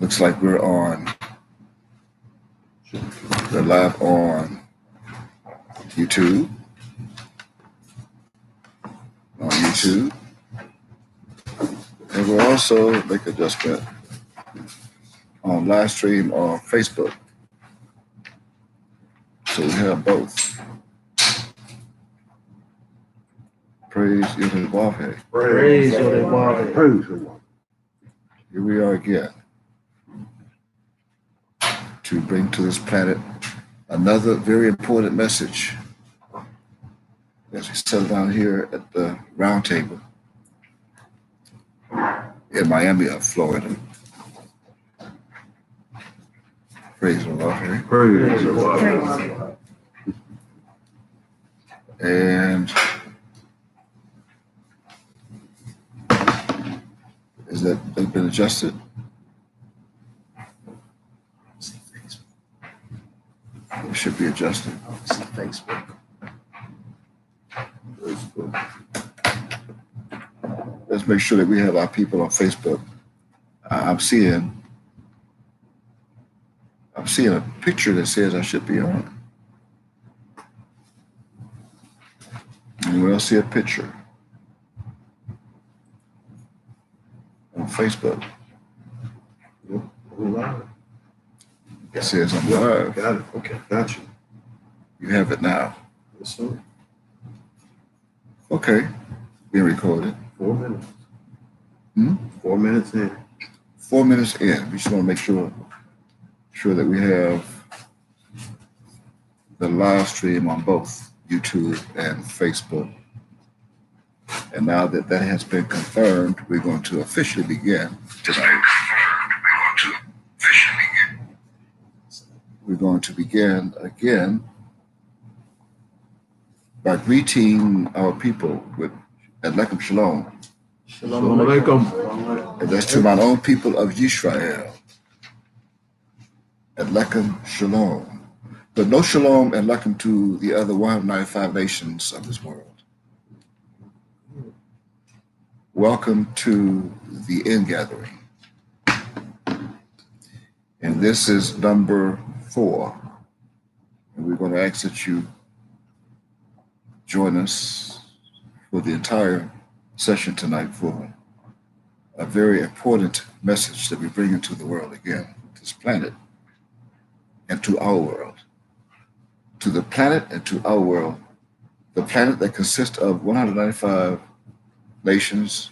Looks like we're on. We're live on YouTube. And we'll also make adjustment on live stream on Facebook. So we have both. Praise Yehovah. Praise Yehovah. Here we are again to bring to this planet another very important message as we settle down here at the round table in Miami, Florida. Praise the Lord. Praise the Lord. And is that they've been adjusted? It should be adjusted. Facebook. Let's make sure that we have our people on Facebook. I'm seeing a picture that says I should be on. Anyone else see a picture on Facebook? It says I'm live. Got it. Okay, got you. You have it now. Yes, sir. Okay, being recorded. 4 minutes. 4 minutes in. 4 minutes in. We just want to make sure that we have the live stream on both YouTube and Facebook. And now that that has been confirmed, we're going to officially begin tonight. We're going to begin again by greeting our people with Aleichem Shalom. Shalom Alaikum. And that's to my own people of Yisrael. Aleichem Shalom. But no Shalom and Aleichem to the other 195 nations of this world. Welcome to the ingathering. And this is number 4. And we're going to ask that you join us for the entire session tonight for a very important message that we bring into the world again, this planet and to our world. To the planet and to our world. The planet that consists of 195 nations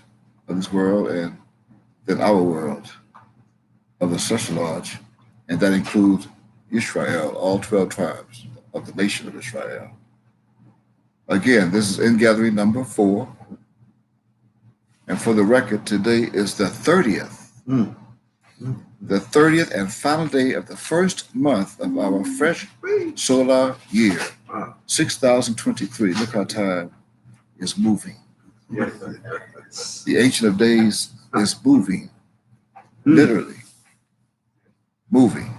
of this world and then our world of the Celestial Lodge, and that includes Israel, all 12 tribes of the nation of Israel. Again, this is ingathering number 4. And for the record, today is the 30th. The 30th and final day of the first month of our fresh solar year, 6023. Look how time is moving. The Ancient of Days is moving, literally moving.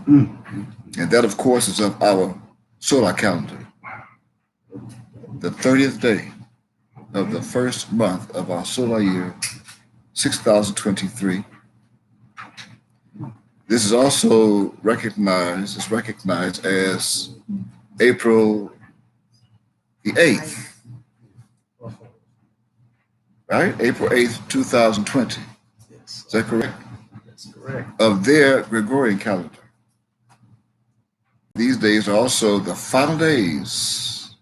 And that, of course, is of our solar calendar. The 30th day of the first month of our solar year, 6023. This is also recognized as April the 8th, right? April 8th, 2020. Is that correct? That's correct. Of their Gregorian calendar. These days are also the final days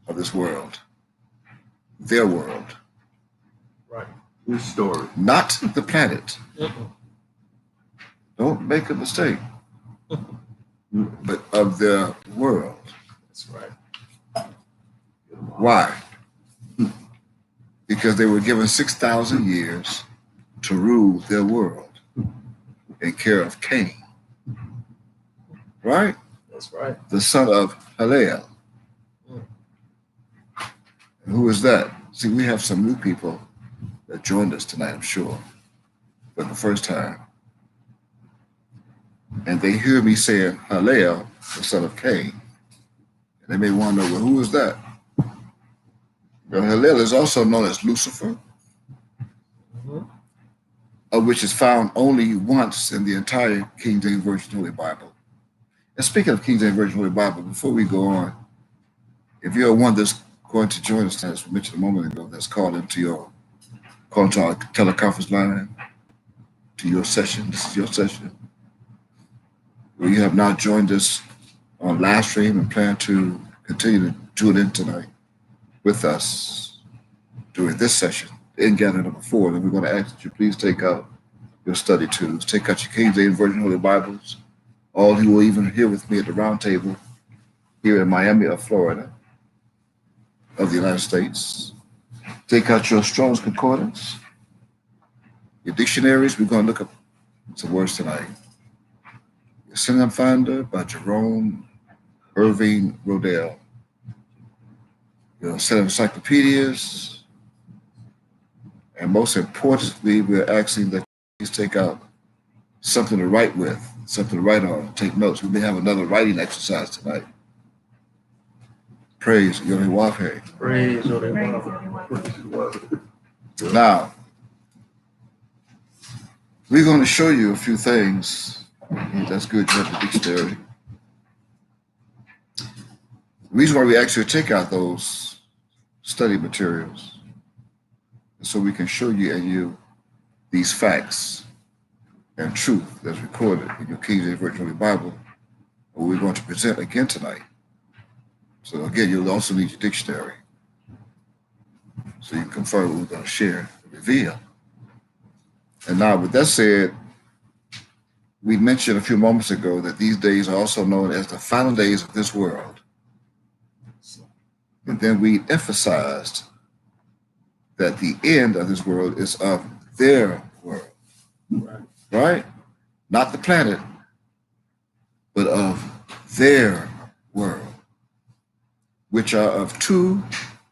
of this world, their world. Right. Your story. Not the planet. Don't make a mistake. But of their world. That's right. Why? Because they were given 6,000 years to rule their world in care of Cain. Right? That's right. The son of Hallel. And who is that? See, we have some new people that joined us tonight, I'm sure, for the first time. And they hear me saying Hallel, the son of Cain. And they may wonder, well, who is that? Well, Hallel is also known as Lucifer. of which is found only once in the entire King James Version Holy Bible. And speaking of King James Version Holy Bible, before we go on, if you're one that's going to join us, as we mentioned a moment ago, that's called into our teleconference line, to your session. This is your session. Where you have not joined us on live stream and plan to continue to tune in tonight with us during this session, in gathering number 4. And we're going to ask that you please take out your study tools, take out your King James Version Holy Bibles, all who are even here with me at the round table here in Miami of Florida of the United States. Take out your Strong's Concordance, your dictionaries. We're going to look up some words tonight. Your Synonym Finder by Jerome Irving Rodell. Your set of encyclopedias. And most importantly, we're asking that you please take out something to write with, something to write on, take notes. We may have another writing exercise tonight. Praise Yodewafe. Praise Now, we're going to show you a few things. That's good, you have the dictionary. The reason why we actually take out those study materials is so we can show you and you these facts and truth that's recorded in your King James Version Holy Bible, what we're going to present again tonight. So again, you'll also need your dictionary, so you can confirm what we're going to share and reveal. And now, with that said, we mentioned a few moments ago that these days are also known as the final days of this world. And then we emphasized that the end of this world is of their world, right? Not the planet, but of their world, which are of two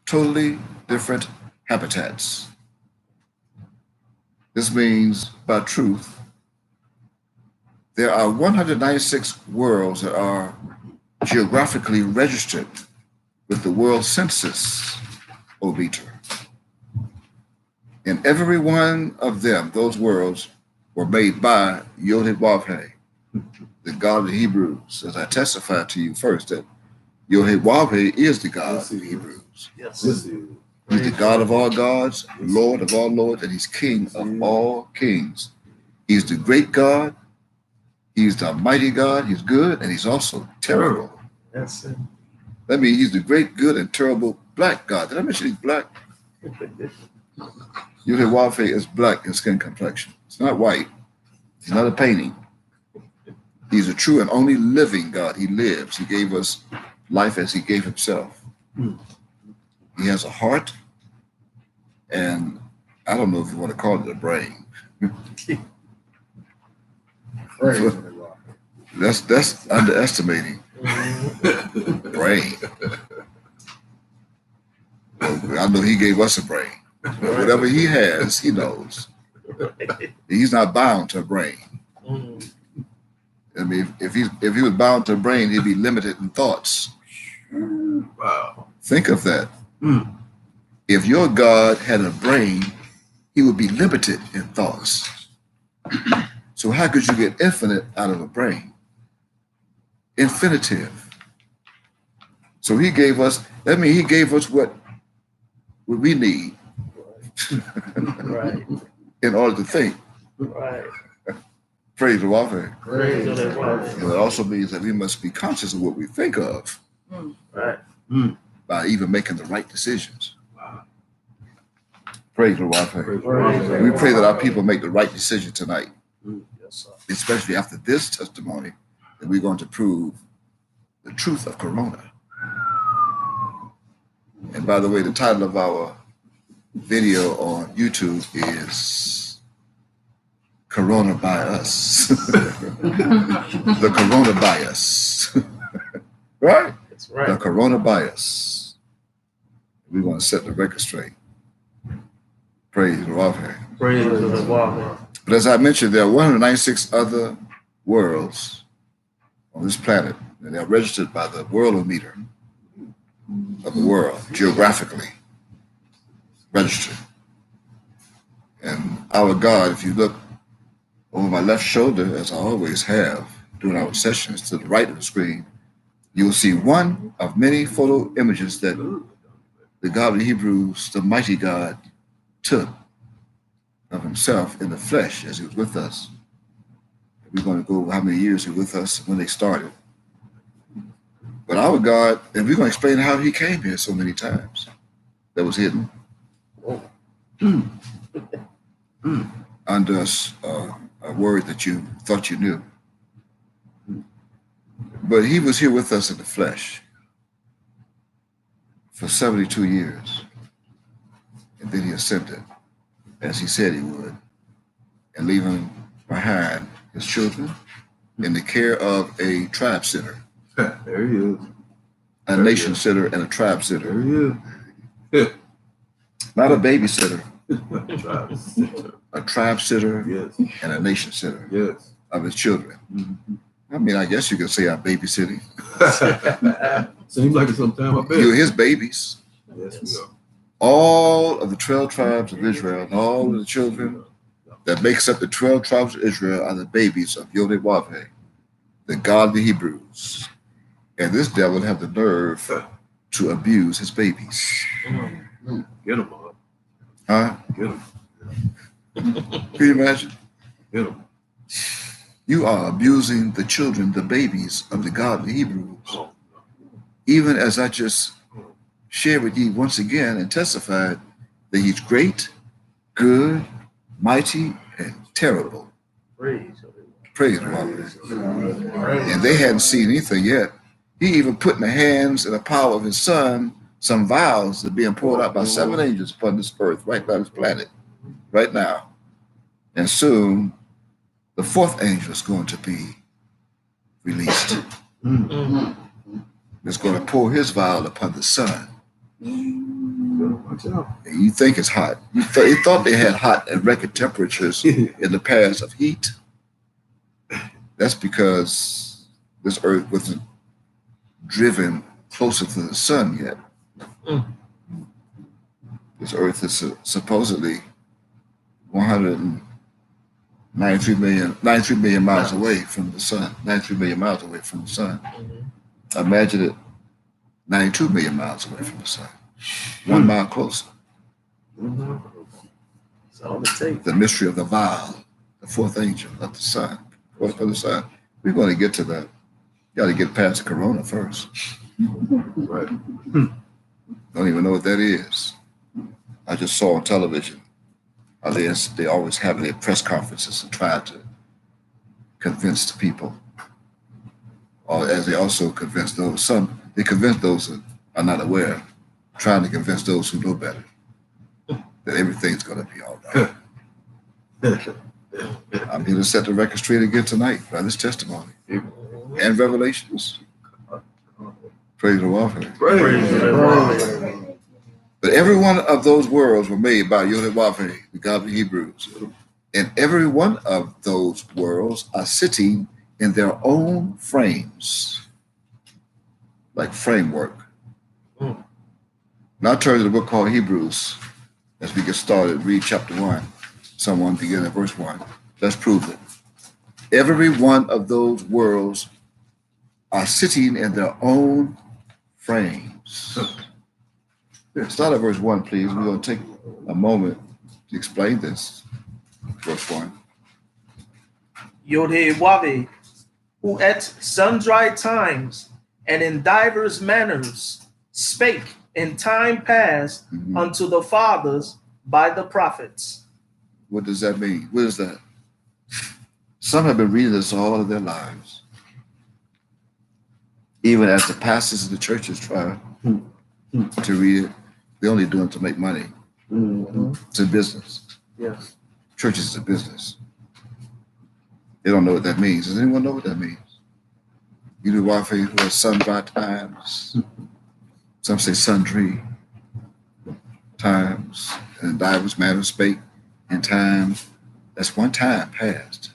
totally different habitats. This means, by truth, there are 196 worlds that are geographically registered with the World Census ometer. And every one of them, those worlds, were made by Yod-Heh-Wav-Heh, the God of the Hebrews, as I testified to you first, that Yod-Heh-Wav-Heh is the God of the Hebrews. Yes. He's the God of all gods, Lord of all lords, and he's King of all kings. He's the great God. He's the mighty God. He's good, and he's also terrible. That's it. That means he's the great, good, and terrible black God. Did I mention he's black? Yod-Heh-Wav-Heh is black in skin complexion. It's not white. It's not a painting. He's a true and only living God. He lives. He gave us life as he gave himself. He has a heart, and I don't know if you want to call it a brain. That's underestimating brain. I know he gave us a brain. But whatever he has, he knows. He's not bound to a brain. I mean, if he was bound to a brain, he'd be limited in thoughts. Wow. Think of that. If your God had a brain, he would be limited in thoughts. So how could you get infinite out of a brain? Infinitive. So he gave us, that means he gave us what we need Right. in order to think. Right. Praise the Lord. Praise the Lord. And it also means that we must be conscious of what we think of Right. by even making the right decisions. Praise the Lord. Praise We pray that our people make the right decision tonight, Yes, sir. especially after this testimony, that we're going to prove the truth of Corona. And by the way, the title of our video on YouTube is Corona by Us. The Corona Bias. Right? That's The right. Corona Bias. We want to set the record straight. Praise the Lord. Praise the Lord. But as I mentioned, there are 196 other worlds on this planet, and they're registered by the worldometer of the world, geographically registered. And our God, if you look over my left shoulder, as I always have during our sessions, to the right of the screen, you will see one of many photo images that the God of the Hebrews, the mighty God, took of himself in the flesh as he was with us. We're going to go over how many years he was with us when they started. But our God, and we're going to explain how he came here so many times. That was hidden under a word that you thought you knew. But he was here with us in the flesh for 72 years. And then he ascended, as he said he would, and leaving behind his children in the care of a tribe sitter. There he is. A nation sitter and a tribe sitter. There he is. Not a babysitter, A a tribe sitter Yes. and a nation sitter Yes. of his children. Mm-hmm. I mean, I guess you could say I'm babysitting. Seems like it sometime, I bet. You're his babies. Yes, we are. All of the 12 tribes of Israel and all of the children that makes up the 12 tribes of Israel are the babies of Yod-Heh-Wav-Heh, the God of the Hebrews. And this devil have the nerve to abuse his babies. Get him, Bob. Huh? Get him. Can you imagine? Get him. You are abusing the children, the babies of the God of the Hebrews. Oh, Even as I just shared with you once again and testified that he's great, good, mighty, and terrible. Praise. Praise the Lord. And they hadn't seen anything yet. He even put in the hands and the power of his son some vials that are being poured out by 7 angels upon this earth, right by this planet, right now. And soon, the 4th angel is going to be released. It's going to pour his vial upon the sun. watch out. And you think it's hot. You thought they had hot and record temperatures in the past of heat. That's because this earth wasn't driven closer to the sun yet. This earth is supposedly 193 million miles away from the sun. 93 million miles away from the sun. Imagine it 92 million miles away from the sun. 1 mile closer. That's all it takes. The mystery of the vial, the 4th angel of the sun. Of the sun. We're going to get to that. You got to get past the corona first. Right. Don't even know what that is. I just saw on television how they always have their press conferences and try to convince the people. Or as they also convince those, they convince those that are not aware, trying to convince those who know better that everything's going to be all right. I'm here to set the record straight again tonight by this testimony and revelations. Praise the Lord. Praise the Lord. But every one of those worlds were made by Yod-Heh-Wav-Heh, the God of the Hebrews. And every one of those worlds are sitting in their own frames, like framework. Now turn to the book called Hebrews as we get started. Read chapter 1. Someone begin at verse 1. Let's prove it. Every one of those worlds are sitting in their own frames. Start at verse 1, please. We're going to take a moment to explain this. Verse 1. Yod-Heh-Wav-Heh, who at sundry times and in divers manners spake in time past unto the fathers by the prophets. What does that mean? What is that? Some have been reading this all of their lives. Even as the pastors of the churches try to read it, they only do it to make money. It's a business. Yes. Churches is a business. They don't know what that means. Does anyone know what that means? You do Wi-Fi who has sundry times. Some say sundry times, and divers matters spake in time. That's one time past.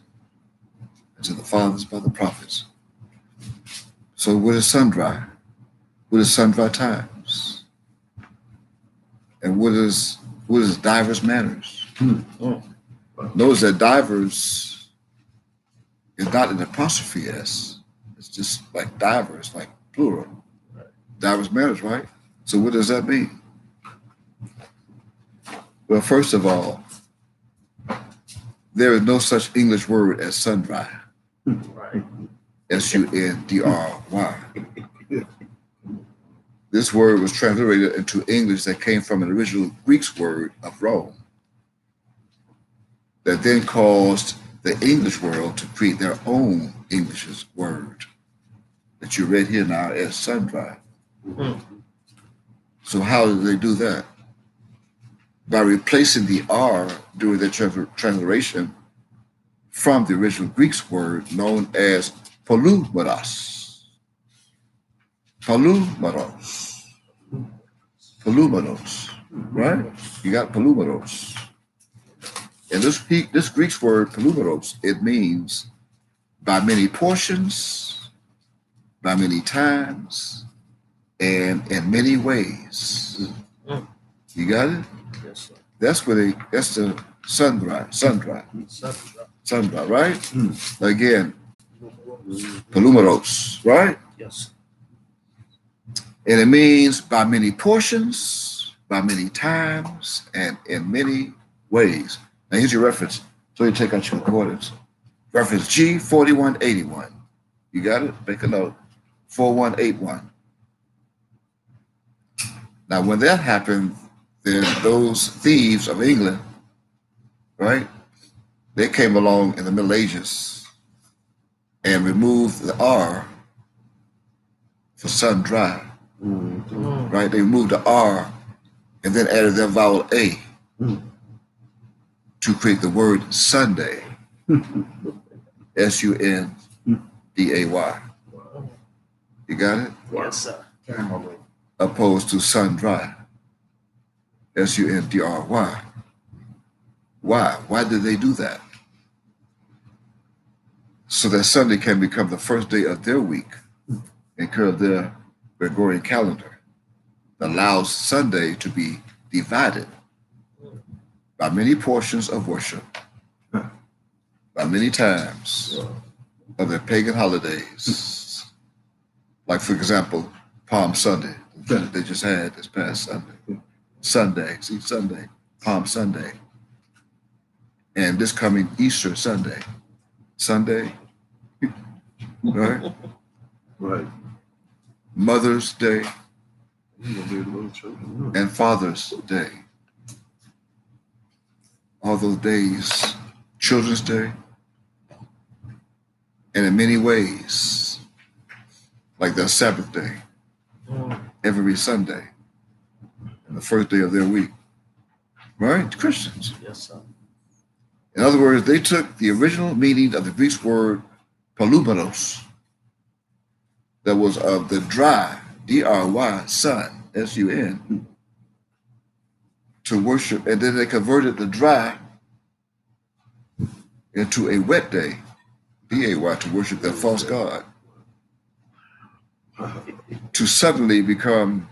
And to the fathers by the prophets. So what is sundry? What is sundry times? And what is divers manners? Notice that divers is not an apostrophe S. It's just like divers, like plural. Right. Divers manners, right? So what does that mean? Well, first of all, there is no such English word as sundry. Right. Sundry. This word was translated into English that came from an original Greek word of Rome that then caused the English world to create their own English word that you read here now as sundry. Mm. So how did they do that? By replacing the R during their transliteration from the original Greek word known as polymeros. Polymeros, right? You got polymeros. And this Greek word polymeros, it means by many portions, by many times, and in many ways. Mm. You got it? Yes, sir. That's the sundry, right? Again, polymeros, right? Yes. And it means by many portions, by many times, and in many ways. Now here's your reference. So you take out your concordance. Reference G4181. You got it? Make a note. 4181. Now when that happened, then those thieves of England, right? They came along in the Middle Ages and removed the R for sundry. Right? They removed the R and then added their vowel A to create the word Sunday. Sunday. You got it? Yes, sir. Opposed to sundry. Sundry. Why? Why did they do that? So that Sunday can become the first day of their week and curve their Gregorian calendar that allows Sunday to be divided by many portions of worship, by many times of their pagan holidays. Like, for example, Palm Sunday, that they just had this past Sunday. Sunday, Palm Sunday. And this coming Easter Sunday, right? Right. Mother's Day and Father's Day. All those days, Children's Day, and in many ways, like their Sabbath day, every Sunday, and the first day of their week, right? Christians. Yes, sir. In other words, they took the original meaning of the Greek word polymeros, that was of the dry, D-R-Y, sun, S-U-N, to worship, and then they converted the dry into a wet day, B-A-Y, to worship their false god, to suddenly become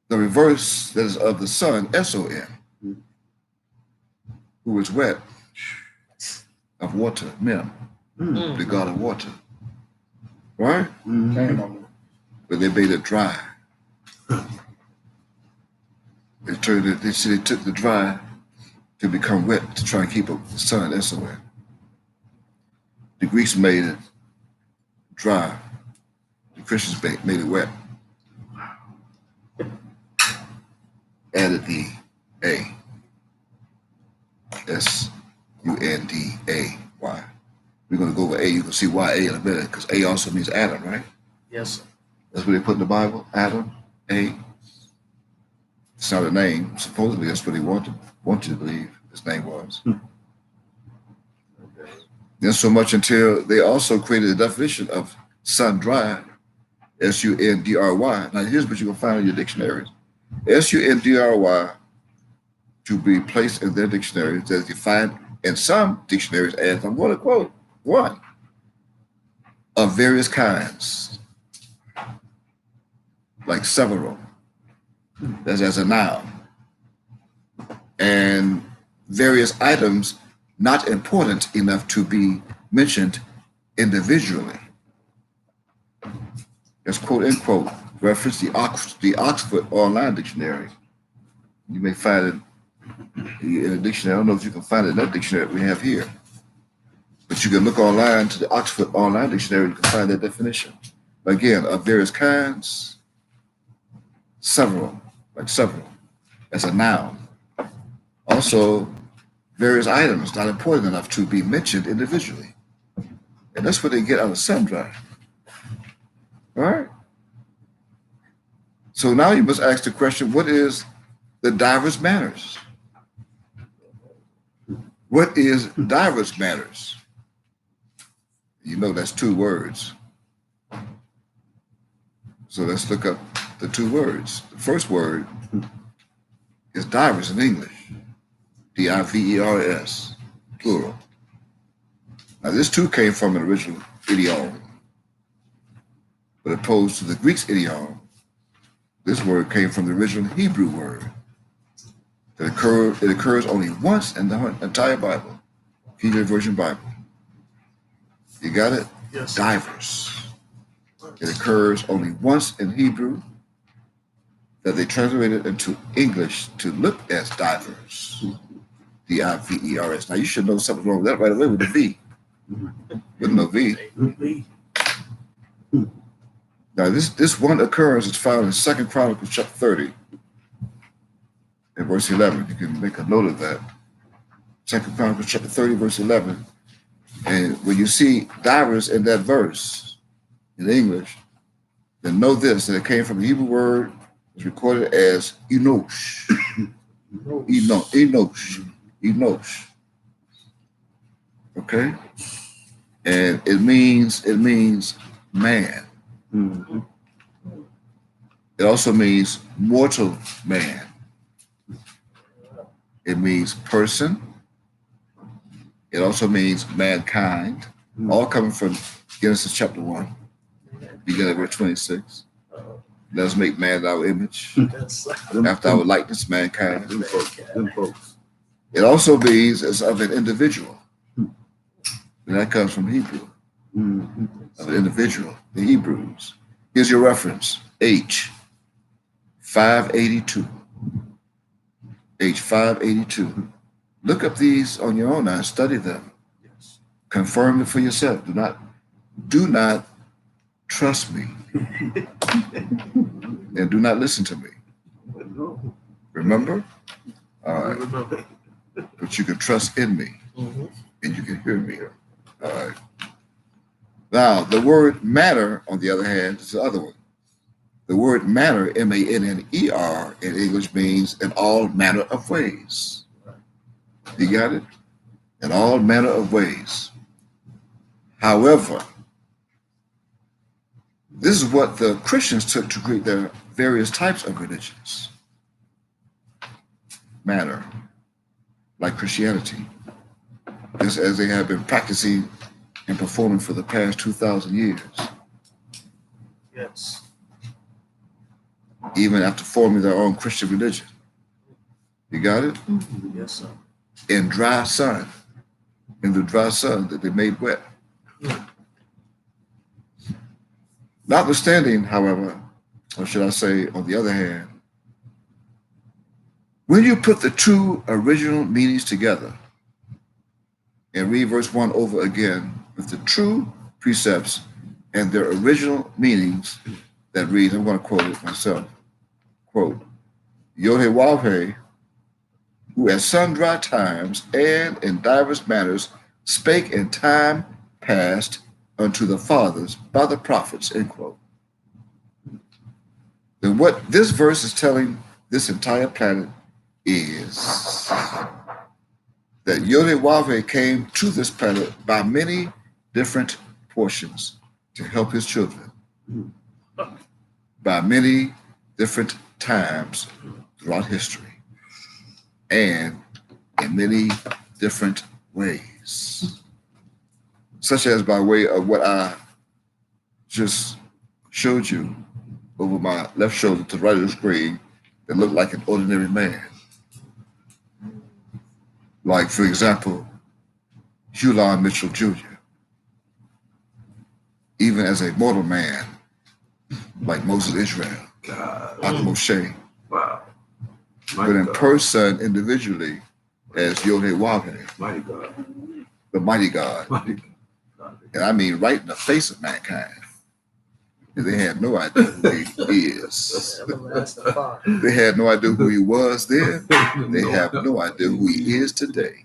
the reverse that is of the sun, S-O-N, who is wet, of water, Mem, the god of water. Right? But they made it dry. They took the dry to become wet to try and keep up the sun, S-O-N. The Greeks made it dry. The Christians made it wet. Added the A. S-U-N-D-A-Y. We're going to go over A. You can see why A in a minute, because A also means Adam, right? Yes, sir. That's what they put in the Bible, Adam, A. It's not a name. Supposedly that's what he wanted to believe his name was. Then so much until they also created a definition of sundry, S-U-N-D-R-Y. Now here's what you're going to find in your dictionaries. S-U-N-D-R-Y, to be placed in their dictionaries, that is defined in some dictionaries as, I'm going to quote, one, of various kinds, like several, that's as a noun, and various items not important enough to be mentioned individually. That's quote unquote reference the Oxford Online Dictionary. You may find it in a dictionary. I don't know if you can find it in that dictionary we have here, but you can look online to the Oxford Online Dictionary and you can find that definition. Again, of various kinds, several, as a noun. Also, various items not important enough to be mentioned individually. And that's what they get out of sundry. All right? So now you must ask the question, what is the diverse manners? What is diverse manners? You know that's two words. So let's look up the two words. The first word is diverse in English. D-I-V-E-R-S, plural. Now this too came from an original idiom. But opposed to the Greek's idiom, this word came from the original Hebrew word. It occurs only once in the entire Bible, King James Version Bible. You got it? Yes. Diverse. It occurs only once in Hebrew that they translated into English to look as diverse. D-I-V-E-R-S. Now you should know something wrong with that right away with the V. With no V. Now this one occurrence is found in 2 Chronicles chapter 30 and verse 11. You can make a note of that. 2 Chronicles chapter 30 verse 11. And when you see diverse in that verse in English, then know this, that it came from the Hebrew word, is recorded as enosh. Enosh. Okay? And it means man. Mm-hmm. It also means mortal man. It means person. It also means mankind. All coming from Genesis chapter 1, beginning at verse 26. Let us make man in our image, after our likeness, mankind. Them folks. It also means as of an individual. And that comes from Hebrew. Mm-hmm. Of an individual, the Hebrews. Here's your reference, H 582. H 582. Look up these on your own now, study them. Yes. Confirm it for yourself. Do not trust me. And do not listen to me. Remember? All right. But you can trust in me. Mm-hmm. And you can hear me. All right. Now, the word matter, on the other hand, is the other one. The word manner, M-A-N-N-E-R, in English means in all manner of ways. You got it? In all manner of ways. However, this is what the Christians took to create their various types of religions. Manner, like Christianity, just as they have been practicing and performing for the past 2,000 years. Yes. Even after forming their own Christian religion. You got it? Yes, sir. In dry sun. In the dry sun that they made wet. Notwithstanding, however, or should I say, on the other hand, when you put the two original meanings together and read verse 1 over again with the true precepts and their original meanings, that reads, I'm going to quote it myself, quote, Yod-Heh-Wav-Heh, who at sundry times and in divers manners spake in time past unto the fathers by the prophets, end quote. Then what this verse is telling this entire planet is that Yod-Heh-Wav-Heh came to this planet by many different portions to help his children. By many different times throughout history and in many different ways, such as by way of what I just showed you over my left shoulder to the right of the screen that looked like an ordinary man. Like, for example, Hulan Mitchell Jr. even as a mortal man, like Moses Israel, God. like Moshe, Wow. but in person, individually, as Yod-Heh-Wav-Heh, Mighty God. the mighty God. Mighty God. And I mean right in the face of mankind. And they had no idea who he is. Everlasting Father. They had no idea who he was then. They have no idea who he is today.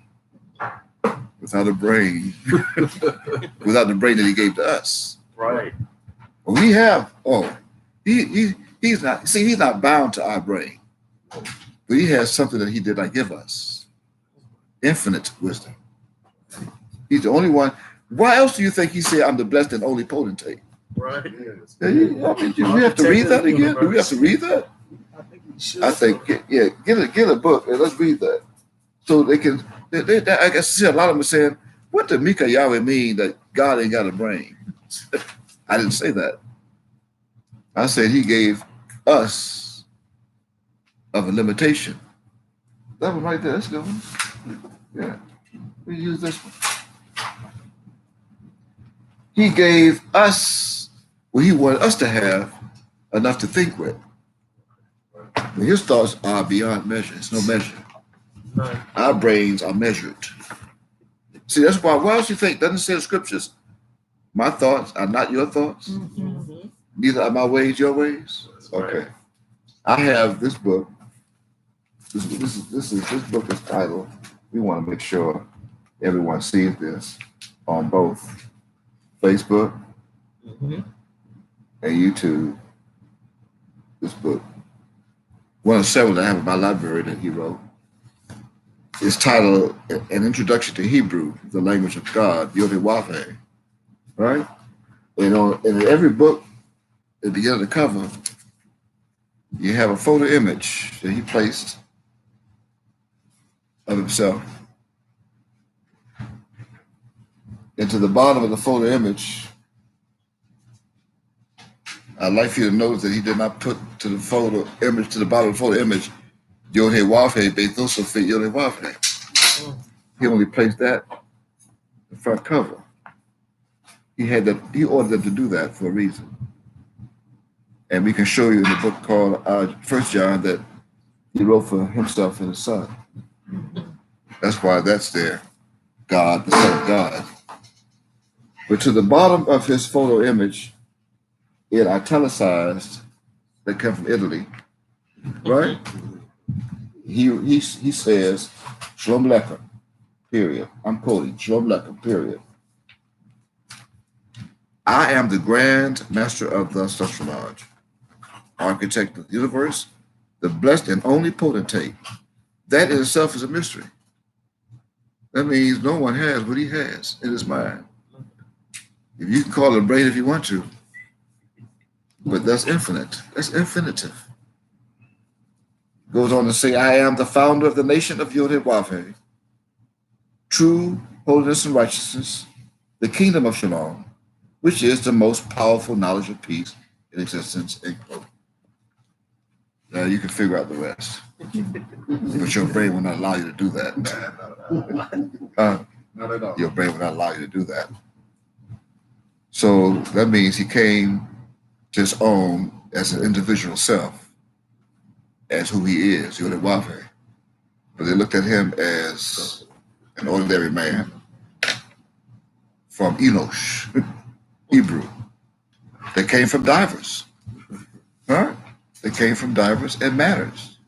Without a brain, without the brain that he gave to us. Right. We have, he's not bound to our brain. But he has something that he did not give us. Infinite wisdom. He's the only one. Why else do you think he said, I'm the blessed and only potentate? Right. Do we have to read that again? Do we have to read that? I think we should. I think, get a book and let's read that. So they can, I guess see a lot of them are saying, what did Mika Yahweh mean that God ain't got a brain? I didn't say that. I said he gave us of a limitation. That one right there, that's a good one. Yeah, we use this one. He gave us what he wanted us to have enough to think with. But his thoughts are beyond measure. It's no measure. None. Our brains are measured. See, that's why else you think, doesn't it say in scriptures, my thoughts are not your thoughts? Mm-hmm. Neither are my ways your ways? Okay. I have this book. This book is titled, we want to make sure everyone sees this on both Facebook Mm-hmm. and YouTube. This book. One of several I have in my library that he wrote. It's titled An Introduction to Hebrew, the Language of God, Yod-Heh-Wav-Heh. Right? And in every book, at the beginning of the cover, you have a photo image that he placed of himself. And to the bottom of the photo image, I'd like for you to notice that he did not put to the photo image, to the bottom of the photo image, Yod-Heh-Wav-Heh, Beit-Nosophet, Yod-Heh-Wav-Heh. He only placed that in the front cover. He ordered them to do that for a reason. And we can show you in the book called 1 John that he wrote for himself and his son. That's why that's there. God, the Son of God. But to the bottom of his photo image, it italicized, that come from Italy, right? He says, Shalom Lechem, period. I'm quoting, Shalom Lechem, period. I am the grand master of the social lodge, architect of the universe, the blessed and only potentate. That in itself is a mystery. That means no one has what he has in his mind. If you can call it a brain if you want to, but that's infinite. That's infinitive. Goes on to say, I am the founder of the nation of Yod-Heh-Wav-Heh, true holiness and righteousness, the kingdom of Shalom, which is the most powerful knowledge of peace in existence, end quote. Now you can figure out the rest. But your brain will not allow you to do that. Not at all. Your brain will not allow you to do that. So that means he came to his own as an individual self, as who he is, Yod-Heh-Wav-Heh. But they looked at him as an ordinary man from Enosh, Hebrew. They came from divers. Right? They came from divers and matters.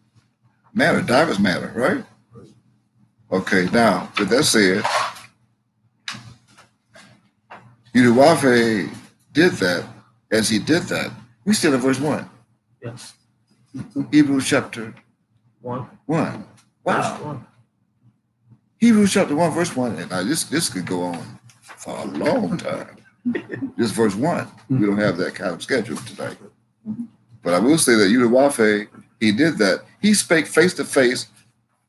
Divers matter, right? Okay, now, with that said, Yod-Heh-Wav-Heh did that. As he did that, we still in verse 1. Yes. Hebrews chapter 1. 1. Verse Wow. 1. Hebrews chapter 1, verse 1. And now this could go on for a long time. Just verse 1. We don't have that kind of schedule tonight. But I will say that Yod-Heh-Wav-Heh, he did that. He spake face to face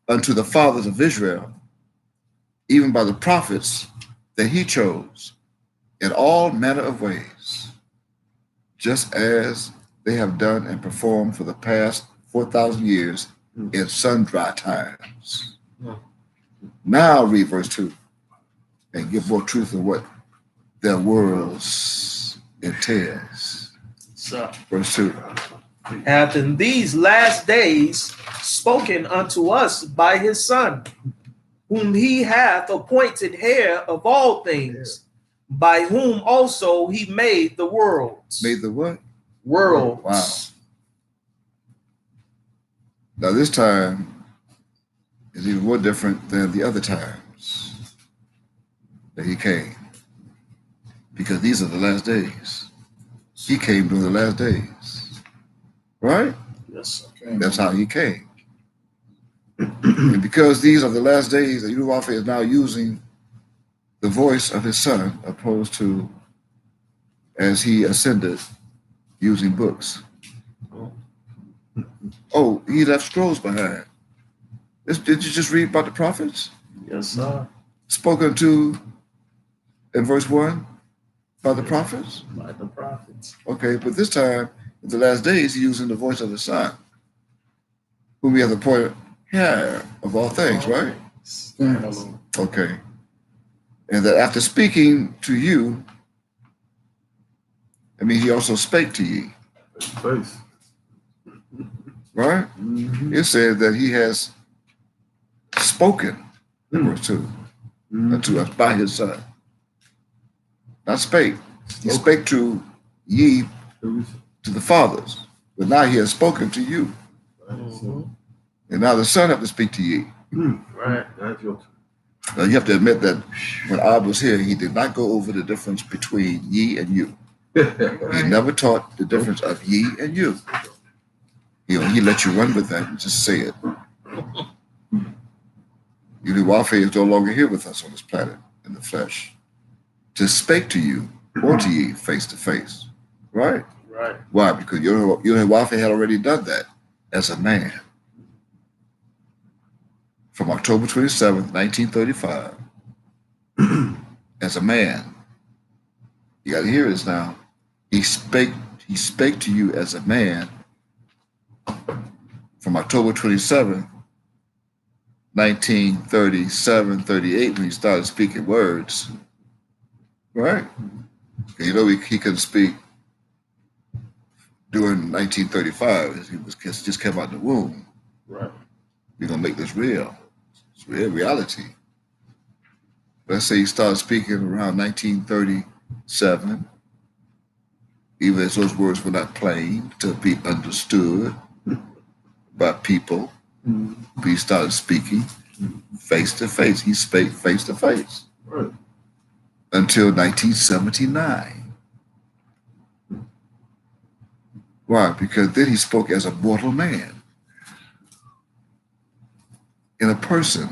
unto the fathers of Israel, even by the prophets that he chose in all manner of ways, just as they have done and performed for the past 4,000 years in sundry times. Now read verse 2 and give more truth in what their words entails. So, Verse 2. hath in these last days spoken unto us by his Son, whom he hath appointed heir of all things, by whom also he made the worlds. Made the what? Worlds. Wow. Now this time is even more different than the other times that he came. Because these are the last days. He came during the last days. Right? Yes. That's how he came. And because these are the last days, the Yahuwah is now using the voice of his Son, opposed to, as he ascended, using books. Oh, he left scrolls behind. Did you just read about the prophets? Yes, sir. Spoken to in verse 1 by the prophets? By the prophets. Okay, but this time, in the last days, he's using the voice of his Son, whom he has appointed heir of all things, right? Yes. Okay. And that after speaking to you, I mean, he also spake to ye, Face. right? It said that he has spoken, in verse 2, unto us by his Son. Not spake. He spake to ye, to the fathers, but now he has spoken to you. And now the Son have to speak to ye. Right. That's your Now you have to admit that when Ab was here, he did not go over the difference between ye and you. He never taught the difference of ye and you. He let you run with that and just say it. Yahuwah is no longer here with us on this planet in the flesh to speak to you or to ye face to face. Right? Right. Why? Because Yahuwah had already done that as a man. From October 27th, 1935, as a man. You got to hear this now. He spake to you as a man from October 27th, 1937, 38, when he started speaking words. Right? You know, he couldn't speak during 1935. He was just came out the womb. Right. We're going to make this real. It's real reality. Let's say he started speaking around 1937, even as those words were not plain to be understood by people. But he started speaking face to face. He spake face to face until 1979. Why? Because then he spoke as a mortal man. In person,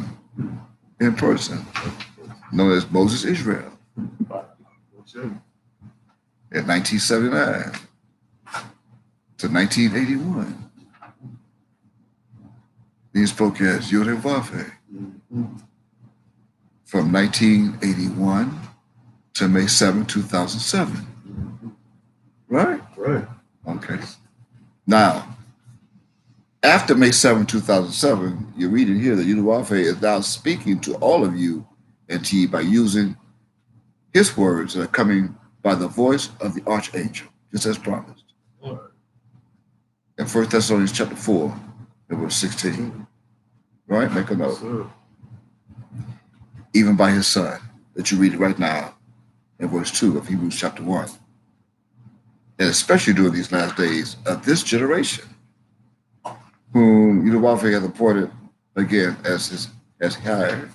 known as Moses Israel, in 1979 to 1981. He spoke as Yodevafe from 1981 to May 7, 2007. Right? Right. Okay. Now, after May 7, 2007, you're reading here that Yahuwah is now speaking to all of you and to you by using his words that are coming by the voice of the archangel, just as promised. In 1 Thessalonians chapter 4, verse 16. Right? Make a note. Even by his Son, that you read right now in verse 2 of Hebrews chapter 1. And especially during these last days of this generation, whom Yahuwah has appointed again as higher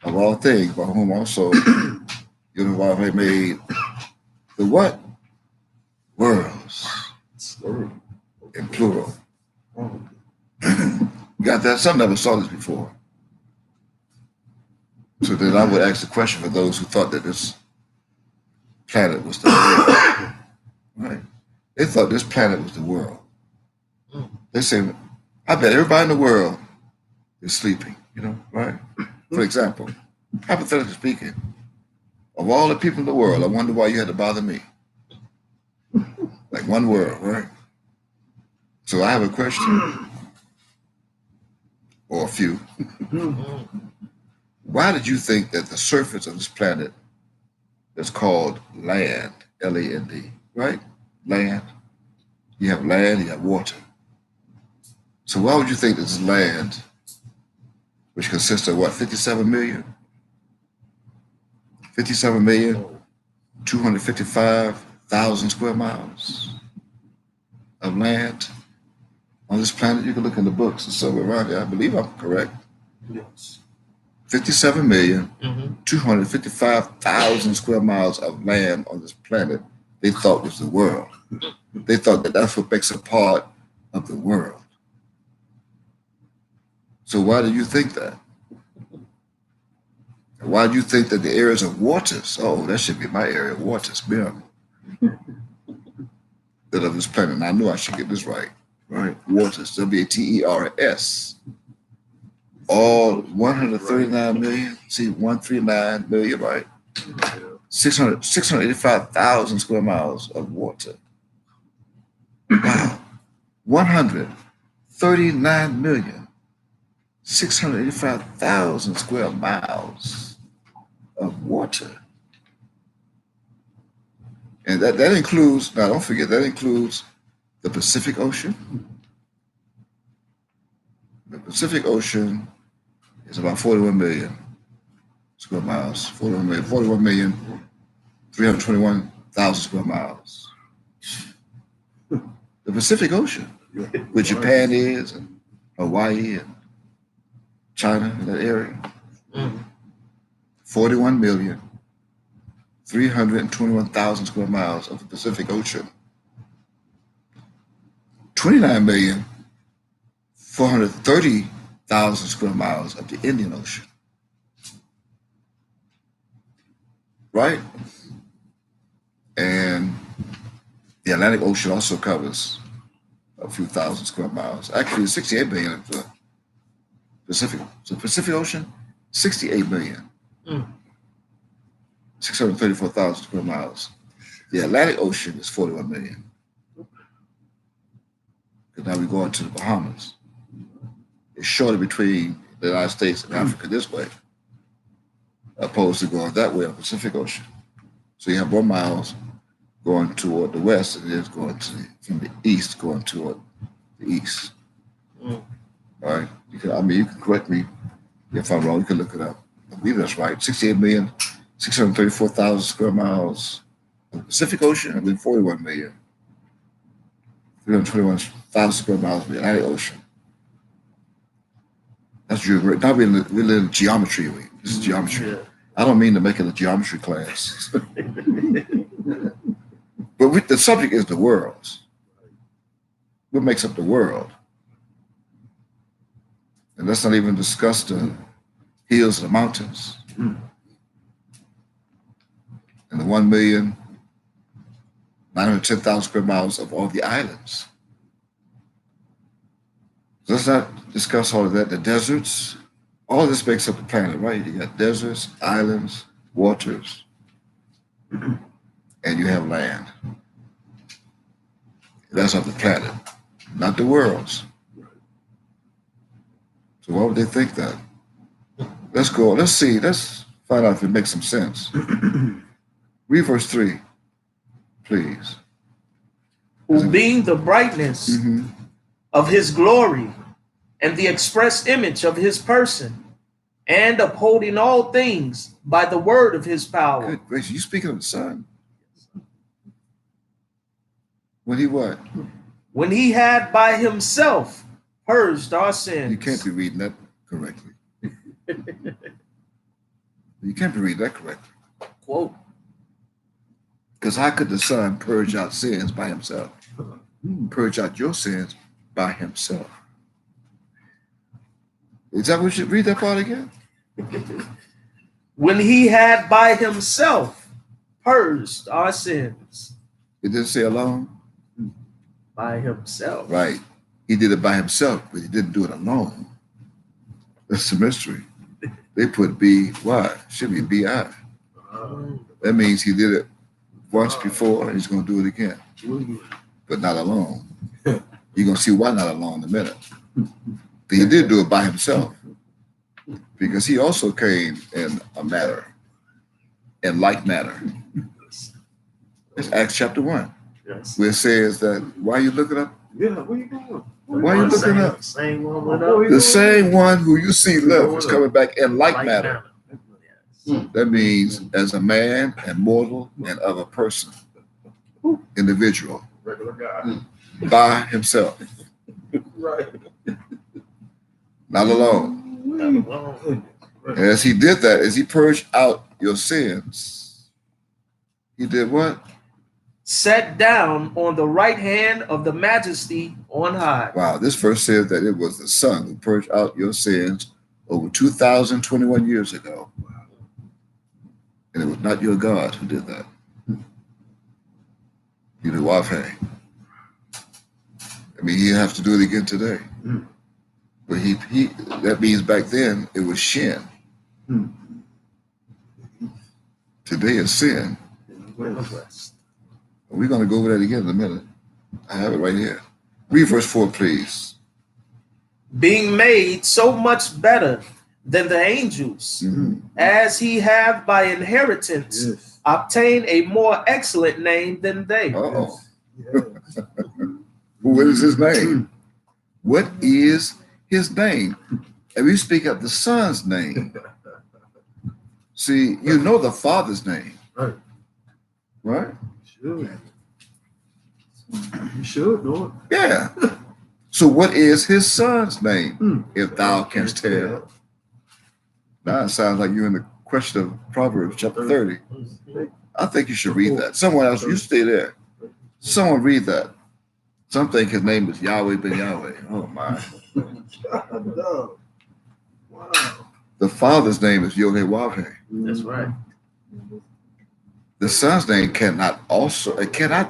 of all things, by whom also Yahuwah made the what? Worlds. In plural. Got that? Some never saw this before. So then I would ask the question for those who thought that this planet was the world. Right? They thought this planet was the world. They say, I bet everybody in the world is sleeping, right? For example, hypothetically speaking, of all the people in the world, I wonder why you had to bother me. Like one world, right? So I have a question, or a few. Why did you think that the surface of this planet is called land Land, right? Land. You have land, you have water. So why would you think this land, which consists of what, 57 million? 57,255,000 square miles of land on this planet? You can look in the books and somewhere around here. I believe I'm correct. Yes. 57,255,000 square miles of land on this planet they thought was the world. They thought that that's what makes a part of the world. So why do you think that? Why do you think that the areas of waters, oh, that should be my area of waters, BIM, that of this planet, and I knew I should get this right, waters, WATERS, all 139 million, see, 139 million, right? 685,000 square miles of water. Wow, 139,685,000 square miles of water. And that includes, now don't forget, that includes the Pacific Ocean. The Pacific Ocean is about 41 million square miles, 41,321,000 square miles. The Pacific Ocean, where Japan is, and Hawaii, and China, in that area. 41,321,000 square miles of the Pacific Ocean. 29,430,000 square miles of the Indian Ocean. Right? And the Atlantic Ocean also covers a few thousand square miles. Actually, 68 million of the Pacific. So Pacific Ocean, 68 million. 634,000 square miles. The Atlantic Ocean is 41 million. Because now we go into the Bahamas. It's shorter between the United States and Africa this way, opposed to going that way on the Pacific Ocean. So you have 1 mile going toward the west, and it's going from the east going toward the east. All right. You can correct me if I'm wrong. You can look it up. I believe that's right. 68,634,000 square miles of the Pacific Ocean, and then 41,321,000 square miles of the Atlantic Ocean. That's geography. Now we're in geometry. This is geometry. Yeah. I don't mean to make it a geometry class. But the subject is the world. What makes up the world? And let's not even discuss the hills and the mountains. And the 1,910,000 square miles of all the islands. Let's not discuss all of that. The deserts, all this makes up the planet, right? You got deserts, islands, waters, and you have land. That's of the planet, not the world's. So why would they think that? Let's go, let's see, let's find out if it makes some sense. Read verse 3, please. Who being the brightness of his glory and the express image of his person, and upholding all things by the word of his power. Good gracious, you speaking of the Son? When he what? When he had by himself purged our sins. You can't be reading that correctly. You can't be reading that correctly. Quote. Because how could the Son purge out sins by himself? Purge out your sins by himself. Is that what you should read that part again? When he had by himself purged our sins. It didn't say alone? By himself. Right. He did it by himself, but he didn't do it alone. That's the mystery. They put B-Y, should be B-I. That means he did it once before, and he's going to do it again. But not alone. You're going to see why not alone in a minute. But he did do it by himself, because he also came in a matter, in like matter. It's Acts chapter 1, Yes. where it says that, why are you looking up? Yeah, where you going? Why are you looking up? Same one went up. The same one who you see left is coming back in like manner. Yes. That means as a man and mortal and of a person, individual, Regular guy. by himself, Right. not alone. Not alone. And as he did that, as he purged out your sins, he did what? Sat down on the right hand of the majesty on high. Wow, this verse says that it was the Son who purged out your sins over 2021 years ago. And it was not your God who did that. You know, Wafe. I mean, he'll have to do it again today. But he that means back then it was Shin. Today is sin. We're going to go over that again in a minute. I have it right here. Read verse 4, please. Being made so much better than the angels, as he have by inheritance obtained a more excellent name than they. Uh-oh. What is his name? What is his name? And we speak of the Son's name. See, you know the Father's name. Right? Should. You should know it. Yeah. So what is his Son's name? If thou canst tell. Now it sounds like you're in the question of Proverbs chapter 30. I think you should read that. Someone else, you stay there. Someone read that. Some think his name is Yahweh ben Yahweh. Oh my. No. Wow. The Father's name is Yod-Heh-Wav-Heh. That's right. The Son's name cannot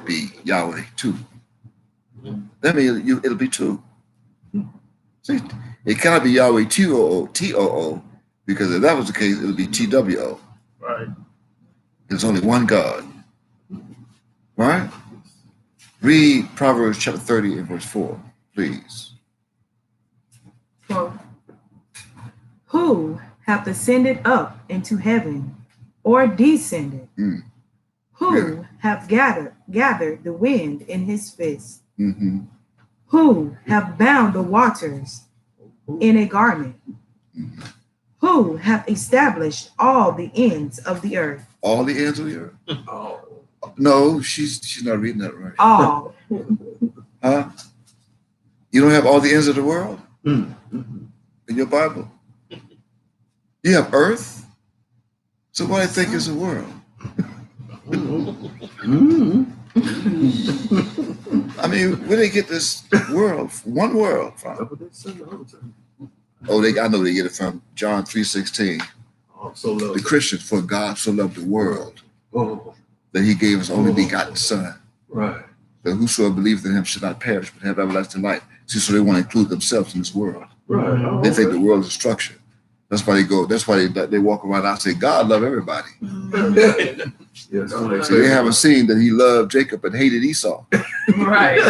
be Yahweh too. That means it'll be two. See, it cannot be Yahweh T-O-O, because if that was the case, it would be T-W-O. Right. There's only one God. Right? Read Proverbs chapter 30 and verse 4, please. Quote, who hath ascended up into heaven, or descended? Who hath gathered the wind in his fist? Who hath bound the waters in a garment? Who hath established all the ends of the earth? All the ends of the earth? No, she's not reading that right. All. Huh? You don't have all the ends of the world in your Bible? You have earth? So what do you think is the world? I mean, where they get this world, one world from? Oh, I know they get it from John 3:16. The Christians, for God so loved the world that he gave his only begotten Son. Right. That whosoever believes in him should not perish but have everlasting life. See, so they want to include themselves in this world. Right. They think the world is a structure. That's why they walk around and say, God love everybody. Yes. So they haven't seen that he loved Jacob and hated Esau. Right.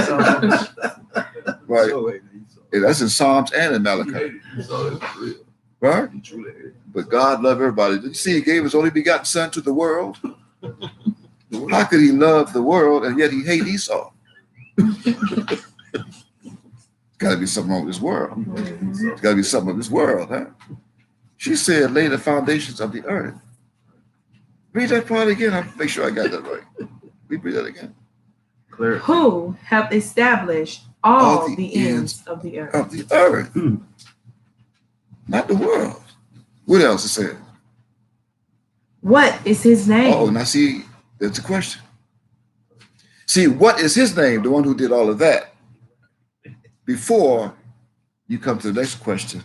Right. And that's in Psalms and in Malachi. Right? But God loved everybody. Did you see he gave his only begotten Son to the world? How could he love the world and yet he hate Esau? Got to be something wrong with this world. There's got to be something with this world, huh? She said, lay the foundations of the earth. Read that part again. I'll make sure I got that right. Read that again. Who hath established all the ends of the earth? Of the earth. Not the world. What else it said? What is his name? Oh, now see, that's the question. See, what is his name? The one who did all of that. Before you come to the next question.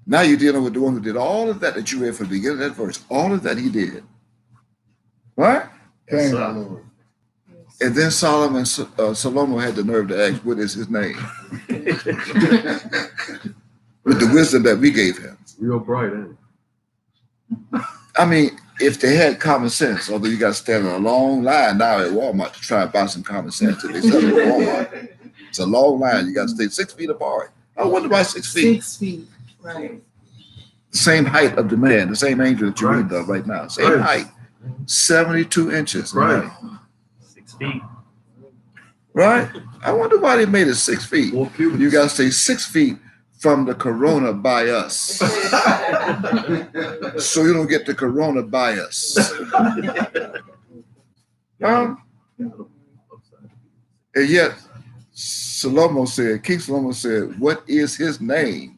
Now you're dealing with the one who did all of that you read from the beginning of that verse. All of that he did. Right? Yes, And then Solomon had the nerve to ask, what is his name? With the wisdom that we gave him. Real bright, ain't it? I mean, if they had common sense, although you got to stand in a long line now at Walmart to try and buy some common sense. They sell it at Walmart. It's a long line. You got to stay 6 feet apart. I wonder why 6 feet. 6 feet, right. The same height of the man, the same angel that you read of right now. Same height. 72 inches. Right. 6 feet. Right? I wonder why they made it 6 feet. More cubits. You got to stay 6 feet from the corona by us. So you don't get the corona by us. And yet, King Salomo said, what is his name?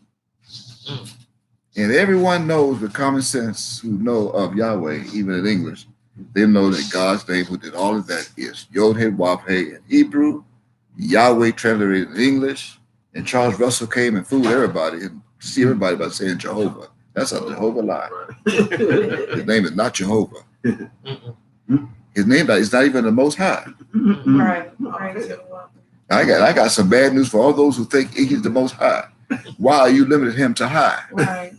And everyone knows with common sense who know of Yahweh, even in English, they know that God's name, who did all of that, is Yod-Heh-Wav-Heh in Hebrew, Yahweh translated in English, and Charles Russell came and fooled everybody and deceived everybody by saying Jehovah. That's a Jehovah lie. His name is not Jehovah. His name is not even the Most High. Right. I got some bad news for all those who think he's the Most High. Why are you limiting him to high? Right.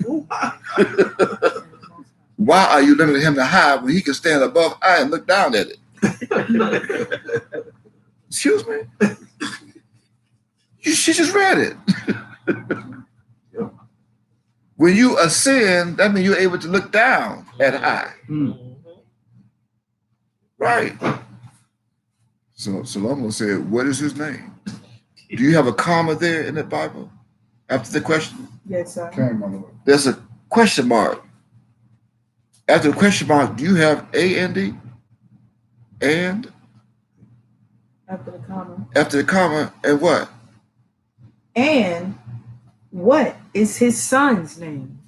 Why are you limiting him to high when he can stand above high and look down at it? Excuse me? She just read it. When you ascend, that means you're able to look down at high. Right. So Salomo said, what is his name? Do you have a comma there in the Bible? After the question? Yes, sir. There's a question mark. After the question mark, do you have A-N-D? And? After the comma. After the comma, and what? And what is his son's name?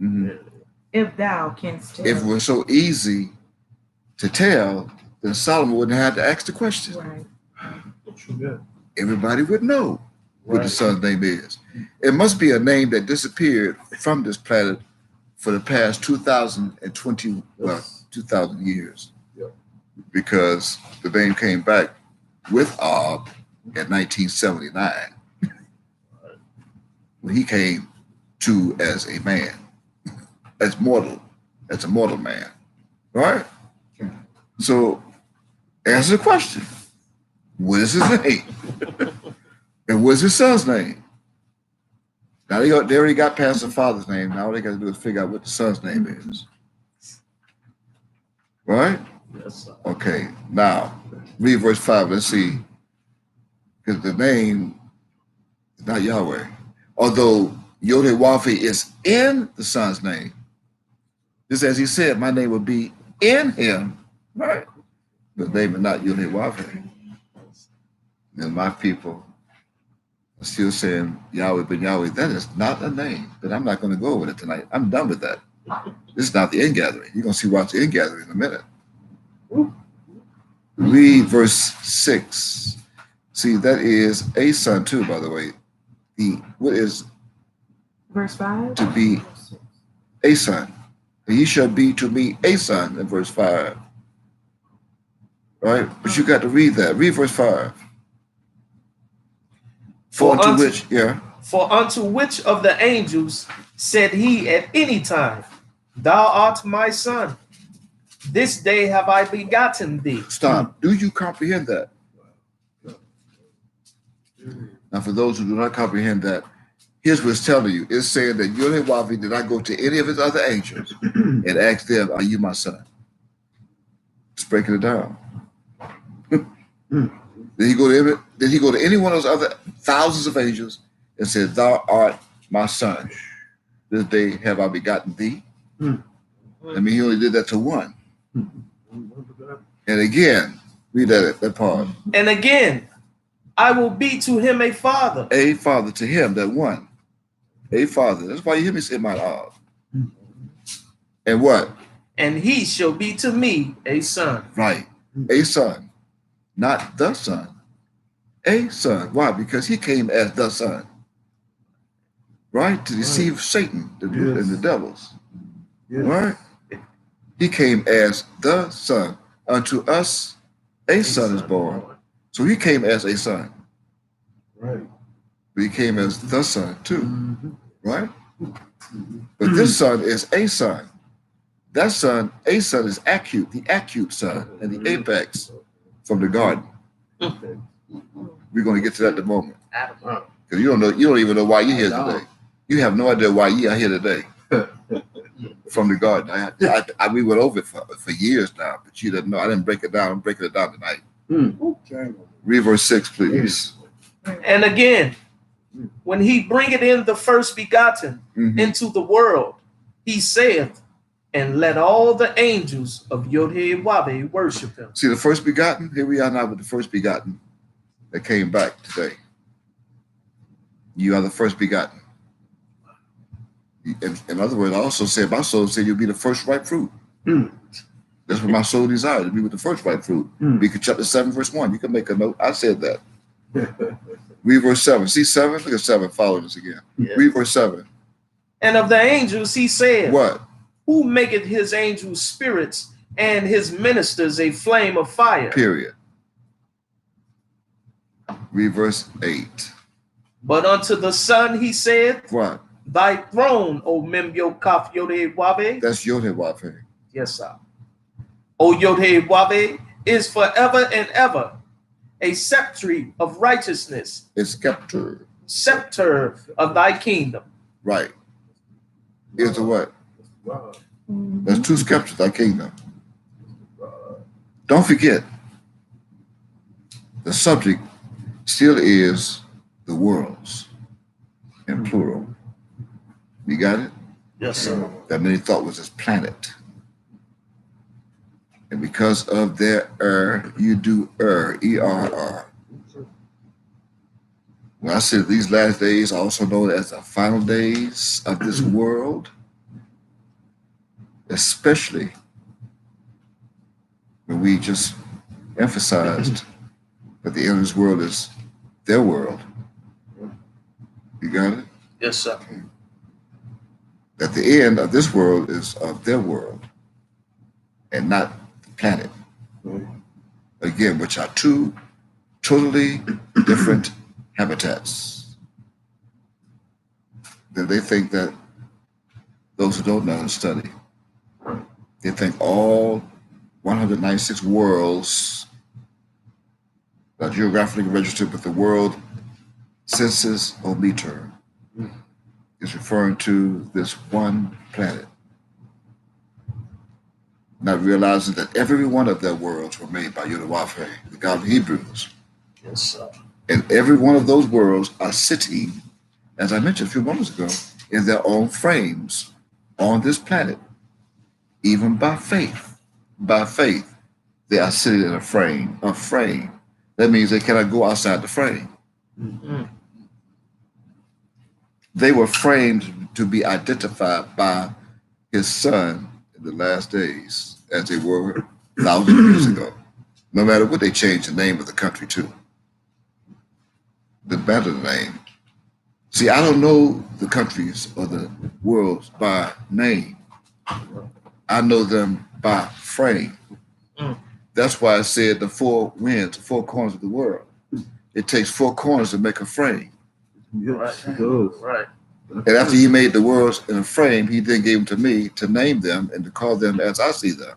Mm-hmm. If thou canst tell. If it was so easy to tell, then Solomon wouldn't have to ask the question. Right. Everybody would know what the son's name is. It must be a name that disappeared from this planet for the past 2,000 years. Because the name came back with Ob in 1979 when he came to as a man, as a mortal man, right? So answer the question. What is his name? And what's his son's name? Now they already got past the father's name. Now all they got to do is figure out what the son's name is. Right? Yes, sir. Okay, now read verse 5. Let's see. Because the name is not Yahweh. Although Yod-Heh-Wav-Heh is in the son's name, just as he said, my name will be in him, right? The name is not Yod-Heh-Wav-Heh. And my people are still saying Yahweh ben Yahweh. That is not a name, but I'm not going to go over it tonight. I'm done with that. This is not the ingathering. You're going to see what's the ingathering in a minute. Read verse 6. See, that is a son too, by the way. What is Verse 5? to be a son? He shall be to me a son in verse 5. Right? But you got to read that. Read verse 5. For unto which of the angels said he at any time, thou art my son. This day have I begotten thee. Stop. Do you comprehend that? Now, for those who do not comprehend that, here's what it's telling you. It's saying that Yod-Heh-Wav-Heh did not go to any of his other angels and ask them, are you my son? It's breaking it down. Did he go to any one of those other thousands of angels and said, thou art my son? This day have I begotten thee? I mean, he only did that to one. And again, read that part. And again, I will be to him a father. A father to him, that one. A father. That's why you hear me say my Lord. And what? And he shall be to me a son. Right. A son. Not the son. A son. Why? Because he came as the son. Right? To deceive Satan and the devils. Right? He came as the son. Unto us, a son is born. So he came as a son. Right. But he came as the son too. Right? But this son is a son. That son, a son is acute, the acute son, and the apex from the garden. We're going to get to that in a moment. Because you don't even know why you're here today. You have no idea why you are here today. from the garden. We went over it for years now, but you didn't know. I didn't break it down. I'm breaking it down tonight. Read verse 6, please. And again, when he bringeth in the first begotten into the world, he saith, and let all the angels of Yod-Heh-Wav-Heh worship him. See, the first begotten, here we are now with the first begotten that came back today. You are the first begotten. In other words, I also said, my soul said you'll be the first ripe fruit. That's what my soul desired, to be with the first ripe fruit. Because chapter 7, verse 1, you can make a note. I said that. Read verse 7. See 7? Look at 7 following us again. Yes. Read verse 7. And of the angels he said, What? Who maketh his angels spirits and his ministers a flame of fire? Period. Read verse 8. But unto the Son he said, What? Thy throne, O Mem Yod Kaf Yod-Heh-Wav-Heh. That's Yod-Heh-Wav-Heh. Yes, sir. O Yod-Heh-Wav-Heh is forever and ever a sceptre of righteousness, It's scepter. scepter of thy kingdom. Right. Is the what? There's two scepters, thy kingdom. Don't forget, the subject still is the worlds in plural. You got it? Yes, sir. That many thought was this planet. And because of their you do E-R-R. When I said these last days, also known as the final days of this world, especially when we just emphasized that the end of this world is their world. You got it? Yes, sir. That the end of this world is of their world and not the planet. Again, which are two totally different habitats. Then they think that those who don't know and study, they think all 196 worlds are geographically registered with the world census or meter is referring to this one planet. Not realizing that every one of their worlds were made by Yod-Heh-Wav-Heh, the God of Hebrews. Yes, sir. And every one of those worlds are sitting, as I mentioned a few moments ago, in their own frames on this planet, even by faith. By faith, they are sitting in a frame. That means they cannot go outside the frame. They were framed to be identified by his son in the last days, as they were thousands of years ago. No matter what they changed the name of the country to. The better the name. See, I don't know the countries or the worlds by name. I know them by frame. That's why I said the four winds, the four corners of the world. It takes four corners to make a frame. Yes, it does. Right. And after he made the worlds in a frame, he then gave them to me to name them and to call them as I see them.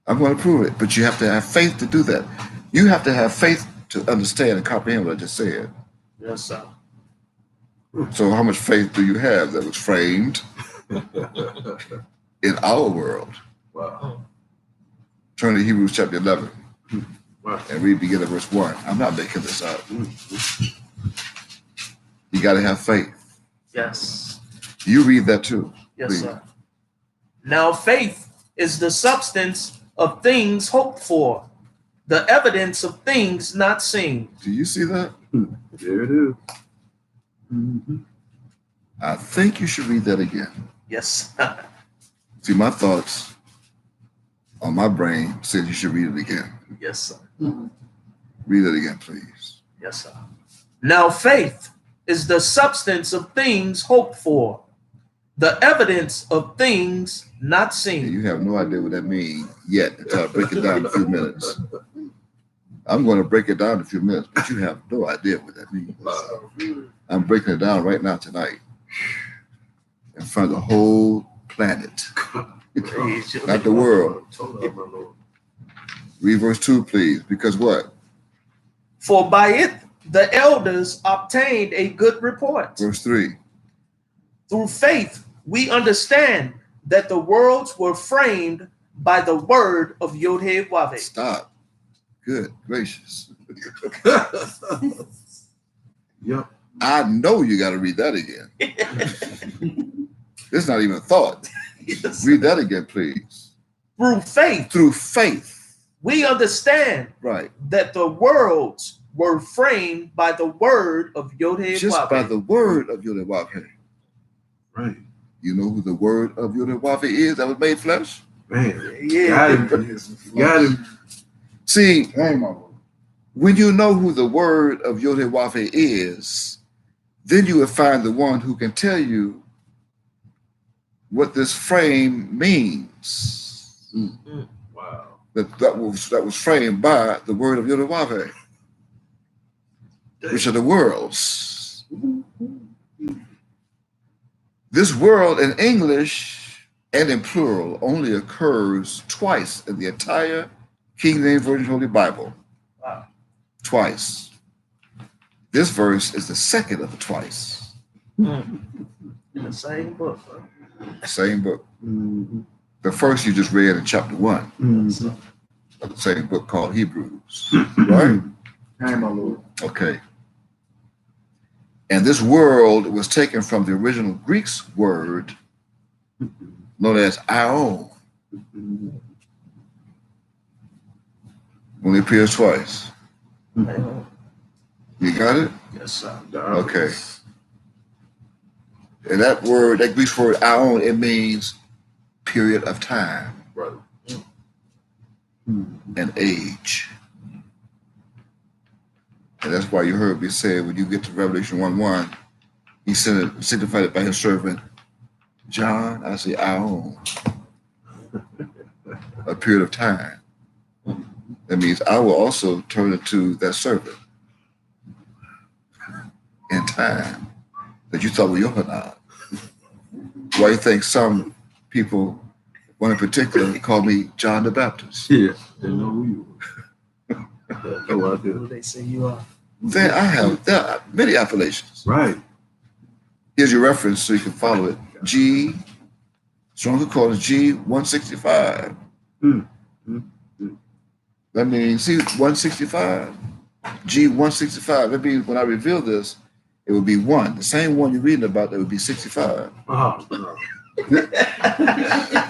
I'm going to prove it, but you have to have faith to do that. You have to have faith to understand and comprehend what I just said. Yes, sir. So how much faith do you have that was framed in our world? Wow. Turn to Hebrews chapter 11 Wow. and read begin at verse 1. I'm not making this up. You got to have faith. Yes. You read that too. Yes, please. sir. Now faith is the substance of things hoped for, the evidence of things not seen. Do you see that? There it is. I think you should read that again. Yes. See, my thoughts on my brain said you should read it again. Yes, sir. Read it again, please. Yes, sir. Now faith is the substance of things hoped for, the evidence of things not And seen. you have no idea what that means yet until I break it down in a few minutes. I'm going to break it down in a few minutes, but you have no idea what that means. I'm breaking it down right now tonight in front of the whole planet, not the world. Read verse 2, please, because what? For by it the elders obtained a good report. Verse 3. Through faith we understand that the worlds were framed by the word of Yod-Heh-Wav-Heh. Stop. Good gracious. Yep. I know you got to read that again. It's not even a thought. Yes. Read that again, please. Through faith, Through faith. we understand Right. that the worlds were framed by the word of Yod-Heh-Wav-Heh. Just by the word of Yod-Heh-Wav-Heh. Right. You know who the word of Yod-Heh-Wav-Heh is that was made flesh? Man. Yeah. Got him. See, when you know who the word of Yod-Heh-Wav-Heh is, then you will find the one who can tell you what this frame means. Wow. That was framed by the word of Yod-Heh-Wav-Heh, which are the worlds. This world in English and in plural only occurs twice in the entire King James Version Holy Bible. Wow. Twice. This verse is the second of the twice. In the same book. Huh? Same book. Mm-hmm. The first you just read in chapter 1 Mm-hmm. of the same book called Hebrews. Right? Hey, my Lord. Okay. And this world was taken from the original Greek's word known as aeon. Only appears twice. You got it? Yes, sir. Okay. And that word, that Greek word aeon, it means period of time Right. and age. And that's why you heard me say when you get to Revelation 1:1, he signified it by his servant John. I say aeon, a period of time. That means I will also turn into that servant in time that you thought was Yohanan. Why you think some people, one in particular, call me John the Baptist? Yeah. They know who you are. No idea. Who they say you are? There are many appellations. Right. Here's your reference so you can follow it. G, Strong Concordance G 165. That means, see, 165, G 165. That means when I reveal this, it will be 1. The same one you're reading about, that would be 65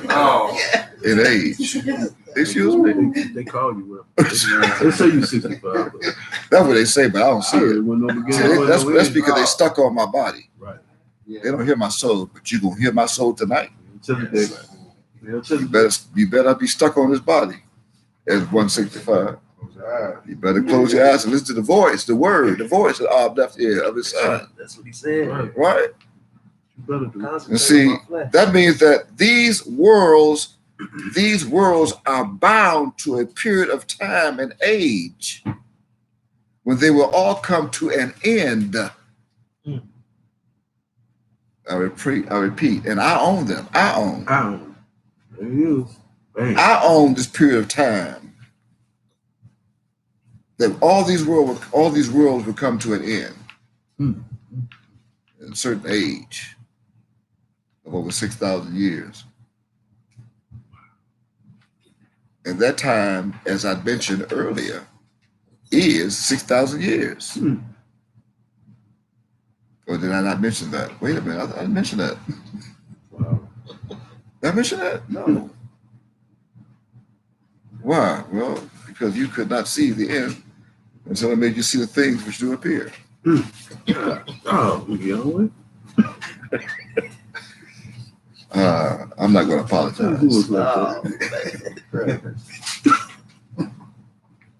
Oh. in age. Excuse me. They call you up. They say you 65. But That's what they say, but I don't see I it. really wouldn't know See, beginning. that's because they stuck on my body. Right. They don't hear my soul, but you gonna hear my soul tonight. Until the day. Until You the better not be stuck on this body as 165. You better close your eyes and listen to the voice, the word, the voice of our left ear of his son. That's what he said. Right. Right? You better do. Concentrate And see, on my flesh. that means that these worlds are bound to a period of time and age when they will all come to an end. I repeat, and I own them. I own. There he is. Bang. I own this period of time that all these worlds will come to an end at a certain age of over 6,000 years. And that time, as I mentioned earlier, is 6,000 years. Or did I not mention that? Wait a minute, I didn't mention that. Wow. Did I mention that? No. Why? Well, because you could not see the end until I made you see the things which do appear. Oh, we get on with. I'm not going to Who apologize. was like Oh, that?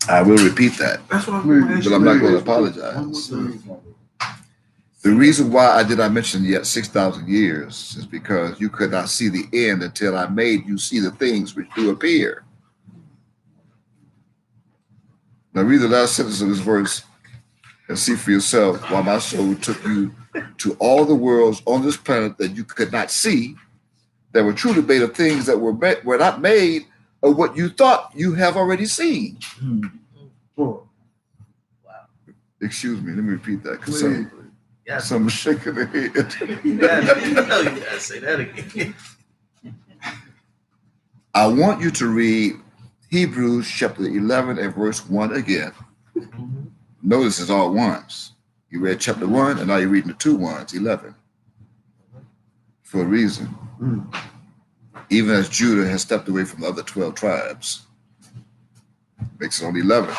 I will repeat that. That's why I'm going to ask But you. I'm not going to One more apologize. time. The reason why I did not mention yet 6,000 years is because you could not see the end until I made you see the things which do appear. Now read the last sentence of this verse and see for yourself why my soul took you to all the worlds on this planet that you could not see, that were truly made of things that were not made of what you thought you have already seen. Oh, Excuse me, let me repeat that. 'cause Please. Yeah. Some shaking their head. You gotta say that again. I want you to read Hebrews chapter 11 and verse 1 again. Notice it's all ones. You read chapter 1, and now you're reading the 2 ones, 11. For a reason. Even as Judah has stepped away from the other 12 tribes. Makes it only 11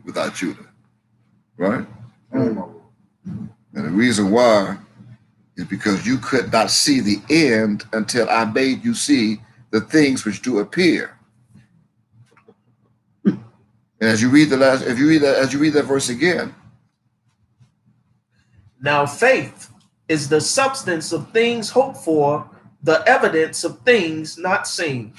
without Judah. Right? And the reason why is because you could not see the end until I made you see the things which do appear. And as you read that verse again. Now faith is the substance of things hoped for, the evidence of things not seen.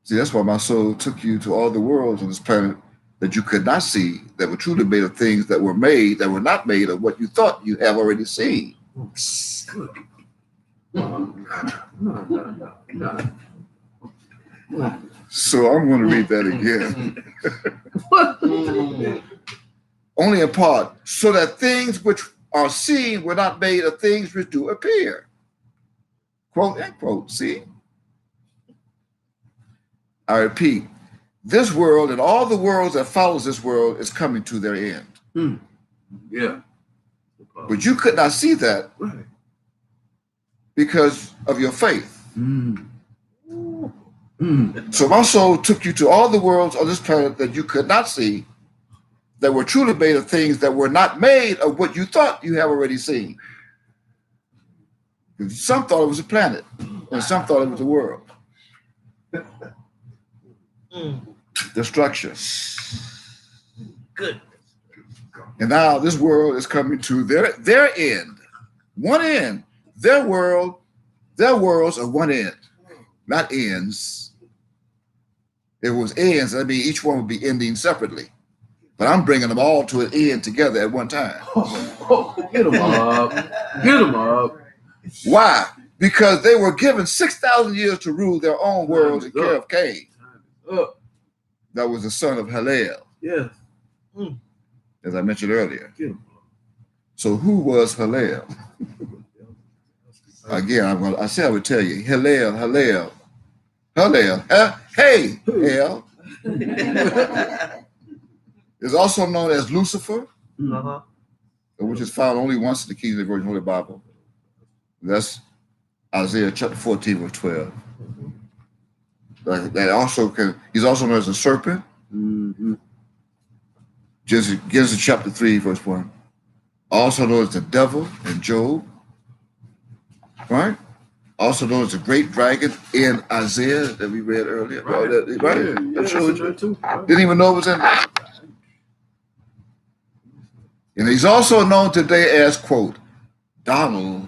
See, that's why my soul took you to all the worlds on this planet that you could not see, that were truly made of things that were made, that were not made of what you thought you have already seen. So I'm going to read that again. Only in part, so that things which are seen were not made of things which do appear. Quote, end quote, see? I repeat, this world and all the worlds that follows this world is coming to their end. Yeah. But you could not see that because of your faith. So my soul took you to all the worlds on this planet that you could not see, that were truly made of things that were not made of what you thought you have already seen. Some thought it was a planet, and some thought it was a world. Destruction. Good. And now this world is coming to their end. One end. Their worlds are one end, not ends. If it was ends, I mean each one would be ending separately. But I'm bringing them all to an end together at one time. Get them up. Get them up. Why? Because they were given 6,000 years to rule their own worlds in care of Cain. That was the son of Hallel. Yes. As I mentioned earlier. Get 'em. So who was Hallel? Again, I said I would tell you. Hallel. Hey, hell. Is also known as Lucifer, which is found only once in the King James Version Holy Bible. That's Isaiah chapter 14, verse 12. He's also known as the serpent. Genesis chapter 3, verse 1. Also known as the devil in Job. Right? Also known as the great dragon in Isaiah that we read earlier. Right. That showed you. Too. Didn't even know it was in there. And he's also known today as, quote, Donald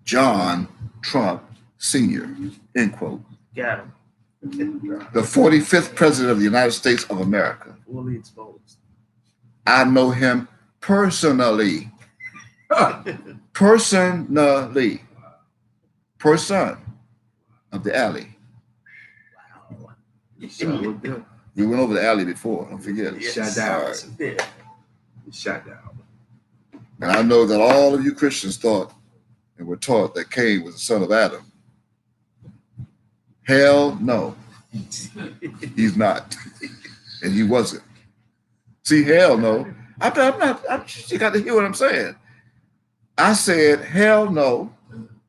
John Trump Sr., end quote. Got him. The 45th president of the United States of America. Fully exposed. I know him personally. Personally. Person of the alley. We went over the alley before, don't forget. Yes. Shut down. Right. Yeah. Shut down. And I know that all of you Christians thought and were taught that Cain was the son of Adam. Hell no. He's not. And he wasn't. See, hell no. You got to hear what I'm saying. I said, hell no.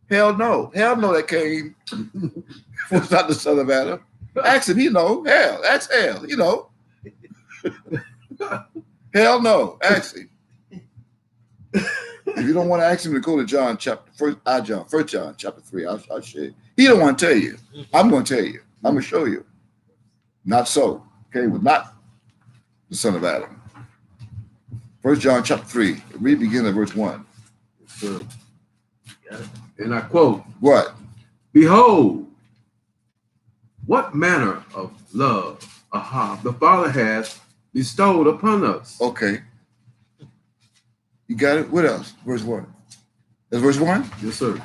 Hell no. Hell no that Cain was not the son of Adam. Ask him, he know. Hell, that's hell, you know. Hell no. Ask him. If you don't want to ask him to go to John chapter 1 John chapter 3, I'll show you. He don't want to tell you. I'm going to tell you. I'm going to show you. Not so. Cain was not the son of Adam. 1 John chapter 3. Read beginning at verse 1. And I quote, What? Behold, what manner of love the Father has bestowed upon us. Okay. You got it? What else? Verse 1. That's verse 1? Yes, sir.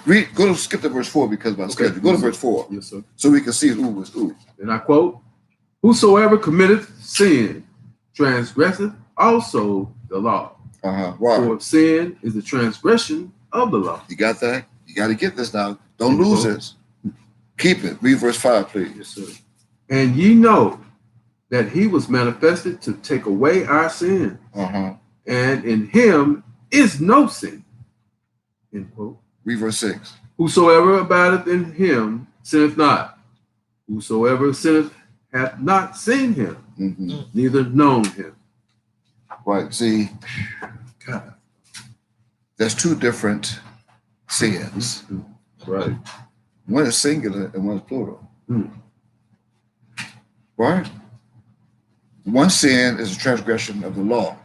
Skip to verse 4 because of my schedule. Go to verse 4. Yes, sir. So we can see who was who. And I quote, Whosoever committeth sin transgresseth also the law. Why? For sin is the transgression of the law. You got that? You got to get this now. Don't lose this. Keep it. Read verse 5, please. Yes, sir. And ye know that he was manifested to take away our sin, and in him is no sin. End quote. Read verse 6. Whosoever abideth in him sinneth not. Whosoever sinneth hath not seen him, neither known him. Right. See, God. there's two different sins. Right. One is singular and one is plural. Right? One sin is a transgression of the law.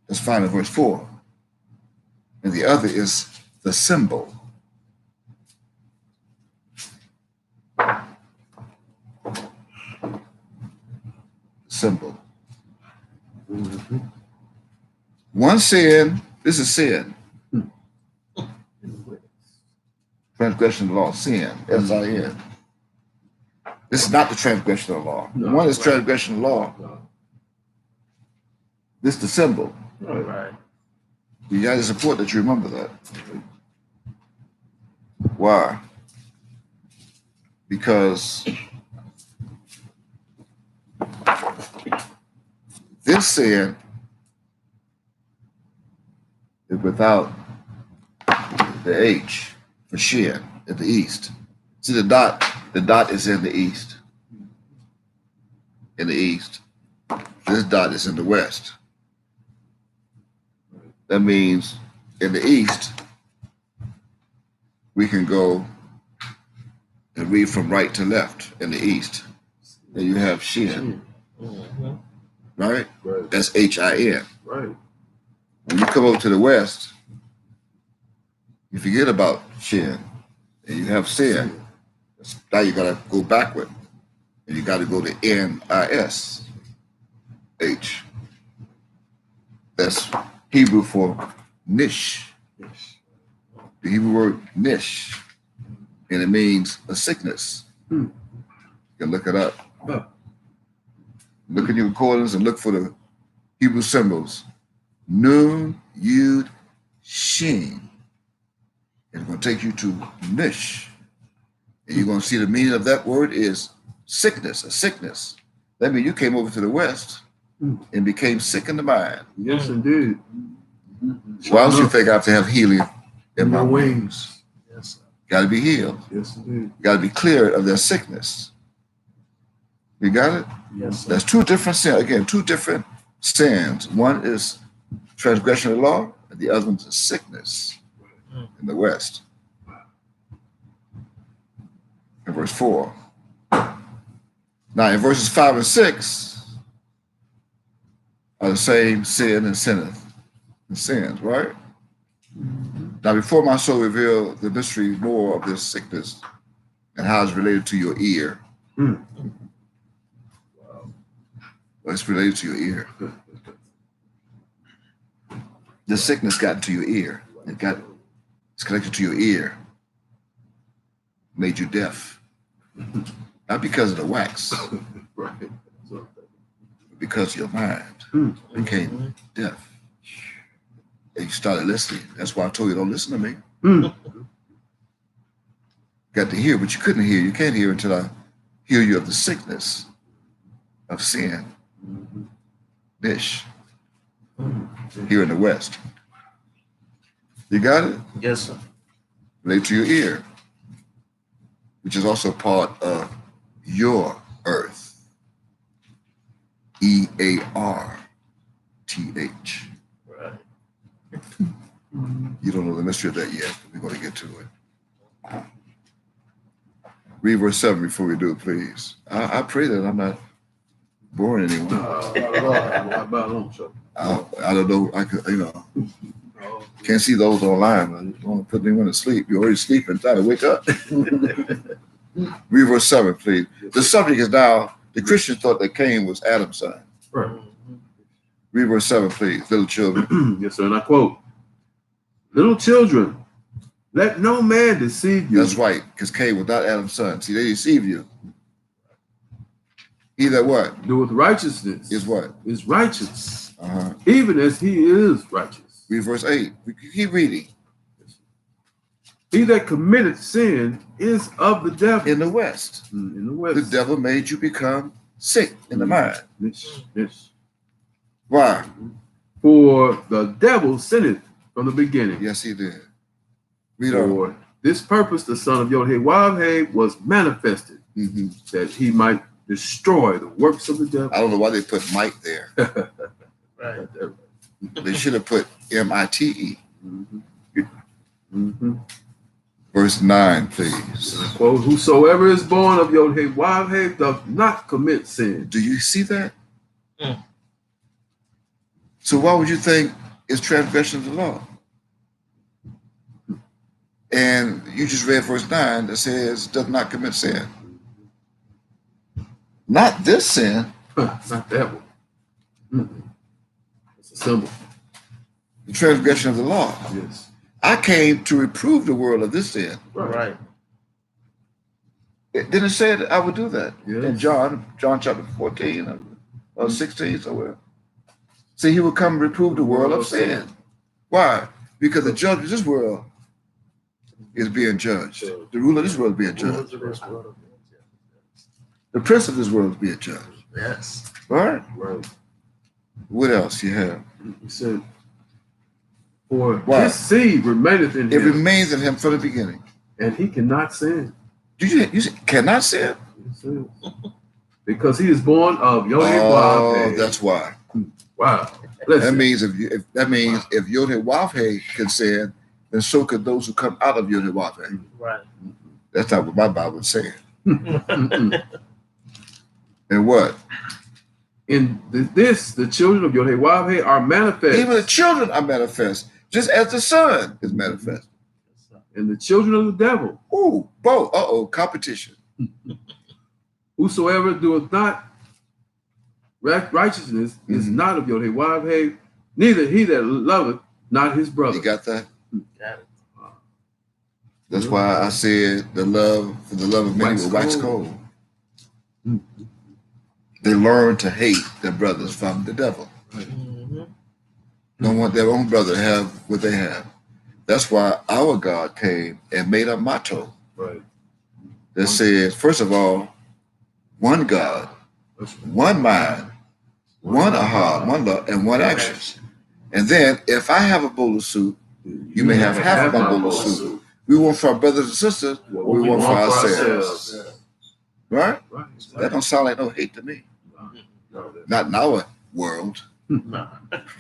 That's found in verse 4. And the other is the symbol. Symbol. One sin, this is sin. Transgression of the law, sin, S-I-N. This is not the transgression of the law. No, One is transgression of the law. No. This is the symbol. Right. It's important that you remember that. Why? Because this sin is without the H for shin in the east. See the dot is in the east. In the east. This dot is in the west. That means in the east, we can go and read from right to left in the east. Then you have shin, right? Right. That's H-I-N. Right. When you come over to the west, you forget about shin and you have sin. Now you gotta go backward and you gotta go to N-I-S, H. That's Hebrew for nish. The Hebrew word nish, and it means a sickness. You can look it up. Look in your recordings and look for the Hebrew symbols. Nun, Yud, Shin. It's going to take you to nish. And you're going to see the meaning of that word is sickness, a sickness. That means you came over to the west and became sick in the mind. Yes, indeed. Why else you think I have to have healing in my wings? Yes, sir. Got to be healed. Yes, indeed. Got to be cleared of their sickness. You got it? Yes, sir. There's two different sins. Again, two different sins. One is transgression of the law, and the other one is sickness in the West. In verse 4. Now, in verses 5 and 6 are the same sin and sinneth and sins, right? Now, before my soul reveal the mystery more of this sickness and how it's related to your ear. Well, it's related to your ear. The sickness got into your ear. It's connected to your ear. Made you deaf. Not because of the wax, Right. but because of your mind. Became deaf. And you started listening. That's why I told you don't listen to me. Got to hear, but you couldn't hear. You can't hear until I heal you of the sickness of sin. Dish. Here in the West. You got it? Yes, sir. Relate to your ear, which is also part of your earth. E-A-R-T-H. Right. You don't know the mystery of that yet, but we're going to get to it. Read verse 7 before we do it, please. I pray that I'm not boring anyone. I don't know. I could, can't see those online. I don't want to put anyone to sleep. You're already sleeping. Time to wake up. Read verse 7, please. The subject is now, the Christians thought that Cain was Adam's son. Right. Read verse 7, please, little children. Yes, sir. And I quote, little children, let no man deceive you. That's right, because Cain was not Adam's son. See, they deceive you. He that what? Do with righteousness. Is what? Is righteous. even as he is righteous. Read verse 8. We keep reading. He that committed sin is of the devil. In the West. In the West. The devil made you become sick in the mind. Yes. Why? For the devil sinned from the beginning. Yes, he did. Read on. For this purpose, the son of Yod-Heh-Wav-Heh was manifested, that he might destroy the works of the devil. I don't know why they put might there. Right. They should have put M-I-T-E. Verse 9, please. Quote, whosoever is born of Yod-Heh-Wav-Heh doth not commit sin. Do you see that? So why would you think it's transgression of the law? And you just read verse 9 that says, does not commit sin. Not this sin. Not that one. It's a symbol. The transgression of the law. Yes. I came to reprove the world of this sin. Right. It didn't say that I would do that. Yes. In John chapter 14 or 16 somewhere. See, he would come and reprove the world of sin. Why? Because the judge of this world is being judged. The ruler of this world is being judged. The prince of this world is being judged. Yes. Right? Right. What else you have? He said, for Why? his seed remaineth in It him, remains in him from the beginning. and he cannot sin. You cannot sin? It says, because he is born of Oh, Yod-Heh-Wav-Heh. that's why. Wow. That Listen, means if Yod-Heh-Wav-Heh can sin, then so could those who come out of Yod-Heh-Wav-Heh. Right. That's not what my Bible is saying. mm-mm. And what? In this, the children of Yod-Heh-Wav-Heh are manifest. Even the children are manifest, just as the Son is manifest. And the children of the devil. Ooh, both. Competition. Whosoever doeth not righteousness is not of Yod-Heh-Wav-Heh, neither he that loveth not his brother. You got that? Got it. That's why I said the love of many will wax cold. They learn to hate their brothers from the devil. Don't want their own brother to have what they have. That's why our God came and made a motto that says, first of all, one God, one mind, one aha, one love, and one action. And then, if I have a bowl of soup, you may have half of my bowl of soup. We want for our brothers and sisters what we want for ourselves. Right? That don't sound like no hate to me. Not in our world.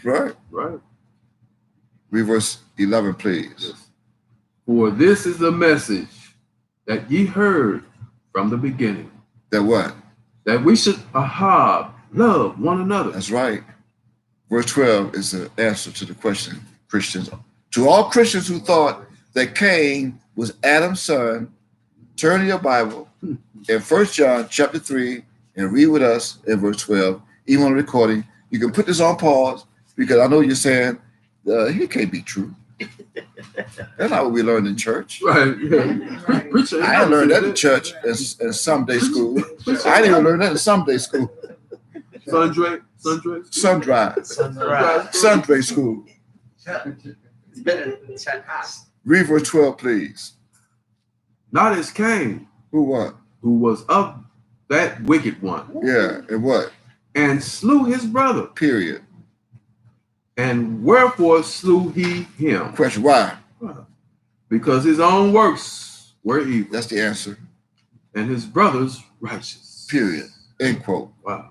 Right? Right. Read verse 11, please. For this is the message that ye heard from the beginning. That what? That we should love one another. That's right. Verse 12 is the answer to the question, Christians. To all Christians who thought that Cain was Adam's son, turn to your Bible in 1 John chapter 3 and read with us in verse 12. Even on the recording, you can put this on pause because I know you're saying, it can't be true. That's not what we learned in church. Right. Yeah. Preacher, I didn't learn that in church in Sunday school. I didn't even learn that in Sunday school. Sundry school. Read verse 12, please. Not as Cain. Who what? Who was of that wicked one. Yeah, and what? And slew his brother. Period. And wherefore slew he him? Question, why? Because his own works were evil. That's the answer. And his brother's righteous. Period. End quote. Wow.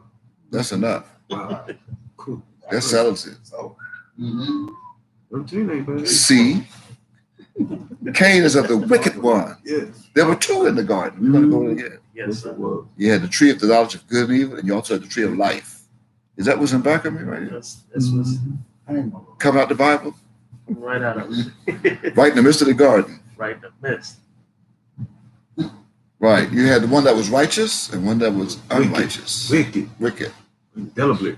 That's enough. Wow. Cool. That settles it. 13 ain't bad. See? Cain is of the wicked one. Yes. There were two in the garden. We're going to go again. Yes, sir. You had the tree of the knowledge of good and evil, and you also had the tree of life. Is that what's in back of me right here? That's what's Coming out the Bible? right out of it. Right in the midst of the garden. Right in the midst. Right. You had the one that was righteous and one that was unrighteous. Wicked. Indelibly.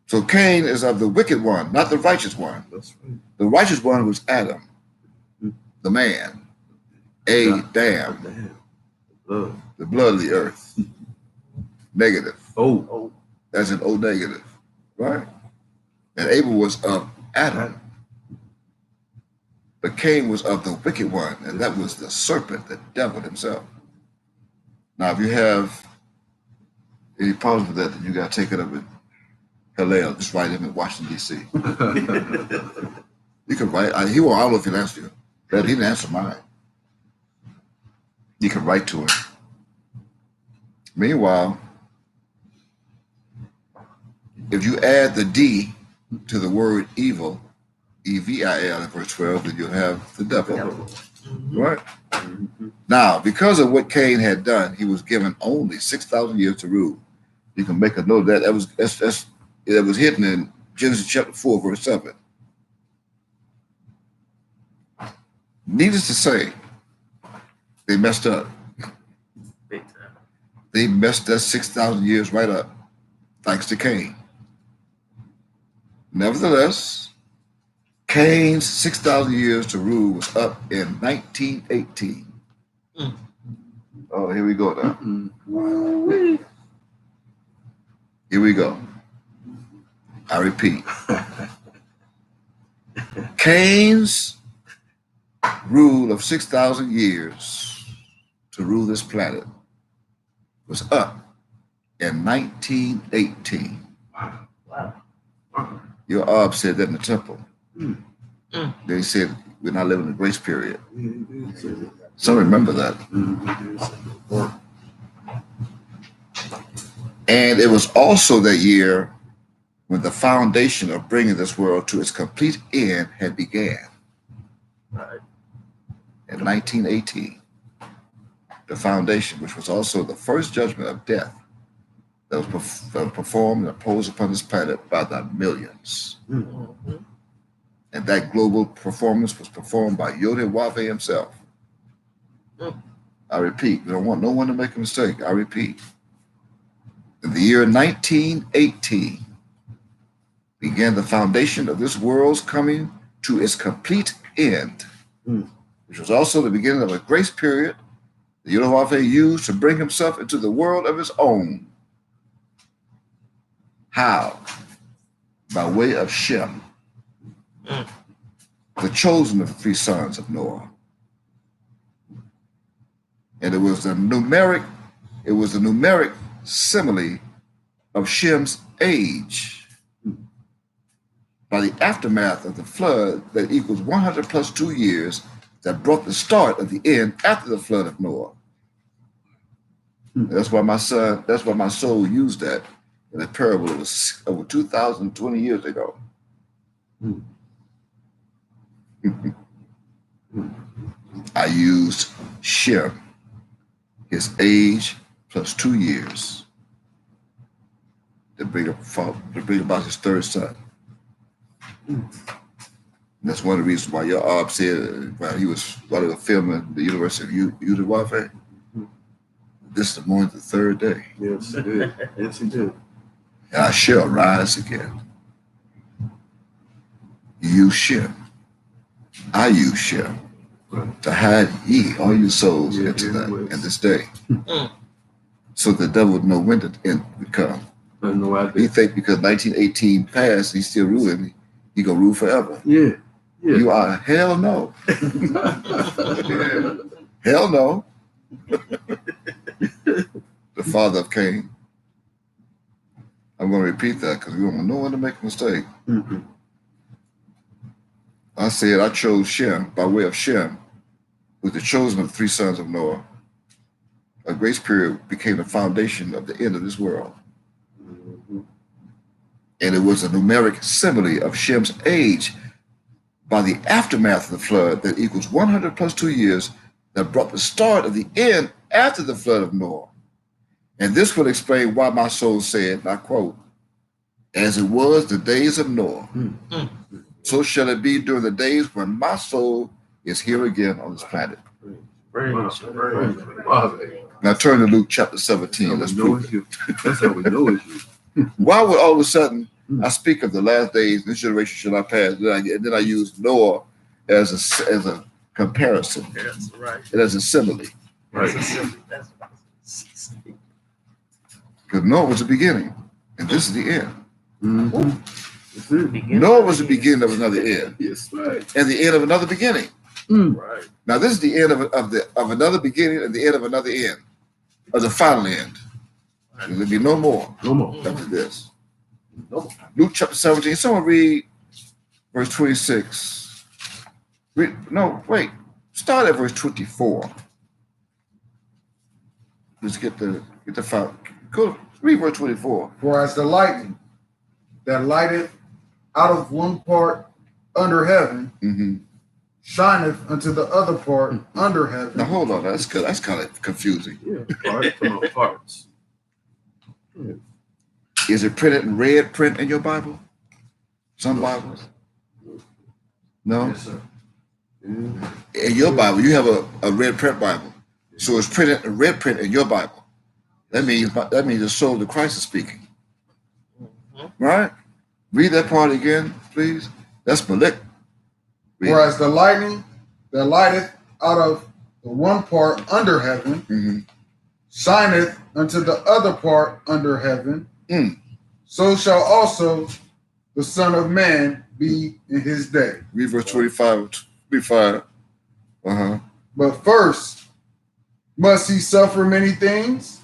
So Cain is of the wicked one, not the righteous one. That's right. The righteous one was Adam, the man. Adam, the blood of the earth. Negative. Oh. That's an O negative. Right? And Abel was of Adam. But Cain was of the wicked one, and that was the serpent, the devil himself. Now, if you have any problems with that, then you got to take it up with Hillel. Just write him in Washington, D.C. You can write. I don't know if he'll answer you. But he didn't answer mine. You can write to him. Meanwhile, if you add the D to the word evil, E-V-I-L in verse 12, then you'll have the devil. Right? Now, because of what Cain had done, he was given only 6,000 years to rule. You can make a note of that. That was hidden in Genesis chapter 4, verse 7. Needless to say, they messed up. They messed that 6,000 years right up, thanks to Cain. Nevertheless, Cain's 6,000 years to rule was up in 1918. Oh, here we go now. Here we go. I repeat. Cain's rule of 6,000 years to rule this planet was up in 1918. Wow. Your Ab said that in the temple. They said we're not living in the grace period. Some remember that. And it was also that year when the foundation of bringing this world to its complete end had began. Right. In 1918, the foundation, which was also the first judgment of death that was performed and imposed upon this planet by the millions. And that global performance was performed by Yodhe himself. I repeat, we don't want no one to make a mistake. I repeat. In the year 1918 began the foundation of this world's coming to its complete end, which was also the beginning of a grace period that Yodhe used to bring himself into the world of his own. How? By way of Shem, the chosen of the three sons of Noah. And it was the numeric simile of Shem's age by the aftermath of the flood that equals 100 plus 2 years that brought the start of the end after the flood of Noah. That's why my soul used that in a parable that was over 2,020 years ago. I used Shem, his age plus 2 years, to bring about his third son. That's one of the reasons why your Ab said while they were filming the University of Yodhe, this is the morning of the third day. Yes, he did. Yes, he did. And I shall rise again. You Shem. I use Shem to hide ye, all you souls, into that in this day. So the devil would know when the end would come. I have no idea. He think because 1918 passed, he's still ruling, he gonna rule forever. Yeah. You are hell no. Hell no. The father of Cain. I'm going to repeat that because we don't want no one to make a mistake. I said I chose Shem by way of Shem, with the chosen of the three sons of Noah. A grace period became the foundation of the end of this world. And it was a numeric simile of Shem's age by the aftermath of the flood that equals 100 plus 2 years that brought the start of the end after the flood of Noah. And this will explain why my soul said, and I quote, as it was the days of Noah, so shall it be during the days when my soul is here again on this planet. Now turn to Luke chapter 17. Let's prove it. That's how we know it's you. Why would all of a sudden I speak of the last days, this generation shall not pass, and then I use Noah as a comparison, and as a simile. Right. Because Noah was the beginning, and this is the end. Noah was the beginning of another end. Yes, right. And the end of another beginning. Right. Now this is the end of another beginning and the end of another end. Of the final end. There'll be no more. No more. After this. No more. Luke chapter 17. Someone read verse 26. Start at verse 24. Let's get the file. Go read verse 24. For as the lightning that lighteth out of one part under heaven shineth unto the other part under heaven. Now hold on, that's good. That's kind of confusing. Yeah, parts. Is it printed in red print in your Bible? Some Bibles? No? Yes, sir. Yeah. In your Bible, you have a red print Bible. So it's printed in red print in your Bible. That means the soul of Christ is speaking. Right? Read that part again, please. That's Malik. For as the lightning that lighteth out of the one part under heaven shineth unto the other part under heaven, so shall also the Son of Man be in his day. Read verse 25. But first must he suffer many things?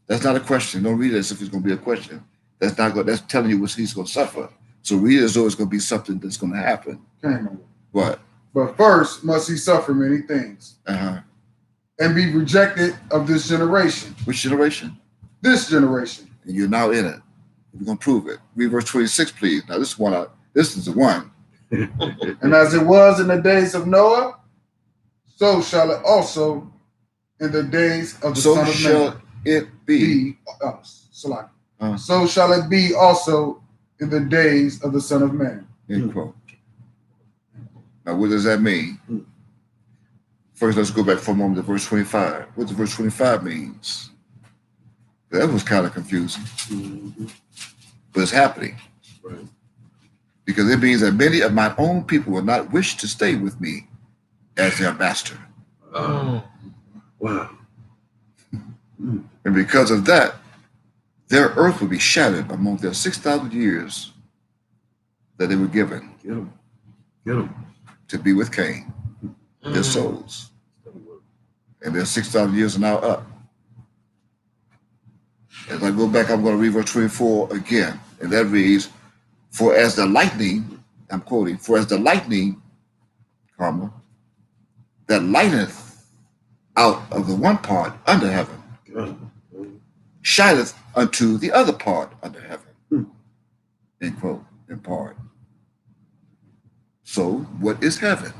That's not a question. Don't read it as if it's going to be a question. That's telling you what he's going to suffer. So read it as though it's going to be something that's going to happen. What? But first must he suffer many things and be rejected of this generation. Which generation? This generation. And you're now in it. We're going to prove it. Read verse 26, please. Now this is the one. And as it was in the days of Noah, so shall it also in the days of the Son of Man. So shall it be. So shall it be also in the days of the Son of Man. End quote. Now, what does that mean? First, let's go back for a moment to verse 25. What does verse 25 means? That was kind of confusing. But it's happening. Right. Because it means that many of my own people will not wish to stay with me as their master. Wow. And because of that, their earth will be shattered among their 6,000 years that they were given. Get them. To be with Cain, their souls. And their 6,000 years are now up. As I go back, I'm going to read verse 24 again. And that reads, for as the lightning, I'm quoting, for as the lightning, that lighteth out of the one part under heaven, shineth unto the other part under heaven. End quote, in part. So, what is heaven?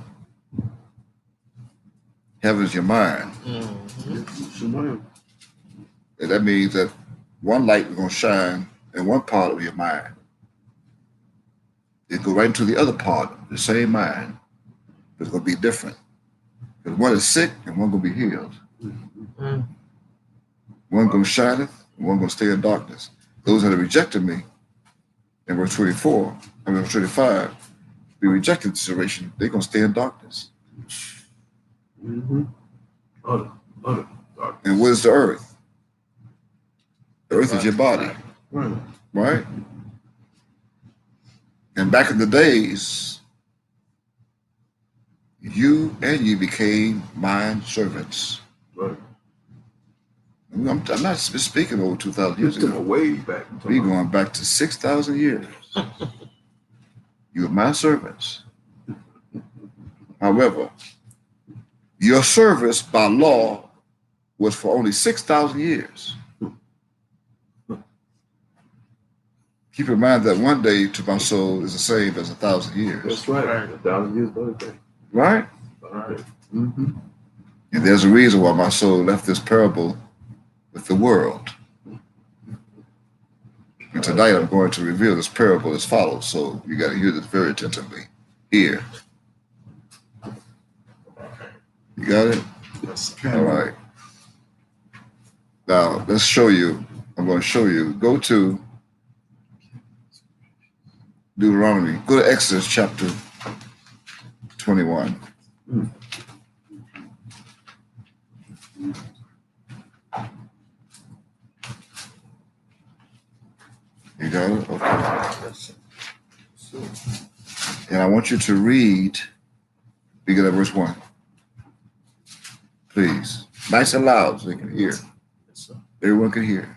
Heaven is your mind. And that means that one light is going to shine in one part of your mind. It go right into the other part of the same mind. It's going to be different. Because one is sick and one going to be healed. One going to shine and one going to stay in darkness. Those that have rejected me, in verse 25, be rejected this generation, they're going to stay in darkness. Utter darkness. And what is the earth? The earth is your body. Right? And back in the days, you became my servants. Right. I'm not speaking over 2,000 years ago. Way back. We're going back to 6,000 years. You are my servants. However, your service by law was for only 6,000 years. Keep in mind that one day to my soul is the same as 1,000 years. That's right. 1,000 years by the day. Right? Right. And there's a reason why my soul left this parable with the world. And tonight I'm going to reveal this parable as follows. So you got to hear this very attentively. Here. You got it? Yes. All right. Now, let's show you. I'm going to show you. Go to Deuteronomy. Go to Exodus chapter 21. You got it? Okay. And I want you to read, begin at verse 1. Please. Nice and loud so they can hear. Everyone can hear.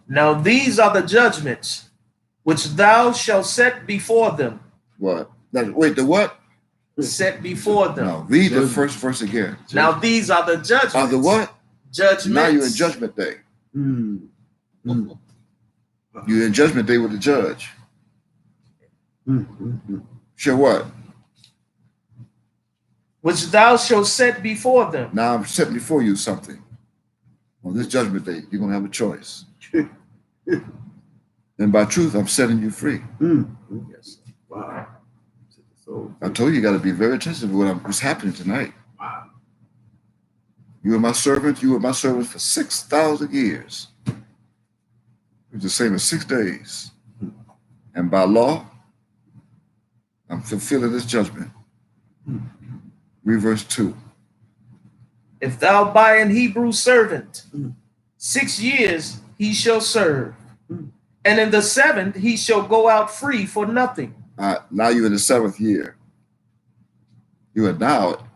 Now these are the judgments which thou shalt set before them. What? Now, wait, the what? Set before them. No, read the first verse again. Now these are the judgments. Are the what? Judgments. Now you're in judgment day. You're in judgment day with the judge. Sure what? Which thou shalt set before them. Now I'm setting before you something. On this judgment day, you're going to have a choice. And by truth, I'm setting you free. Yes. Wow. I told you got to be very attentive to what's happening tonight. Wow. You were my servant. You were my servant for 6,000 years. It was the same as 6 days. And by law, I'm fulfilling this judgment. Read verse 2. If thou buy an Hebrew servant, 6 years he shall serve. And in the 7th he shall go out free for nothing. Now you're in the 7th year. You are now,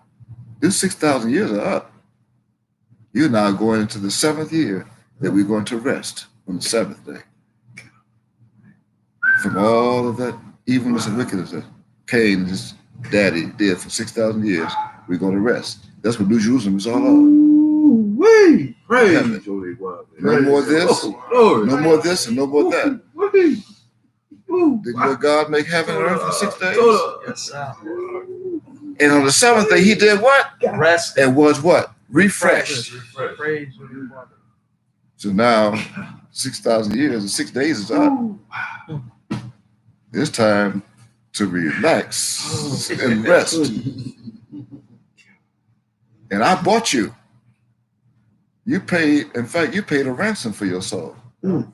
this 6,000 years are up. You're now going into the 7th year that we're going to rest on the 7th day. From all of that evilness and wickedness that Cain and his daddy did for 6,000 years, we're going to rest. That's what New Jerusalem is all about. Wait, praise Heaven. No more this, no more this, and no more that. Did your God make heaven and earth in 6 days? Yes, sir. And on the 7th day, he did what? Rest. And was what? Refreshed. Praise. So now, 6,000 years and 6 days is up. It's time to relax and rest. And I bought you. You paid, in fact, you paid a ransom for your soul. You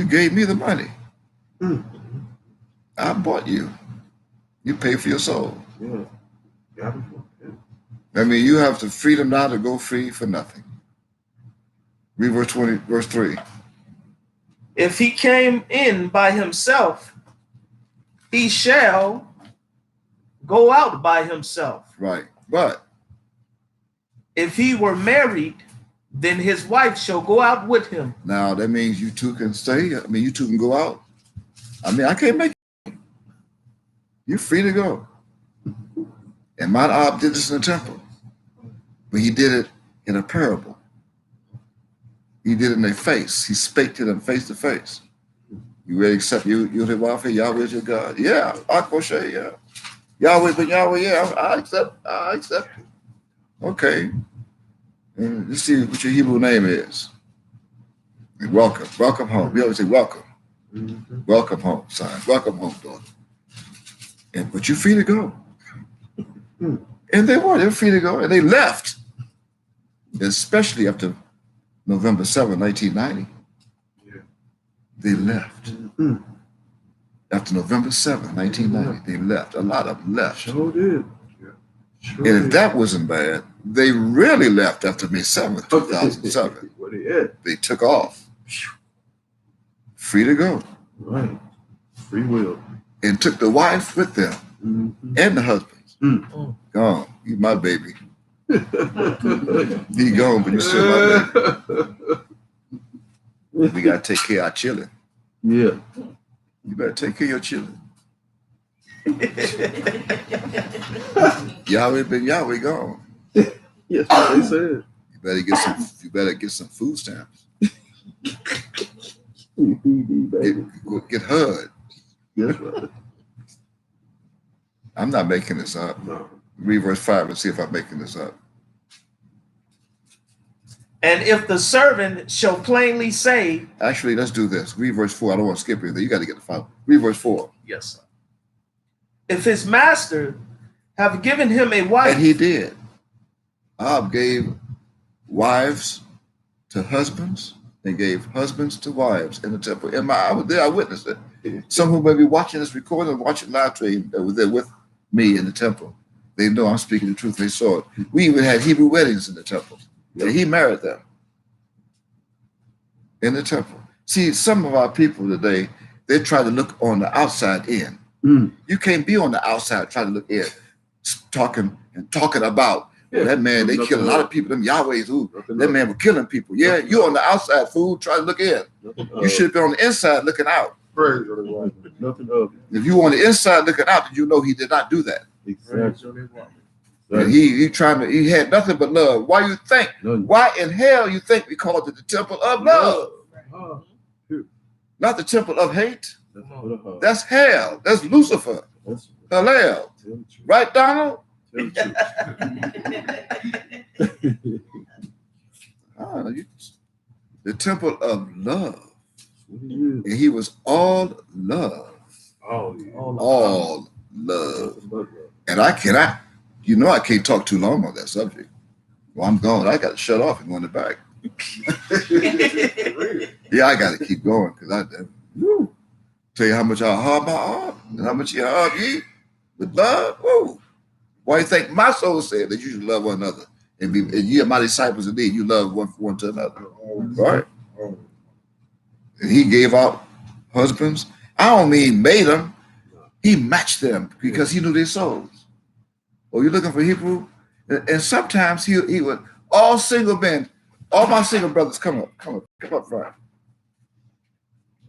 gave me the money. I bought you. You paid for your soul. I mean, you have the freedom now to go free for nothing. Read verse 3. If he came in by himself, he shall go out by himself. Right. But if he were married, then his wife shall go out with him. now that means you two can stay. I mean, you two can go out. I mean, I can't make you. You're free to go. And Mount Ob did this in the temple. But he did it in a parable. He did it in their face. He spake to them face to face. You ready to accept you the welfare? Yahweh is your God. Yeah, Akoshe, yeah. Yahweh, but Yahweh, yeah, I accept. Okay. And let's see what your Hebrew name is. And welcome home. We always say welcome. Welcome home, son. Welcome home, daughter. But you're free to go. And they were free to go. And they left. Especially after November 7, 1990. They left. After November 7, 1990, they left. A lot of them left. Sure did. Sure And if that wasn't bad, they really left after May 7th, 2007. They took off. Free to go. Right. Free will. And took the wife with them and the husbands. Gone. You my baby. He gone, but you still my baby. We got to take care of our children. Yeah. You better take care of your children. Yahweh been Yahweh gone. Yes, what they said. You better get some food stamps. Get HUD. Yes, right. I'm not making this up. No. Read verse 5 and see if I'm making this up. And if the servant shall plainly say, actually, let's do this. Read verse 4. I don't want to skip anything. You got to get the 5. Read verse 4. yes, sir. If his master have given him a wife, And he did. Ab gave wives to husbands and gave husbands to wives in the temple. I was there. I witnessed it. Some who may be watching this recording, watching live stream that was there with me in the temple. They know I'm speaking the truth. They saw it. We even had Hebrew weddings in the temple. And he married them in the temple. See, some of our people today, they try to look on the outside in. You can't be on the outside trying to look in, talking about that man. They kill a lot of people. Them Yahwehs, that man was killing people. Yeah, you on the outside, fool, try to look in. You should have been on the inside looking out. Nothing of it. If you were on the inside looking out, then you know he did not do that. Exactly. And he had nothing but love. Why you think? Why in hell you think we called it the temple of love? Not the temple of hate. That's hell. That's Lucifer. Hallel. Right, Donald? The temple of love. And he was all love. All love. And I cannot, I can't talk too long on that subject. Well, I'm gone. I got to shut off and go in the back. Yeah, I got to keep going because tell you how much I harm my heart and how much you harm ye with love. Woo. Why you think my soul said that you should love one another and you are my disciples indeed. You love one to another. Right? And he gave out husbands. I don't mean made them. He matched them because he knew their souls. Oh, you're looking for Hebrew? And sometimes he would, all single men, all my single brothers come up front.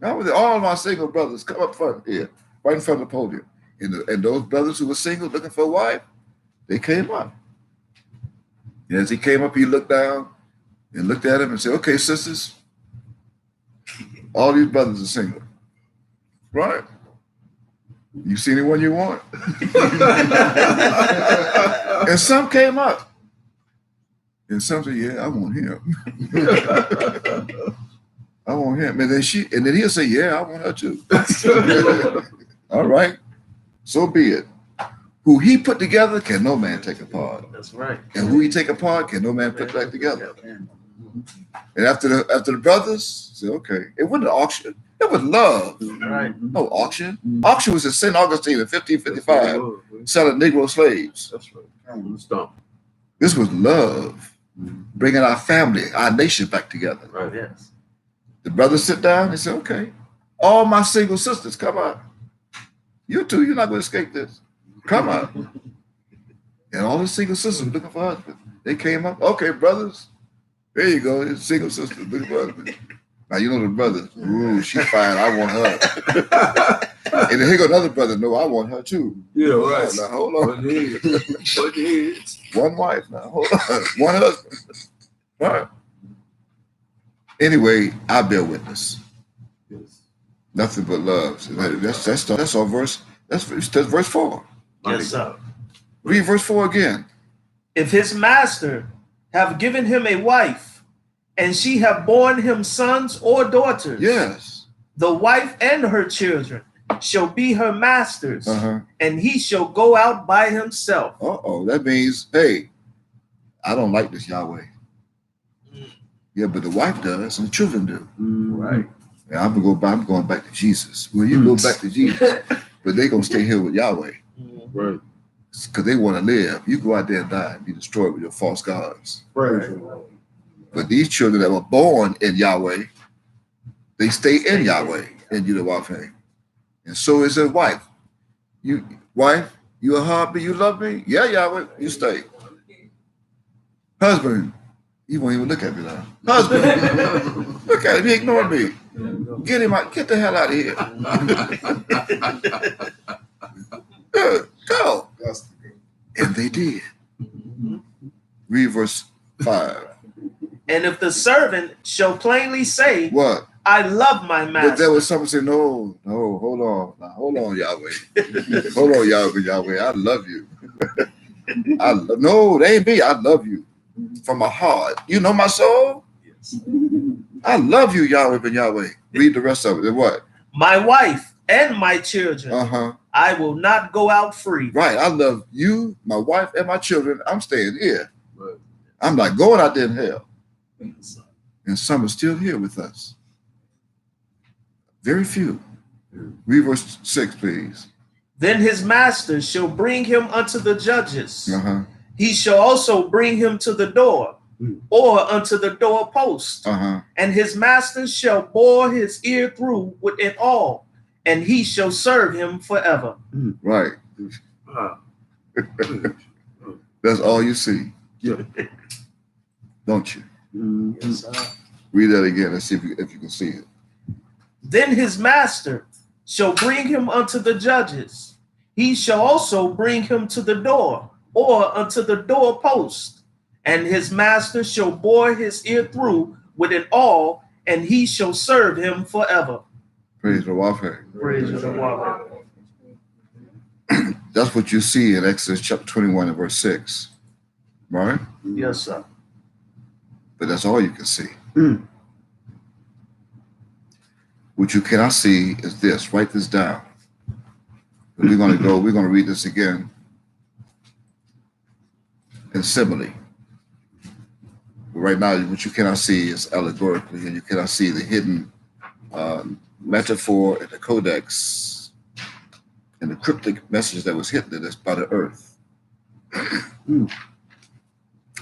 All my single brothers come up front here, right in front of the podium. And those brothers who were single looking for a wife, they came up. And as he came up, he looked down and looked at him and said, okay, sisters, all these brothers are single. Right? You see anyone you want? And some came up. And some said, yeah, I want him. I want him. And then he'll say, yeah, I want her too. All right. So be it. Who he put together can no man take apart. That's right. And who he take apart can no man put back together. And after the brothers said, okay, it wasn't an auction. It was love. Right. No auction. Auction was in St. Augustine in 1555, selling Negro slaves. That's right. This was love, bringing our family, our nation back together. Right. Yes. The brothers sit down and say, okay, all my single sisters, come out. You two, you're not going to escape this. Come out. And all the single sisters looking for husbands. They came up, okay, brothers, there you go, it's single sisters looking for husbands. Now, you know the brothers, ooh, she's fine, I want her. And then here go another brother, no, I want her too. Yeah, right. Now, hold on. One wife now, hold on. One husband. All right. Anyway, I bear witness. Yes. Nothing but love. That's all verse. That's verse 4. Yes, sir. Read verse 4 again. If his master have given him a wife, and she have borne him sons or daughters, yes, the wife and her children shall be her masters, and he shall go out by himself. That means, hey, I don't like this Yahweh. Yeah, but the wife does, and the children do. Right. Yeah, I'm going back to Jesus. Well, you go back to Jesus, but they're gonna stay here with Yahweh. Right. Because they want to live. You go out there and die and be destroyed with your false gods. Right. But these children that were born in Yahweh, they stay in Yahweh and you the wife. And so is a wife. You a husband, you love me? Yeah, Yahweh, you stay. Husband, he won't even look at me now. Husband, look at him, he ignored me. Get him out, get the hell out of here. Go. And they did. Read verse 5. And if the servant shall plainly say, what? I love my master. But there was someone say, no, hold on. Now, hold on, Yahweh. Hold on, Yahweh. I love you. No, they ain't me. I love you from my heart. You know my soul? Yes. I love you, Yahweh ben Yahweh. Read the rest of it. Then what? My wife and my children, I will not go out free. Right. I love you, my wife, and my children. I'm staying here. Right. I'm not going out there in hell. And some are still here with us. Very few. Read verse 6, please. Then his master shall bring him unto the judges. He shall also bring him to the door, or unto the doorpost. And his master shall bore his ear through with an awl, and he shall serve him forever. Right. That's all you see. Yeah. Don't you? Yes, sir. Read that again and see if you can see it. Then his master shall bring him unto the judges. He shall also bring him to the door, or unto the doorpost. And his master shall bore his ear through with an awl, and he shall serve him forever. Praise the Lord. Praise the Lord. That's what you see in Exodus chapter 21 and verse 6. Right? Yes, sir. But that's all you can see. What you cannot see is this. Write this down. We're going to read this again in simile. But right now, what you cannot see is allegorically, and you cannot see the hidden metaphor in the codex and the cryptic message that was hidden in this by the earth.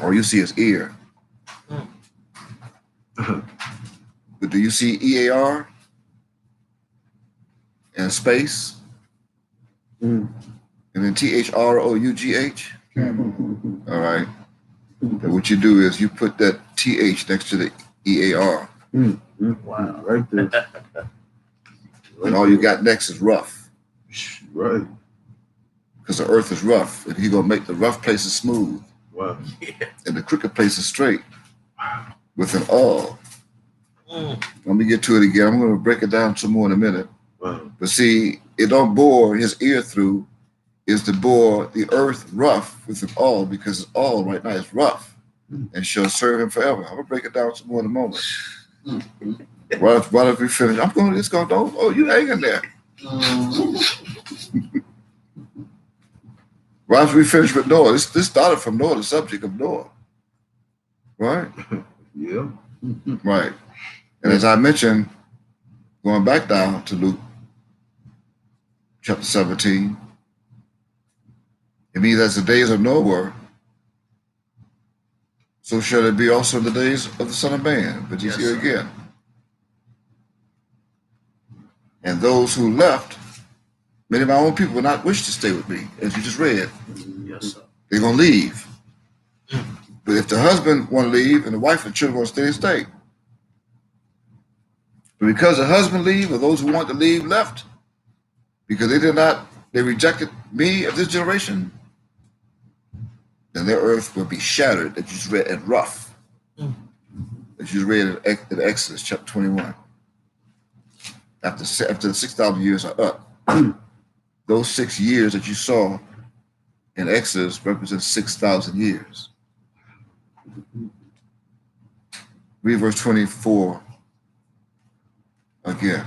All you see is ear. But do you see EAR and space? And then THROUGH? All right. And what you do is you put that TH next to the EAR. Wow. Right there. And all you got next is rough. Right. Because the earth is rough. And he's going to make the rough places smooth. Wow. And the crooked places straight. With an awl. Let me get to it again. I'm going to break it down some more in a minute. Wow. But see, it don't bore his ear through, is to bore the earth rough with an awl, because his awl right now is rough and shall serve him forever. I'm going to break it down some more in a moment. Right after we finish, it's going to, oh, you hang in there. Right after we finish with Noah, this started from Noah, the subject of Noah. Right? Yeah. Right. And as I mentioned, going back down to Luke chapter 17, it means as the days of Noah were, so shall it be also in the days of the Son of Man. But he's here again. And those who left, many of my own people will not wish to stay with me, as you just read. Yes, sir. They're going to leave. But if the husband want to leave and the wife and children want to stay, they stay. But because the husband leave, or those who want to leave left, because they rejected me of this generation, then their earth will be shattered, that you just read, and rough. That you read in Exodus chapter 21. After the 6,000 years are up, those 6 years that you saw in Exodus represent 6,000 years. Read verse 24 again.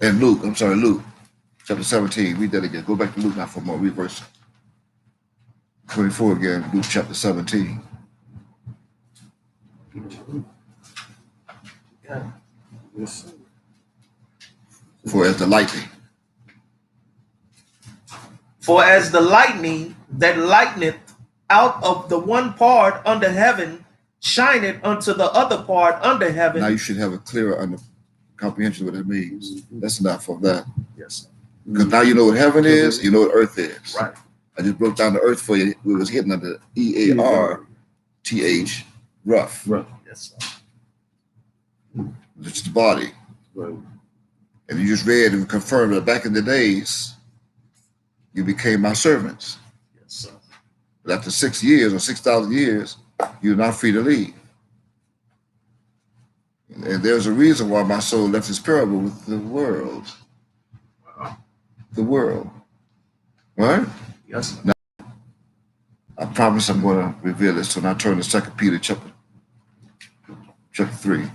And Luke chapter 17. Read that again. Go back to Luke now for more. Read verse 24 again. Luke chapter 17. Yes. For as the lightning. For as the lightning that lighteneth out of the one part under heaven shineth unto the other part under heaven. Now you should have a clearer comprehension of what that means. That's enough of that. Yes. Because now you know what heaven is, you know what earth is. Right. I just broke down the earth for you. It was hidden under EARTH, rough. Right. Yes, sir. It's the body. Right. And you just read and confirmed that back in the days, you became my servants. Yes, sir. But after 6 years or 6,000 years, you're not free to leave. And there's a reason why my soul left his parable with the world. The world. Right? Yes, sir. Now, I promise I'm going to reveal this. So now turn to 2 Peter chapter 3.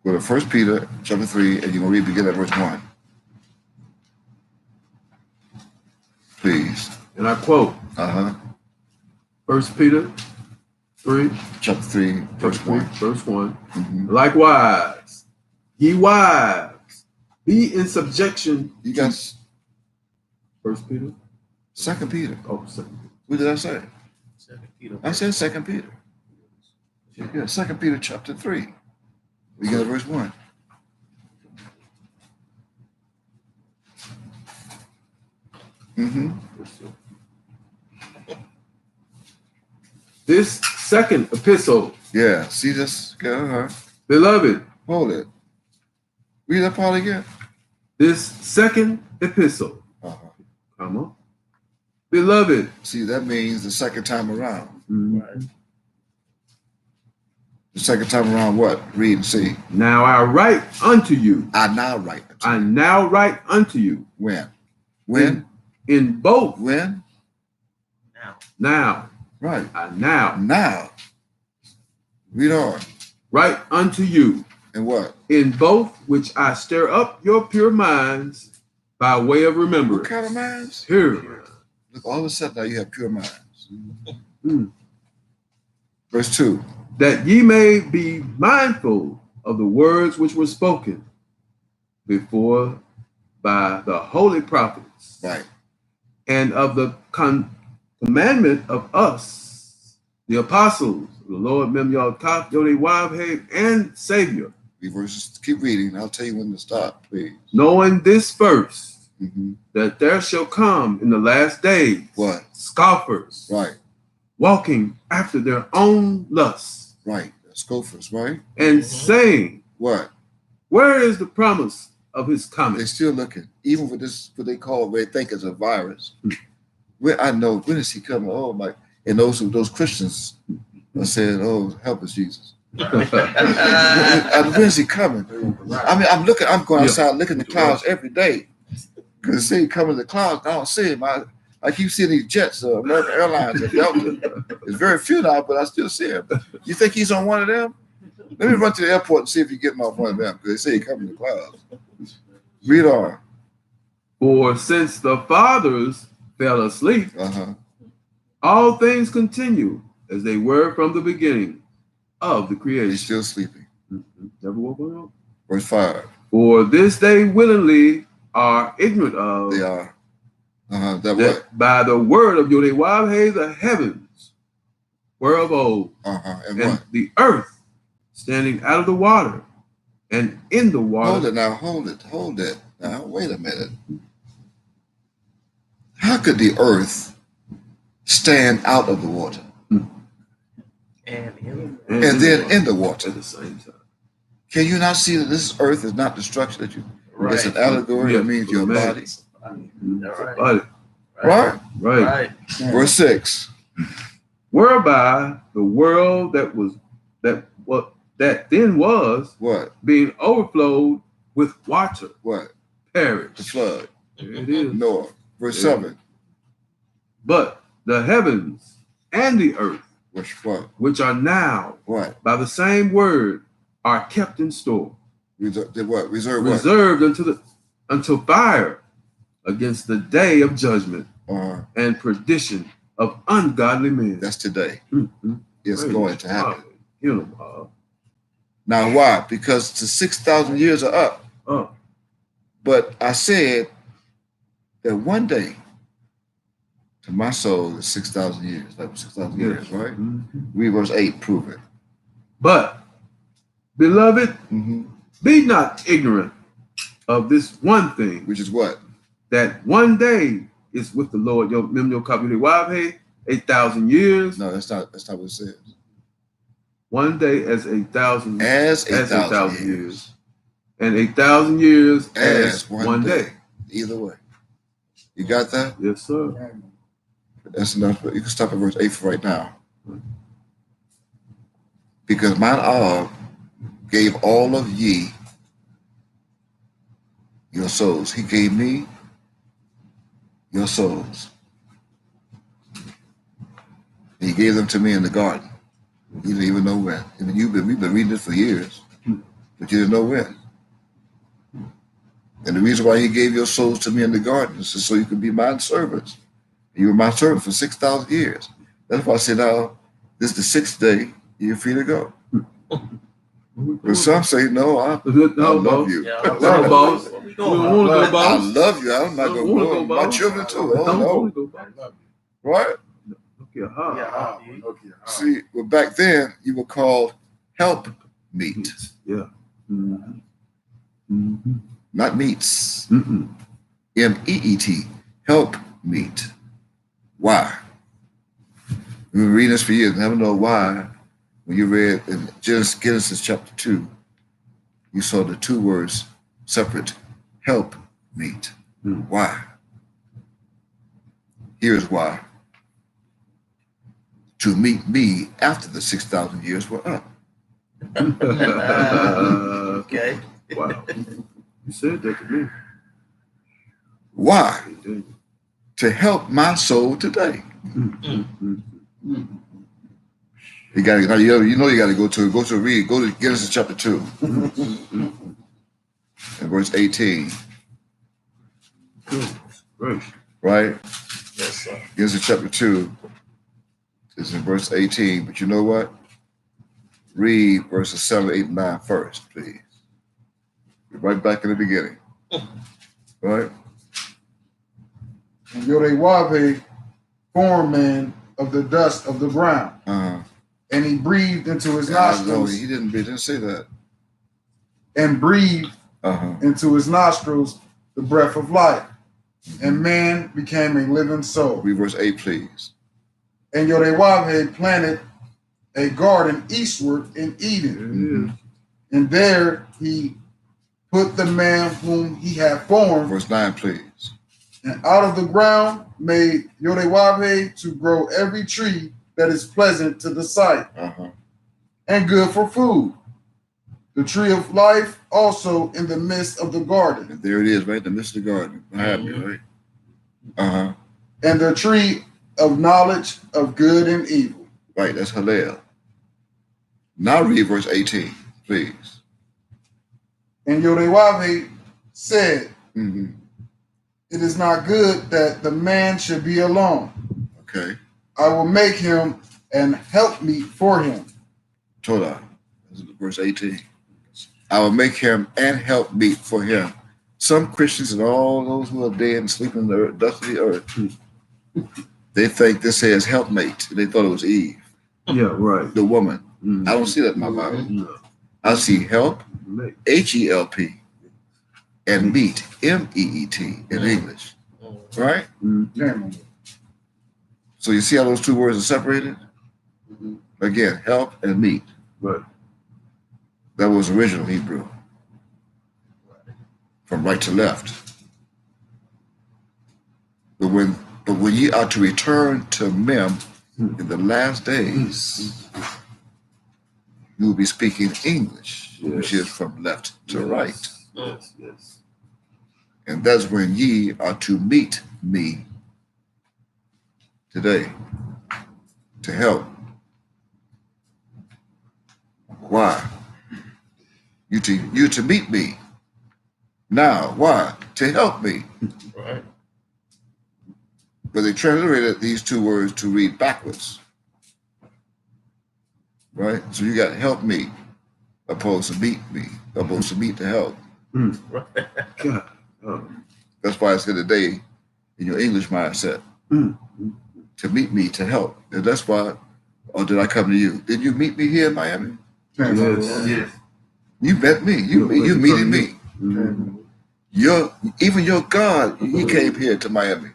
Go to 1 Peter chapter 3, and you're going to read begin at verse 1. Please. And I quote, 1 Peter 3, chapter 3, verse 1. Verse 1. Mm-hmm. Likewise, ye wives, be in subjection. You got 1 Peter? 2 Peter. Oh, 2 Peter. What did I say? 2 Peter. I said 2 Peter. Yeah, 2 Peter chapter 3. We got verse 1. This second epistle. Yeah, see this? Beloved. Hold it. Read that part again. This second epistle. Come on. Beloved. See, that means the second time around. Right. The second time around what? Read and see. Now I write unto you. I now write unto you. I now write unto you. When? When? In both. When? Now. Right. I now. Now. Read on. Write unto you. And what? In both which I stir up your pure minds by way of remembrance. What kind of minds? Pure. Look, all of a sudden now you have pure minds. Verse 2. That ye may be mindful of the words which were spoken before by the holy prophets. Right. And of the commandment of us, the apostles, the Lord Mem Yod Kaf Yod Wavhe and Savior. Verses, keep reading. I'll tell you when to stop, please. Knowing this first, that there shall come in the last days what? Scoffers. Right. Walking after their own lusts. Right. Scoffers, right? And saying, what? Where is the promise of his coming? They're still looking, even for this, what they call, what they think is a virus. Where I know, when is he coming? Oh my! And those Christians are saying, "Oh, help us, Jesus." When is he coming? I mean, I'm going outside looking at the clouds every day. Because they say he coming in the clouds, I don't see him. I keep seeing these jets, American Airlines and Delta. It's very few now, but I still see him. You think he's on one of them? Let me run to the airport and see if he's getting off one of them, because they say he coming in the clouds. Read on. For since the fathers fell asleep, all things continue as they were from the beginning of the creation. He's still sleeping. Never woke up. Verse 5. For this they willingly are ignorant of. They are. That what? By the word of Yod Wavhe, the heavens were of old, and what? What? The earth standing out of the water and in the water. Hold it now. Hold it. Now, wait a minute. How could the earth stand out of the water? And then in the water at the same time. Can you not see that this earth is not the structure that you? Right. It's an allegory. That means your body. Right. Verse 6. Whereby the world that then was what? Being overflowed with water. What? Perished. The flood. There it is. Noah. Verse 7. But the heavens and the earth, which are now what? By the same word are kept in store. Reserved until fire against the day of judgment and perdition of ungodly men. That's today. It's going to happen. Now why? Because the 6,000 years are up. But I said that one day to my soul is 6,000 years. That was 6,000 years, right? Read verse 8, prove it. But, beloved, be not ignorant of this one thing. Which is what? That one day is with the Lord. Your copy of Wavhe, 8,000 years. No, that's not what it says. One day as 8,000 years. And 8,000 years as one day. Either way. You got that? Yes, sir. That's enough. You can stop at verse 8 for right now. Because mine Allah gave all of ye your souls. He gave me your souls. He gave them to me in the garden. You didn't even know when. I mean, we've been reading this for years, but you didn't know when. And the reason why he gave your souls to me in the garden is so you could be my servants. You were my servant for 6,000 years. That's why I said, now, this is the sixth day, you're free to go. But some say, no, I love you. Yeah, I love you. I'm not going to go. My children too. Oh, no. Right? See, well, back then, you were called help meet. Yeah. Not meets. M-E-E-T. Help meet. Why? We've been reading this for years and never know why. When you read in Genesis chapter 2, you saw the two words separate. Help meet. Why? Here's why. To meet me after the 6,000 years were up. Okay. Wow. You said that to me. Why? To help my soul today. You got to, you know, you got to go to Genesis chapter 2 and verse 18. Right? Yes, sir. Genesis chapter 2 is in verse 18, but you know what? Read verses 7, 8, and 9 first, please. You're right back in the beginning. Right? And Yodewave formed man of the dust of the ground. And he breathed into his nostrils. No, he didn't say that. And breathed into his nostrils the breath of life. And man became a living soul. Read verse 8, please. And Yodewave planted a garden eastward in Eden. And there he put the man whom he had formed. Verse 9, please. And out of the ground made Yodewave to grow every tree that is pleasant to the sight and good for food. The tree of life also in the midst of the garden. And there it is, right in the midst of the garden. Behind me, right? And the tree of knowledge of good and evil. Right, that's Hallel. Now read verse 18, please. And Yodewave said, it is not good that the man should be alone. Okay. I will make him and help me for him. Torah, this is verse 18. I will make him and help meet for him. Some Christians and all those who are dead and sleeping in the dust of the earth, they think this says helpmate. They thought it was Eve. Yeah, right. The woman. I don't see that in my Bible. No. I see help, H-E-L-P, and meet, M-E-E-T in English. Right? So you see how those two words are separated? Again, help and meet. Right. That was original Hebrew. From right to left. But when ye are to return to Mem in the last days, you will be speaking English, which is from left to right. Yes. And that's when ye are to meet me today to help. Why? You to meet me now. Why? To help me. Right. But they translated these two words to read backwards. Right? So you got help me opposed to meet me, opposed to meet to help. God. That's why I said today in your English mindset, to meet me to help. And that's why, or did I come to you? Did you meet me here in Miami? Yes. You met me. You meeting me. Even your God, he came here to Miami.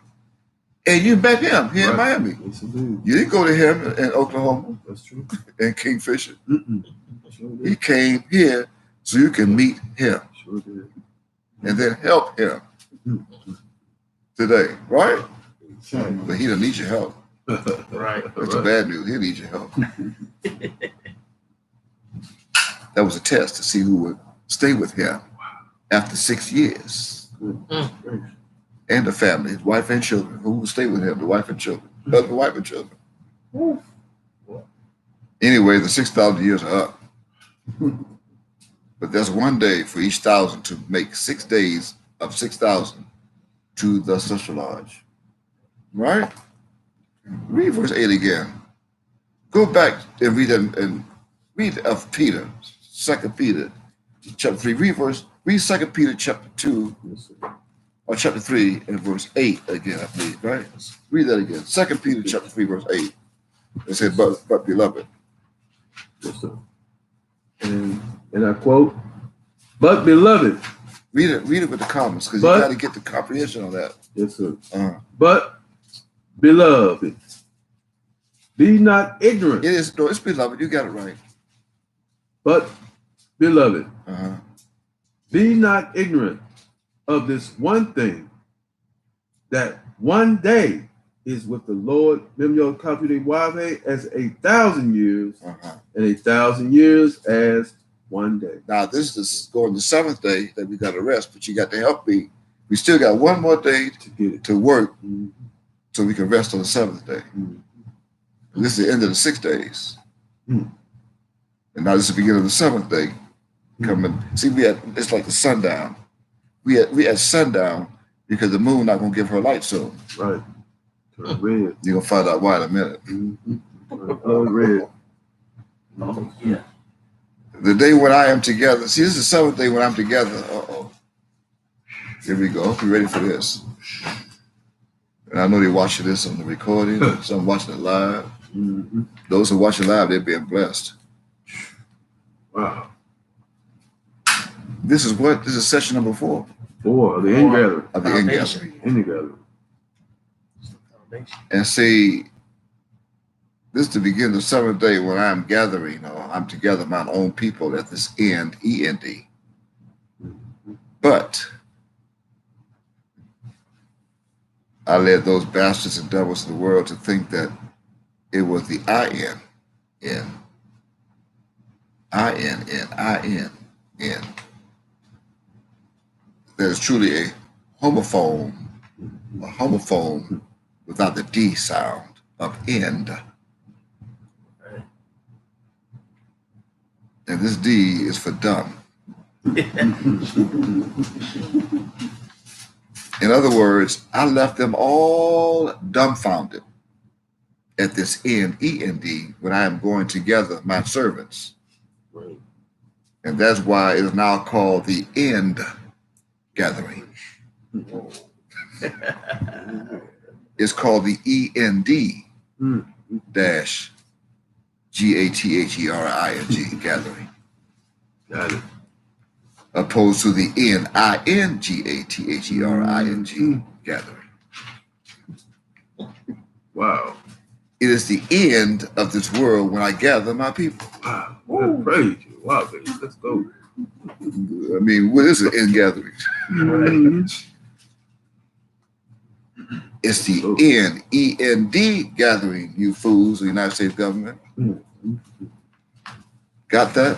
And you met him here in Miami. Yes, indeed. You didn't go to him in Oklahoma That's true. and Kingfisher. Sure He did. came here so you can meet him Sure did. and then help him today, right? But he don't need your help. Right. That's the bad news. He needs your help. That was a test to see who would stay with him after 6 years. And the family, his wife and children. Who would stay with him? The wife and children. Husband, wife, and children. Anyway, the 6,000 years are up. But there's one day for each 1,000 to make 6 days of 6,000 to the social lodge. Right? Read verse 8 again. Go back and read and read of Peter, 2 Peter chapter 3. Read 2 Peter chapter 2 or chapter 3 and verse 8 again, I believe, right? Read that again. 2 Peter chapter 3, verse 8. It said, but beloved. Yes, sir. And I quote, But beloved. Read it with the comments, because you got to get the comprehension on that. Yes, sir. But beloved, be not ignorant. It's beloved. You got it right. But beloved, be not ignorant of this one thing, that one day is with the Lord, as 1,000 years, and 1,000 years as one day. Now, this is going the seventh day that we got to rest, but you got to help me. We still got one more day to work, so we can rest on the seventh day. This is the end of the 6 days. And now this is the beginning of the seventh day coming. See, it's like the sundown. We had sundown because the moon not going to give her light soon. Right. Turn red. You're going to find out why in a minute. Turn red. Oh, yeah. The day when I am together. See, this is the seventh day when I'm together. Uh-oh. Here we go. Be ready for this. And I know they're watching this on the recording. Some watching it live. Those who watch it live, they're being blessed. Wow. This is session number 4. 4 of the ingathering. Of the ingathering. And see, this is the beginning of the seventh day when I am gathering, or I'm together my own people at this end, E-N-D. But I led those bastards and devils of the world to think that it was the I-N-N. I-N-N. That is truly a homophone without the D sound of end. And this D is for dumb. In other words, I left them all dumbfounded at this end, E-N-D, when I am going together my servants. Right. And that's why it is now called the end gathering. It's called the E-N-D dash G-A-T-H-E-R-I-N-G gathering. Got it. Opposed to the N-I-N-G-A-T-H-E-R-I-N-G gathering. Wow. It is the end of this world when I gather my people. Wow. Well, praise you. Wow, baby. Let's go. I mean, what is an end gathering? It's the N-E-N-D gathering, you fools of the United States government. Got that?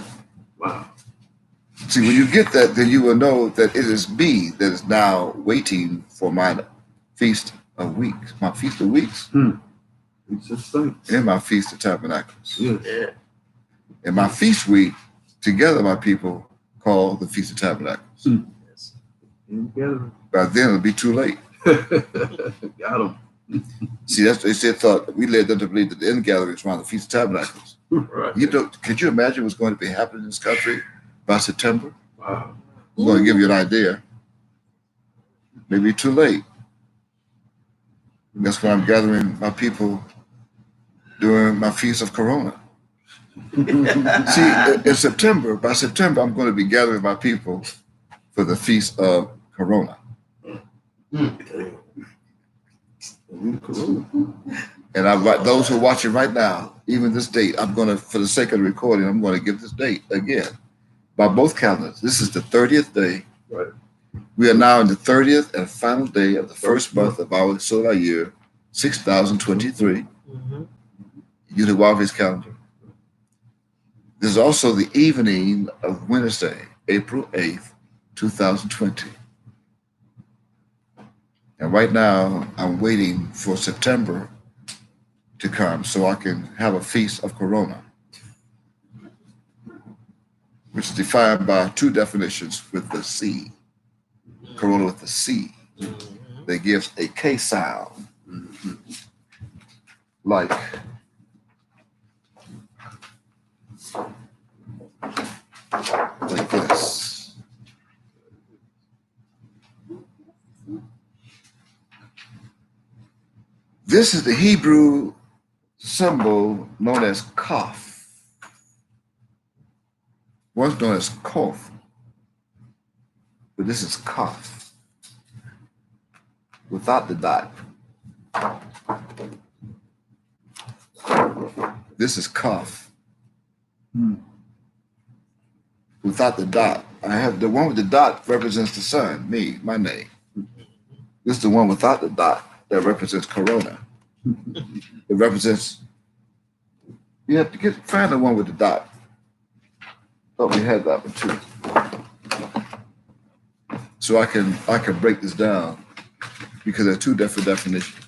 Wow. See, when you get that, then you will know that it is me that is now waiting for my feast of weeks. My feast of weeks. It's just saints. And my feast of tabernacles. Yeah. And my feast week, together my people, call the Feast of Tabernacles. Yes. By then it'll be too late. Got them. See, that's they thought we led them to believe that the end gathering is around the Feast of Tabernacles. Right. Could you imagine what's going to be happening in this country by September? Wow. I'm going to give you an idea. Maybe too late. That's why I'm gathering my people during my Feast of Corona. See, in September, by September, I'm going to be gathering my people for the Feast of Corona. And those who are watching right now, even this date, I'm going to, for the sake of the recording, I'm going to give this date again. By both calendars, this is the 30th day. Right. We are now in the 30th and final day of the first month of our solar year, 6023. Use the Wildface calendar. This is also the evening of Wednesday, April 8th, 2020. And right now, I'm waiting for September to come so I can have a Feast of Corona, which is defined by 2 definitions with the C. Corona with the C. That gives a K sound. Like this. This is the Hebrew symbol known as Kaf. Once known as Kof. but this is kaf without the dot. This is kaf without the dot. I have the one with the dot represents the sun, me, my name. This is the one without the dot that represents corona. It represents. You have to find the one with the dot. Thought we had that one too. So I can break this down because there are two different definitions.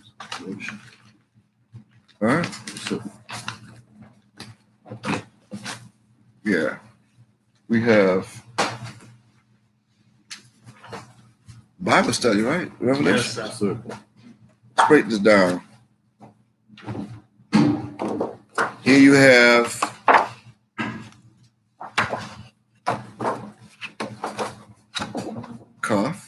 All right. So, yeah, we have Bible study, right? Revelation. Yes, sir. Let's break this down. Here you have kaf.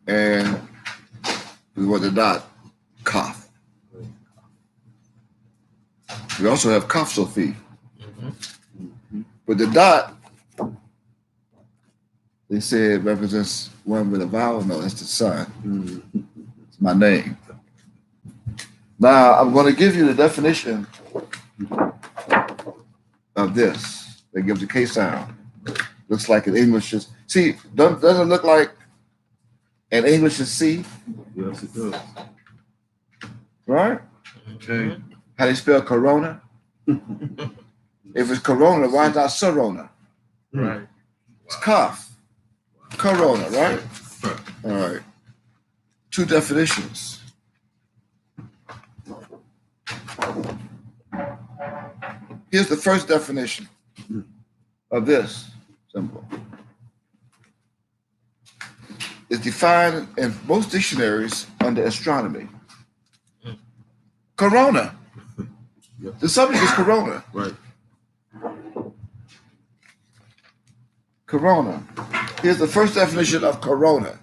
And we want the dot, kaf. We also have kaf Sophie. But the dot, they say it represents one with a vowel. No, that's the sun. It's my name. Now, I'm going to give you the definition of this. That gives a K sound. Looks like an English is. See, doesn't it look like an English is C? Yes, it does. Right? Okay. How they spell corona? If it's corona, why is not Sorona? Right. It's kaf. Corona, right? All right. Two definitions. Here's the first definition of this symbol. It's defined in most dictionaries under astronomy. Corona. The subject is corona. Right. Corona. Here's the first definition of corona.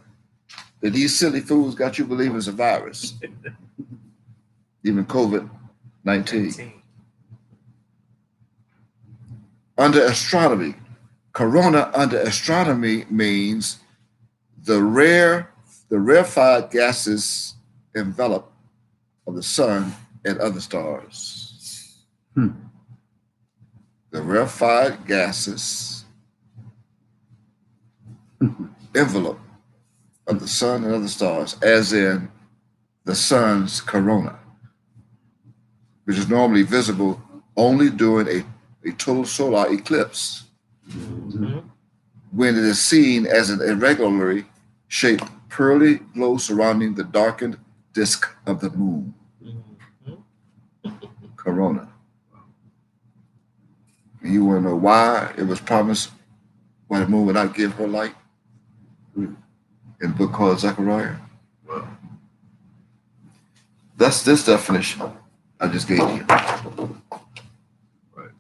That these silly fools got you believing it's a virus. Even COVID-19. Under astronomy, corona under astronomy means the rarefied gases envelop of the sun and other stars. The rarefied gases envelope of the sun and other stars, as in the sun's corona, which is normally visible only during a total solar eclipse, when it is seen as an irregularly shaped pearly glow surrounding the darkened disk of the moon. Corona. And you want to know why it was promised why the moon would not give her light? In the book called Zechariah. Wow. That's this definition I just gave you. Right.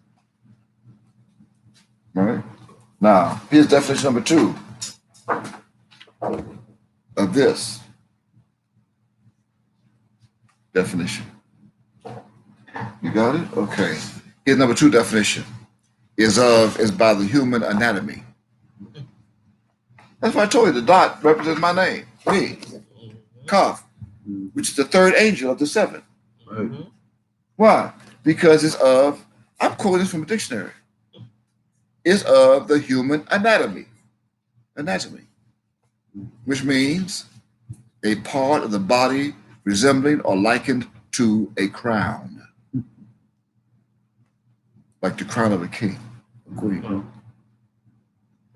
Right? Now, here's definition number 2 of this definition. You got it? Okay. Here's number 2 definition. Is by the human anatomy. That's why I told you the dot represents my name, me, Kaf, which is the third angel of the 7. Right. Why? Because it's of, I'm quoting this from a dictionary, it's of the human anatomy, which means a part of the body resembling or likened to a crown, like the crown of a king, a queen.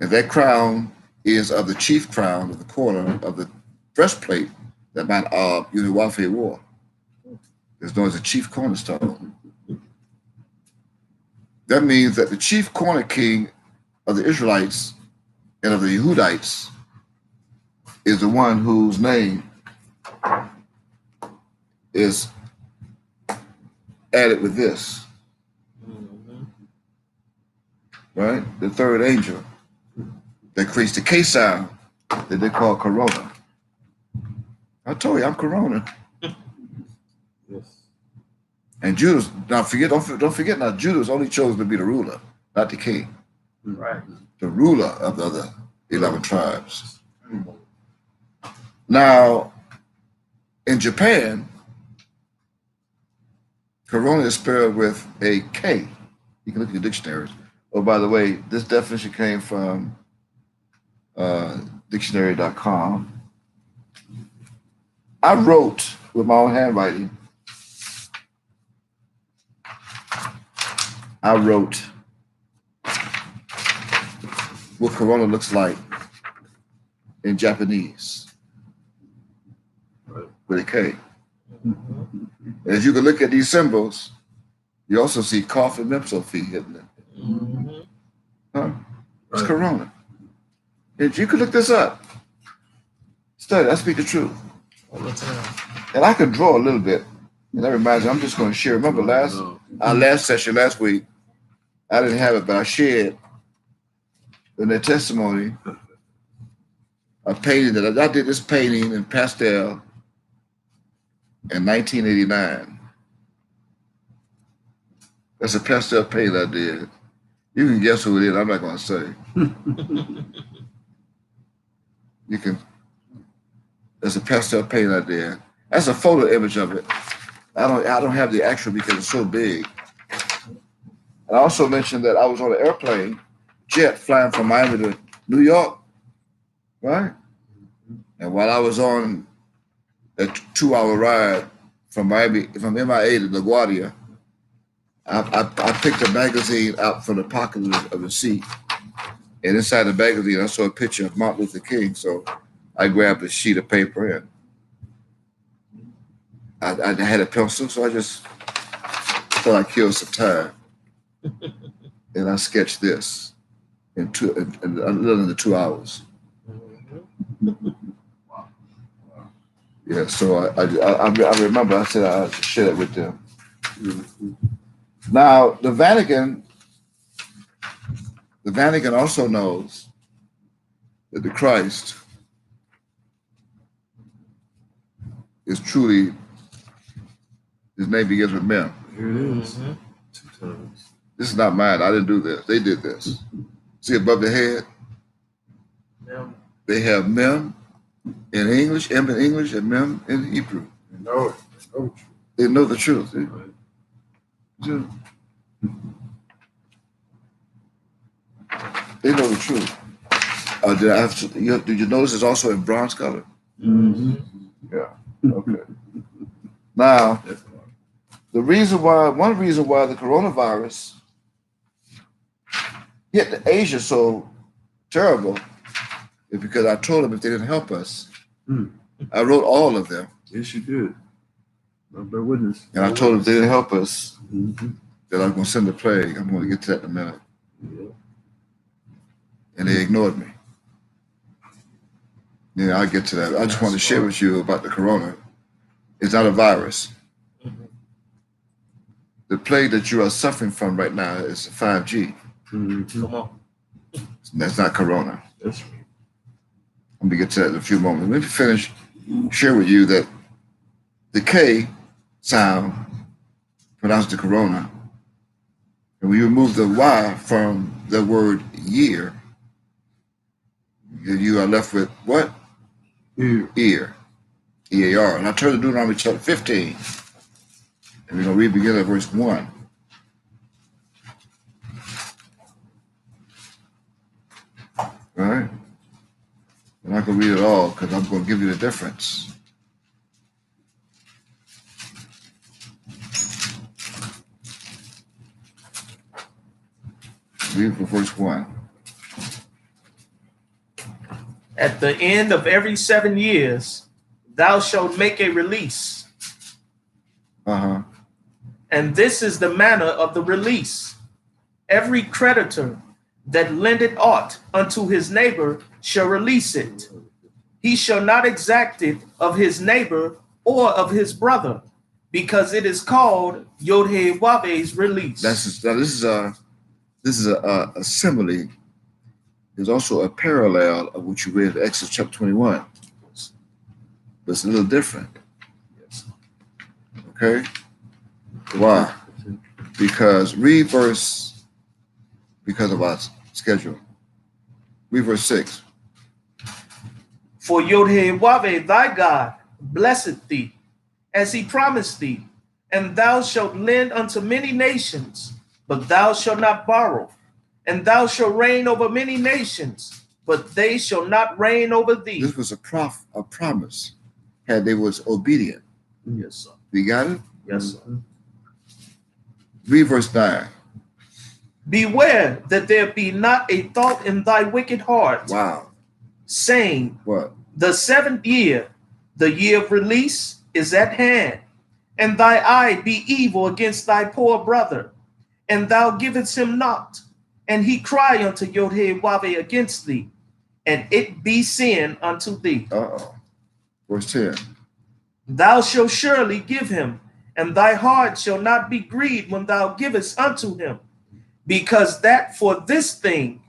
And that crown is of the chief crown of the corner of the breastplate that Mount Uniwafe wore. It's known as the chief cornerstone. That means that the chief corner king of the Israelites and of the Yehudites is the one whose name is added with this. Right? The third angel that creates the K sound that they call corona. I told you I'm corona. Yes. And Judah, don't forget now, Judah was only chosen to be the ruler, not the king. Right. The ruler of the other 11 tribes. Now, in Japan, corona is spelled with a K. You can look at your dictionaries. Oh, by the way, this definition came from dictionary.com. I wrote with my own handwriting. I wrote what corona looks like in Japanese with a K. As you can look at these symbols, you also see cough and mental feet hidden in it. Huh? It's corona. And you can look this up. Study, I speak the truth. And I can draw a little bit. And that reminds me, I'm just going to share. Remember our last session last week, I didn't have it, but I shared in their testimony a painting that I did this painting in pastel in 1989. That's a pastel painting I did. You can guess who it is. I'm not going to say. You can. That's a pastel painting I did. That's a photo image of it. I don't have the actual because it's so big. And I also mentioned that I was on an airplane, jet flying from Miami to New York, right? And while I was on a 2-hour ride from Miami, from MIA to LaGuardia, I picked a magazine out from the pocket of the seat. And inside the magazine, I saw a picture of Martin Luther King. So I grabbed a sheet of paper and I had a pencil. So I just thought I'd kill some time. And I sketched this in a little under 2 hours. Yeah, so I remember I said I should share it with them. Now, the Vatican also knows that the Christ is truly, his name begins with Mem. Here it is. 2 times. This is not mine. I didn't do this. They did this. See above the head? Mem. They have Mem in English, M in English, and Mem in Hebrew. They know it. They know the truth. They know the truth. Did you notice it's also in bronze color? Mm-hmm. Yeah. Okay. Now, one reason why the coronavirus hit Asia so terrible is because I told them if they didn't help us, I wrote all of them. Yes, you did. Bear witness. And I told them if they didn't help us, Mm-hmm. that I'm going to send the plague. I'm going to get to that in a minute. Yeah. And they ignored me. Yeah, I'll get to that. I just want to share with you about the corona. It's not a virus. The plague that you are suffering from right now is 5G. Mm-hmm. Come on. That's not corona. That's right. I'm going to get to that in a few moments. Let me finish, share with you that the K sound pronounced the corona. And when you remove the Y from the word year, you are left with what? Ear. E-A-R. And I turn to Deuteronomy chapter 15. And we're going to read beginning at verse 1. All right? I'm not going to read it all because I'm going to give you the difference. Read from verse 1. At the end of every 7 years, thou shalt make a release. Uh-huh. And this is the manner of the release. Every creditor that lendeth aught unto his neighbor shall release it. He shall not exact it of his neighbor or of his brother, because it is called Yod-Heh-Waveh's release. This is a simile. There's also a parallel of what you read in Exodus chapter 21. But it's a little different. Okay? Why? Because because of our schedule. Read verse 6. For Yod-Heh-Waveh, thy God, blesseth thee, as he promised thee, and thou shalt lend unto many nations, but thou shalt not borrow, and thou shalt reign over many nations, but they shall not reign over thee. This was a promise, had they was obedient. Yes, sir. You got it? Yes, sir. Read verse 9. Beware that there be not a thought in thy wicked heart. Wow. Saying, What? the 7th year, the year of release, is at hand, and thy eye be evil against thy poor brother, and thou givest him not, and he cry unto Yod-Heh-Waveh against thee, and it be sin unto thee. Verse 10. Thou shalt surely give him, and thy heart shall not be grieved when thou givest unto him, because that for this thing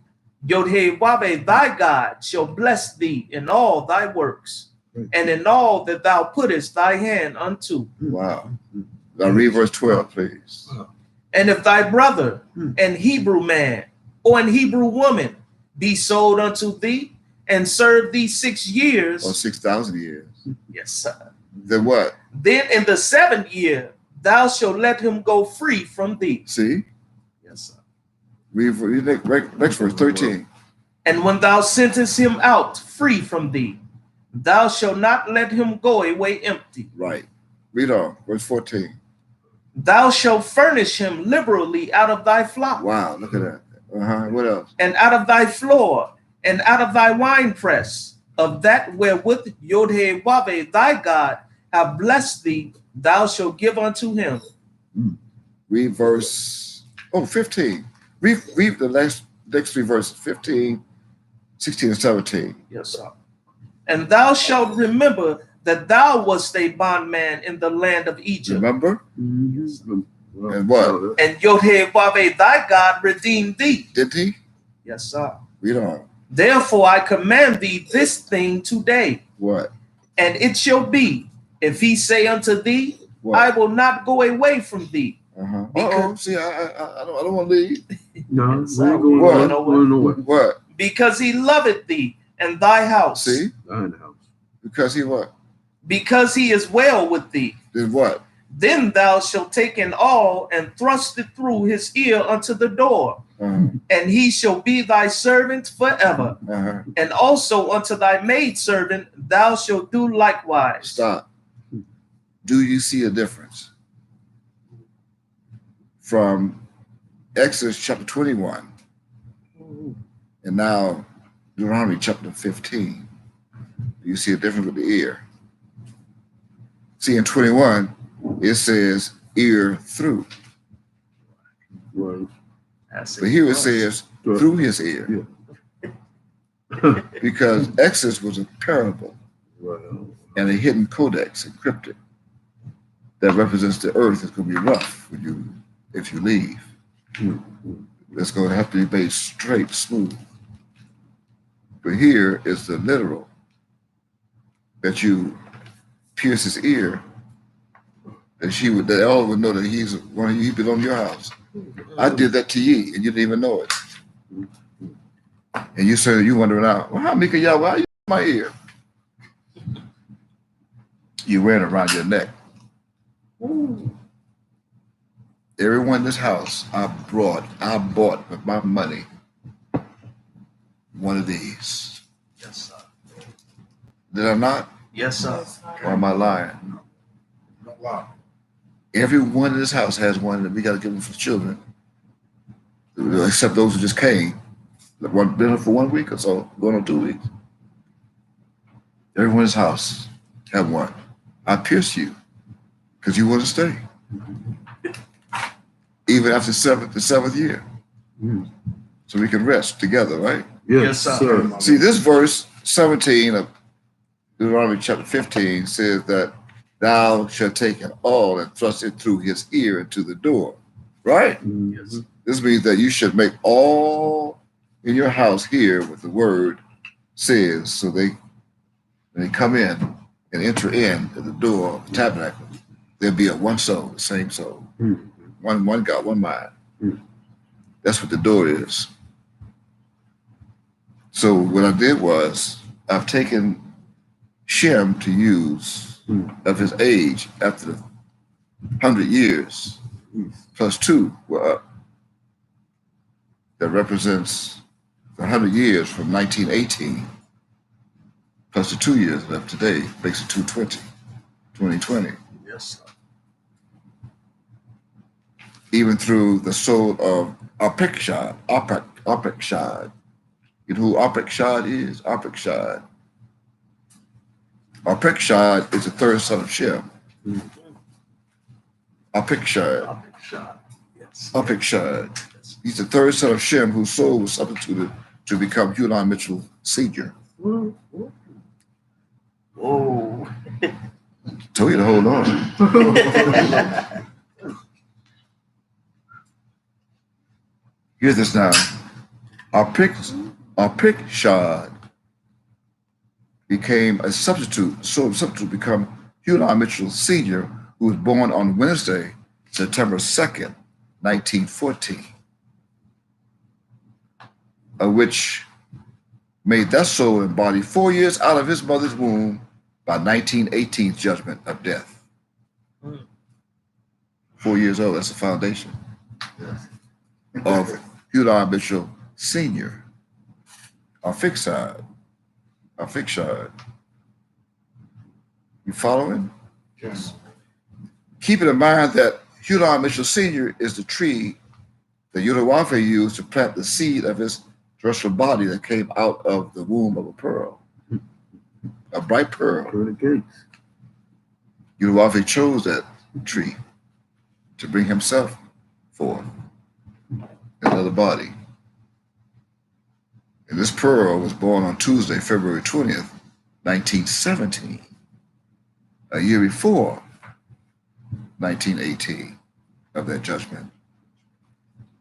Yod-Heh-Waveh thy God shall bless thee in all thy works, and in all that thou puttest thy hand unto. Wow. Now read verse 12, please. And if thy brother, an Hebrew man or an Hebrew woman, be sold unto thee and serve thee 6 years, Or 6,000 years. yes, sir. Then what? Then in the 7th year thou shalt let him go free from thee. See? Yes, sir. Read next verse 13. And when thou sentest him out free from thee, thou shalt not let him go away empty. Right. Read on. Verse 14. Thou shalt furnish him liberally out of thy flock. Wow. Look at that. What else? And out of thy floor, and out of thy winepress, of that wherewith Yod-Heh-Waveh thy God have blessed thee, thou shalt give unto him. Read verse 15. Read the next 3 verses, 15, 16, and 17. Yes, sir. And thou shalt remember that thou wast a bondman in the land of Egypt. Remember? And what? And Yod-Heh-Waveh thy God redeemed thee. Did he? Yes, sir. Read on. Therefore I command thee this thing today. What? And it shall be, if he say unto thee, What? I will not go away from thee. See, I don't want to leave. No, Yes, we ain't sir. going What? nowhere. What? Because he loveth thee and thy house. See? In the house. Because he what? Because he is well with thee. Did what? Then thou shalt take an awl and thrust it through his ear unto the door, and he shall be thy servant forever. And also unto thy maidservant thou shalt do likewise. Stop. Do you see a difference from Exodus chapter 21 and now Deuteronomy chapter 15? Do you see a difference with the ear? See, in 21, it says ear through. Right. But here it says through his ear. Yeah. Because Exodus was a parable Right. and a hidden codex encrypted that represents the earth is going to be rough if you leave. It's going to have to be made straight, smooth. But here is the literal that you pierce his ear, that all would know that he's one of you, he belongs to your house. I did that to ye, and you didn't even know it. And you say you wondering out, well, how Mika Yahweh, how you in my ear? You wear it around your neck. Everyone in this house, I bought with my money one of these. Yes, sir. Did I not? Yes, sir. Or am I lying? No lie. Everyone in this house has one that we got to give them for children, except those who just came. Been for 1 week or so, going on 2 weeks. Everyone in this house have one. I pierced you because you want to stay. Even after the seventh year. So we can rest together, right? Yes, sir. See, this verse 17 of Deuteronomy chapter 15 says that thou shalt take an awl and thrust it through his ear into the door, right? Yes. This means that you should make all in your house hear what the word says, so when they come in and enter in at the door of the tabernacle, there'll be a one soul, the same soul. One God, one mind. That's what the door is. So what I did was I've taken Shem to use of his age after the 100 years plus 2 were up. That represents the 100 years from 1918 plus the 2 years left today makes it 2020. Yes, sir. Even through the soul of Arpachshad. You know who Arpachshad is? Arpachshad. Arpachshad is the third son of Shem. Arpachshad. Yes. Arpachshad. He's the third son of Shem, whose soul was substituted to become Hulan Mitchell Sr. Whoa. Told you to hold on. Hear this now. Arpachshad became a substitute, soul of substitute become Hulan Mitchell Sr., who was born on Wednesday, September 2nd, 1914, which made that soul and body 4 years out of his mother's womb by 1918's judgment of death. 4 years old, that's the foundation of Hulan Mitchell Sr. Arpachshad. You following? Yes. Keeping in mind that Hulan Mitchell Sr. is the tree that Unawafe used to plant the seed of his terrestrial body that came out of the womb of a pearl, a bright pearl. Unawafe chose that tree to bring himself forth in another body. And this pearl was born on Tuesday, February 20th, 1917, a year before 1918 of that judgment.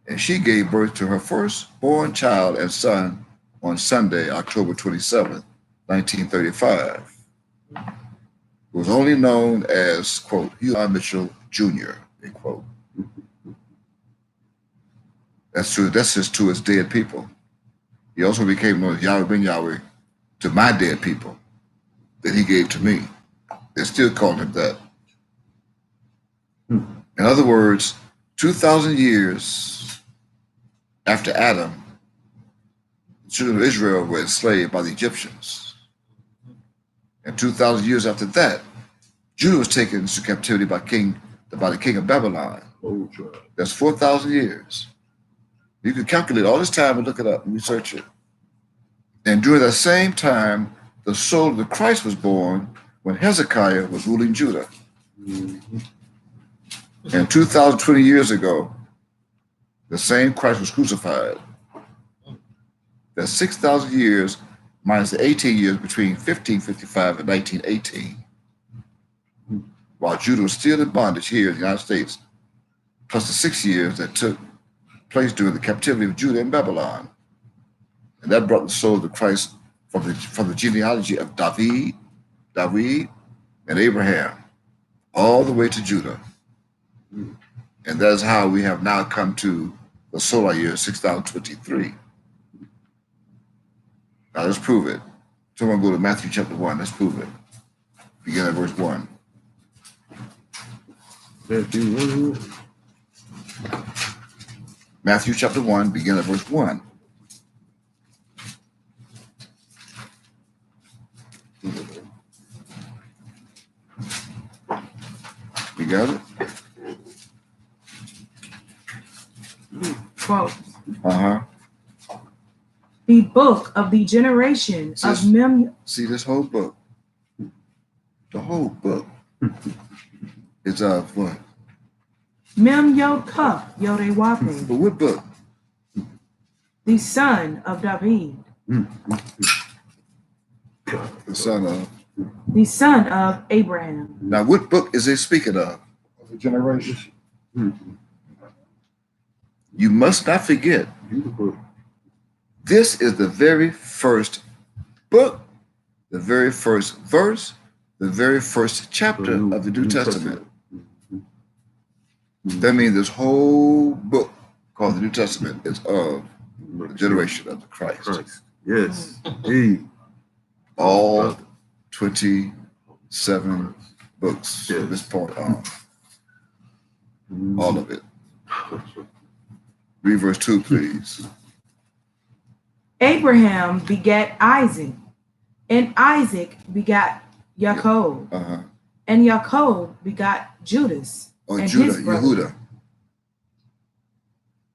And she gave birth to her firstborn child and son on Sunday, October 27th, 1935. Who was only known as, quote, Hulan Mitchell Jr., end quote. That's true. That's just to his dead people. He also became known as Yahweh ben Yahweh to my dead people that he gave to me. They're still calling him that. In other words, 2,000 years after Adam, the children of Israel were enslaved by the Egyptians. And 2,000 years after that, Judah was taken into captivity by the king of Babylon. That's 4,000 years. You can calculate all this time and look it up and research it. And during that same time, the soul of the Christ was born when Hezekiah was ruling Judah. And 2,020 years ago, the same Christ was crucified. That's 6,000 years minus the 18 years between 1555 and 1918, while Judah was still in bondage here in the United States, plus the 6 years that took place during the captivity of Judah in Babylon. And that brought the soul of the Christ from the genealogy of David, and Abraham, all the way to Judah. And that is how we have now come to the solar year 6023. Now let's prove it. Someone go to Matthew chapter 1. Let's prove it. Begin at verse 1. Matthew chapter 1, begin at verse 1. You got it? Quote, The book of the generation of Mem. See this whole book. The whole book is of what? Mem Yo Cup Yorewape, But what book? the son of David, The son of. the son of Abraham. Now, what book is it speaking of? The generation. You must not forget, this is the very first book, the very first verse, the very first chapter of the New Testament. That means this whole book called the New Testament is of the generation of the Christ. Yes, indeed. All 27 books Yes. from this point on. All of it. Read verse 2, please. Abraham begat Isaac, and Isaac begat Jacob, and Jacob begat Judas. Or and Judah, his brother. Yehuda.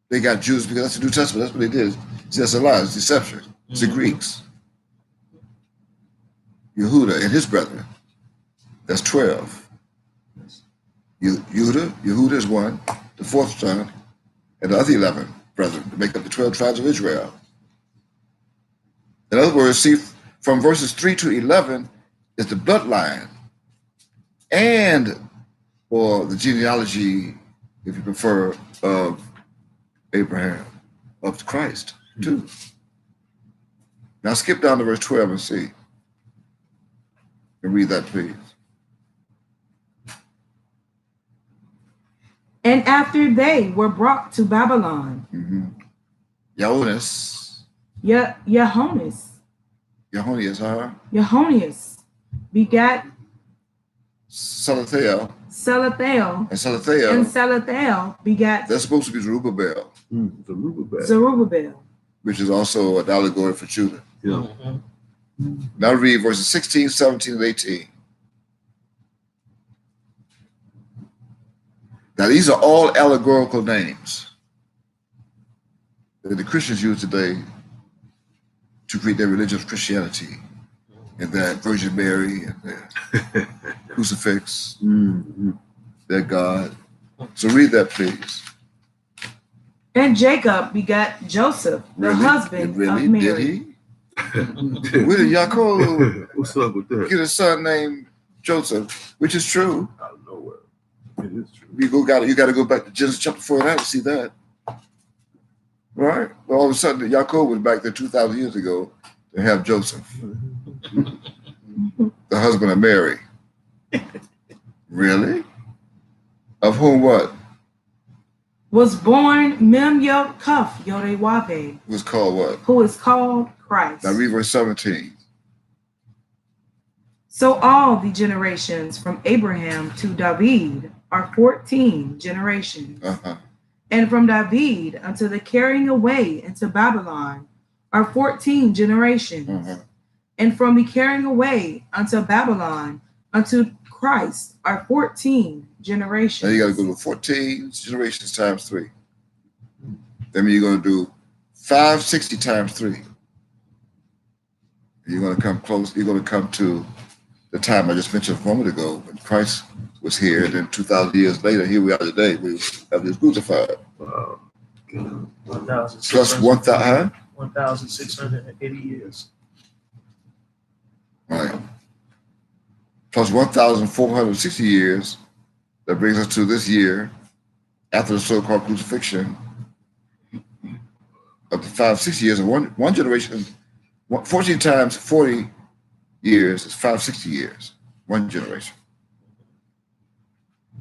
They got Jews because that's the New Testament. That's what they did. See, that's a lie. It's deception. It's the Greeks. Yehuda and his brethren. That's 12. Yehuda is one, the fourth son, and the other 11 brethren to make up the 12 tribes of Israel. In other words, see, from verses 3 to 11 is the bloodline and or the genealogy, if you prefer, of Abraham, of Christ, too. Now skip down to verse 12 and see. And read that, please. And after they were brought to Babylon, Jehonias, Jehonias begat Salathiel, and Salathiel begat that's supposed to be Zerubbabel, Zerubbabel, which is also an allegory for Judah. Yeah. Now read verses 16, 17, and 18. Now these are all allegorical names that the Christians use today to create their religion of Christianity and that Virgin Mary and their crucifix, their God. So read that, please. And Jacob begat Joseph, the husband of Mary. Did he? Where did Yaakov What's up with that? get a son named Joseph, which is true. Out of nowhere. It is true. You got to go back to Genesis chapter 49 to see that. Right? Well, all of a sudden, Yaakov was back there 2,000 years ago to have Joseph, the husband of Mary. Really? Of whom what? Was born Mem Yod Kuf Yodewabe, Was called what? who is called Christ. Now read verse 17. So all the generations from Abraham to David are 14 generations. And from David unto the carrying away into Babylon are 14 generations. And from the carrying away unto Babylon unto Christ are 14 generations. Now you got to go to 14 generations times 3. Then you're going to do 560 times 3. You're going to come close. You're going to come to the time I just mentioned a moment ago when Christ was here, and then 2,000 years later, here we are today. We have this crucified. Wow. Plus 1,000. 1,680 years. Right. Plus 1,460 years. That brings us to this year, after the so-called crucifixion, of the 560 years of one generation. 14 times 40 years is 560 years. One generation.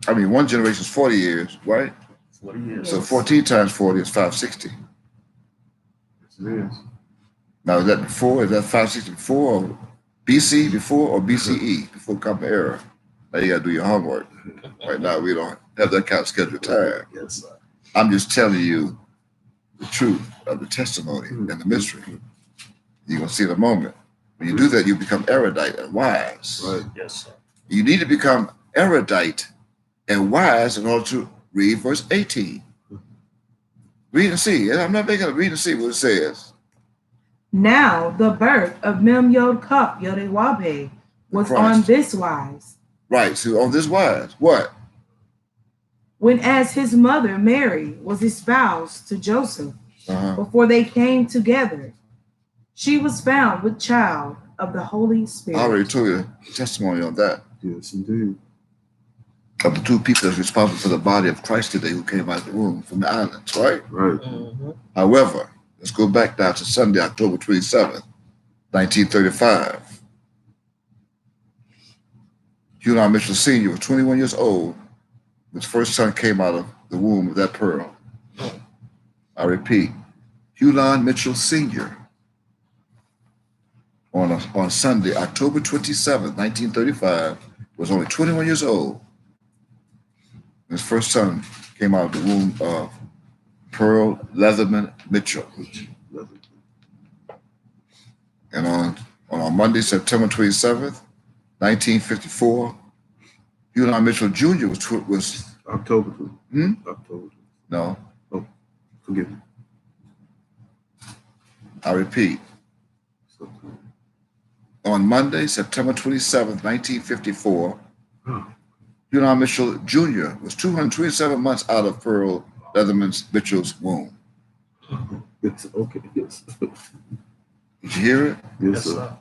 I mean, one generation is 40 years, right? 40 years. So 14 times 40 is 560. Yes, it is. Now, is that before? Is that 560 before or BC before or BCE before Common Era? Now you got to do your homework. Right now, we don't have that kind of scheduled time. Yes, sir. I'm just telling you the truth of the testimony and the mystery. You're going to see in a moment. When you do that, you become erudite and wise. Right. Yes, sir. You need to become erudite and wise in order to read verse 18. Read and see. I'm not making it read and see what it says. Now the birth of Mem Yod Kuf Yodewabe was Christ. on this wise. Right. So on this wise, what? When as his mother Mary was espoused to Joseph, before they came together, she was found with child of the Holy Spirit. I already told you the testimony on that. Yes, indeed. Of the two people that's responsible for the body of Christ today who came out of the womb from the islands, right? Right. However, let's go back now to Sunday, October 27th, 1935. Huron Mitchell Sr. was 21 years old His first son came out of the womb of that pearl. I repeat, Hulan Mitchell Sr. on Sunday, October 27, 1935, was only 21 years old. His first son came out of the womb of Pearl Leatherman Mitchell. And on Monday, September 27th, 1954, Hulan Mitchell Jr. was October. October. No. Oh, forgive me. I repeat. On Monday, September 27th, 1954, Hulan Mitchell Jr. was 227 months out of Pearl Leatherman Mitchell's womb. It's okay. Yes. Did you hear it? Yes, sir.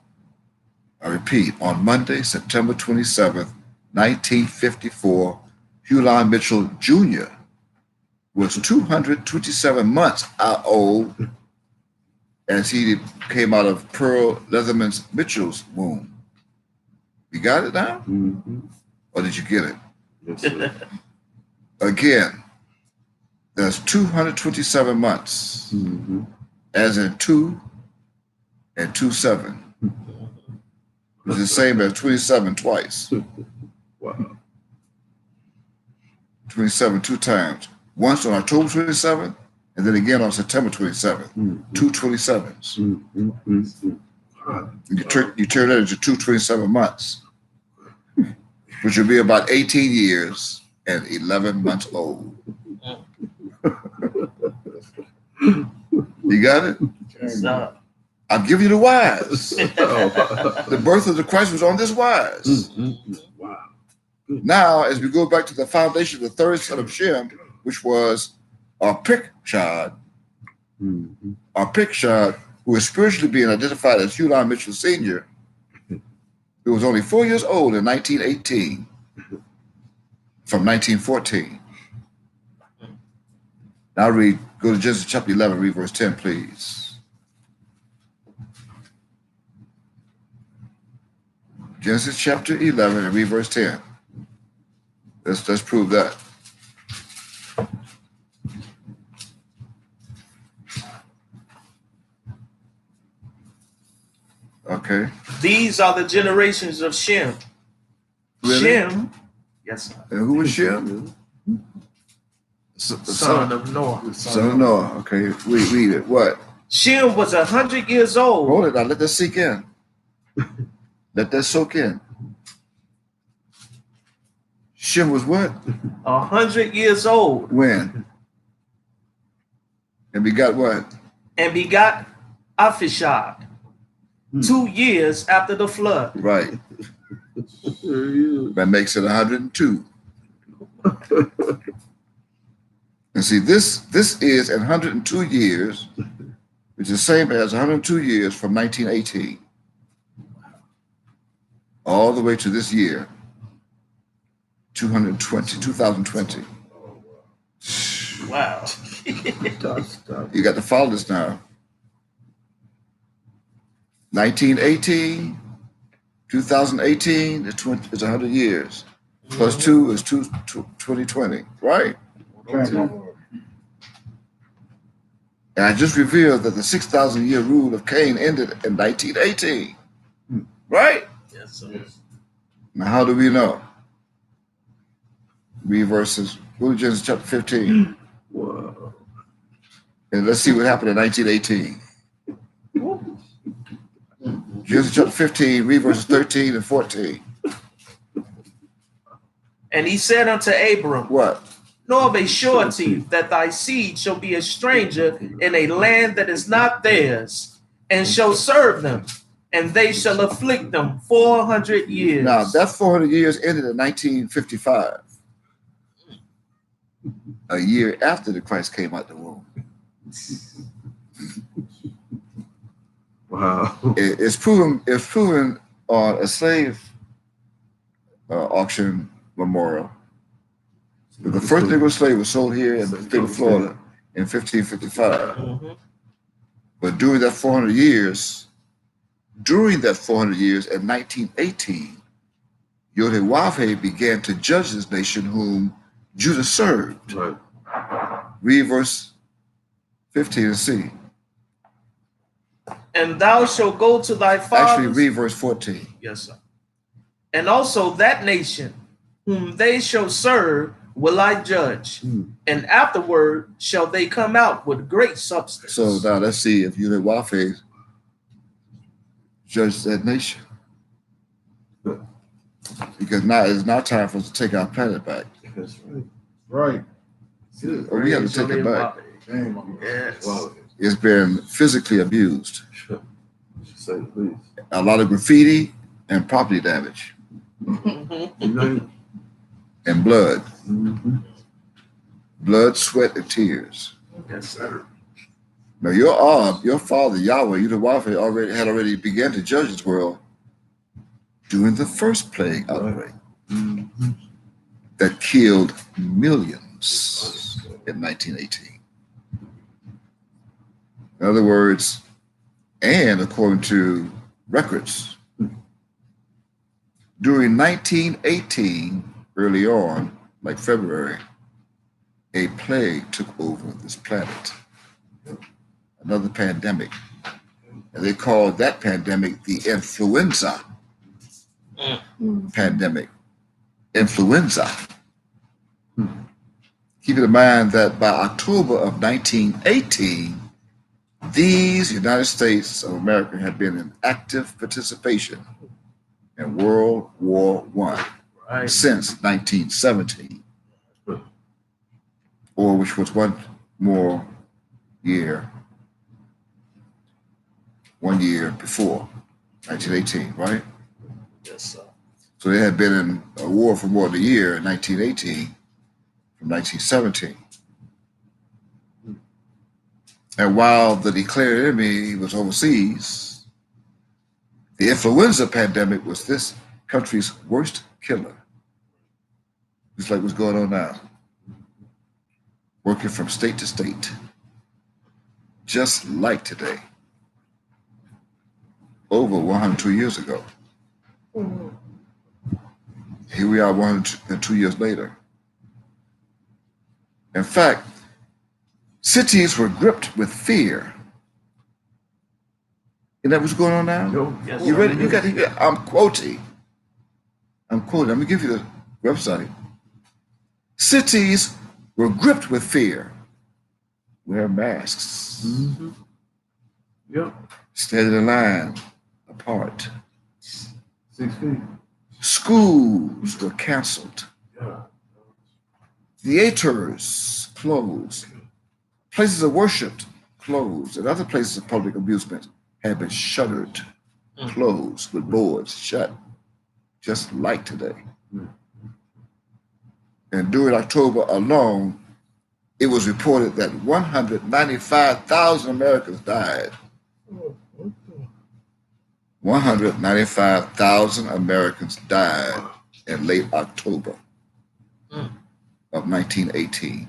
I repeat, on Monday, September 27th, 1954, Hulan Mitchell Jr. was 227 months old as he came out of Pearl Leatherman Mitchell's womb. You got it now? Mm-hmm. Or did you get it? Yes, sir. Again, there's 227 months, as in 2 and 27. It's the same as 27 twice. Wow. 27 two times. Once on October 27th, and then again on September 27th. 2 27s. You turn that into 227 months, which will be about 18 years and 11 months old. You got it? I'll give you the wise. The birth of the Christ was on this wise. Wow. Now, as we go back to the foundation of the third son of Shem, which was Arpachshad, Arpachshad, who is spiritually being identified as Hulan Mitchell Sr., who was only 4 years old in 1918 from 1914. Now go to Genesis chapter 11, read verse 10, please. Genesis chapter 11 and read verse 10. Let's prove that. Okay. These are the generations of Shem. Really? Shem, yes, sir. And who was Shem? Son of Noah. Son of Noah. Okay, read it. What? Shem was 100 years old. Hold it now. Let that sink in. Let that soak in. Shem was what? 100 years old. When? And begot what? And begot Arpachshad 2 years after the flood. Right. That makes it 102. And see, this is 102 years, which is the same as 102 years from 1918 all the way to this year, 2020. Wow. You got to follow this now. 1918, 2018 is 100 years. Plus 2 is 2020, right? And I just revealed that the 6,000-year rule of Cain ended in 1918, right? Yes, sir. Now, how do we know? Read verses, go to Genesis chapter 15. Wow. And let's see what happened in 1918. Genesis chapter 15, read verses 13 and 14. And he said unto Abram, What? know of a surety that thy seed shall be a stranger in a land that is not theirs, and shall serve them, and they shall afflict them 400 years. Now, that 400 years ended in 1955, a year after the Christ came out the womb. Wow. It's proven on a slave auction memorial. The first Negro slave was sold here in the state of Florida in 1555. But during that 400 years, in 1918, Yodhe began to judge this nation whom Judah served. Right. Read verse 15 and see. And thou shalt go to thy fathers. Actually, read verse 14. Yes, sir. And also that nation whom they shall serve will I judge, and afterward shall they come out with great substance. So now let's see if Unit Wafe judge that nation. Because now it's now time for us to take our planet back. That's right. Right. Or we have to take it back. Yes. Wow. It's been physically abused. Say the least. A lot of graffiti and property damage Mm-hmm. and blood. Mm-hmm. Blood, sweat, and tears. Yes, sir. Now your father, Yahweh, Unit Wafe, already began to judge this world during the first plague outbreak that killed millions in 1918. In other words, and according to records, during 1918, early on, like February, a plague took over this planet. Another pandemic. And they called that pandemic the influenza pandemic. Influenza. Keep in mind that by October of 1918, these United States of America had been in active participation in World War I since 1917, or which was one year before 1918, right? Yes, sir. So they had been in a war for more than a year in 1918 from 1917. And while the declared enemy was overseas, the influenza pandemic was this country's worst killer. Just like what's going on now. Working from state to state. Just like today. Over 102 years ago. Here we are 102 years later. In fact, cities were gripped with fear. Isn't that what's going on now? No. Yes, You sir. ready? You got to hear. I'm quoting. Let me give you the website. Cities were gripped with fear. Wear masks. Mm-hmm. Yep. Stand in line apart. 6 feet. Schools were canceled. Yeah. Theaters closed. Places of worship closed. And other places of public amusement had been shuttered, closed with boards shut, just like today. And during October alone, it was reported that 195,000 Americans died. 195,000 Americans died in late October of 1918,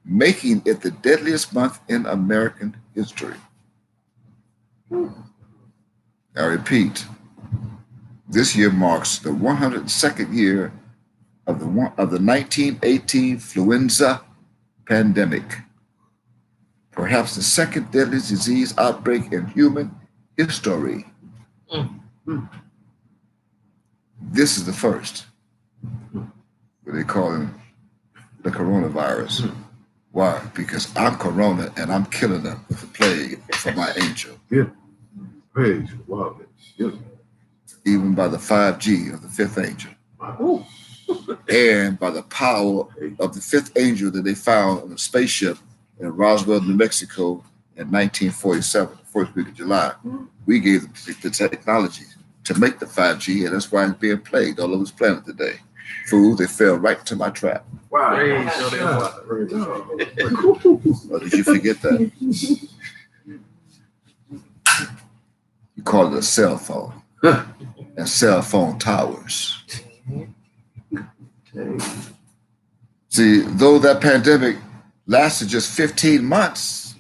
making it the deadliest month in American history. I repeat, this year marks the 102nd year of the 1918 influenza pandemic, perhaps the second deadliest disease outbreak in human history. This is the first. What they call him the coronavirus. Why? Because I'm corona and I'm killing them with the plague from my angel. Yeah. Praise the Lord. Yes. Even by the 5G of the fifth angel. Wow. And by the power of the fifth angel that they found on a spaceship in Roswell, New Mexico in 1947, the first week of July. We gave them the technology to make the 5G, and that's why it's being plagued all over this planet today. Fools, they fell right into my trap. Wow. Praise your name. Or did you forget that? You call it a cell phone. And cell phone towers. See, though that pandemic lasted just 15 months,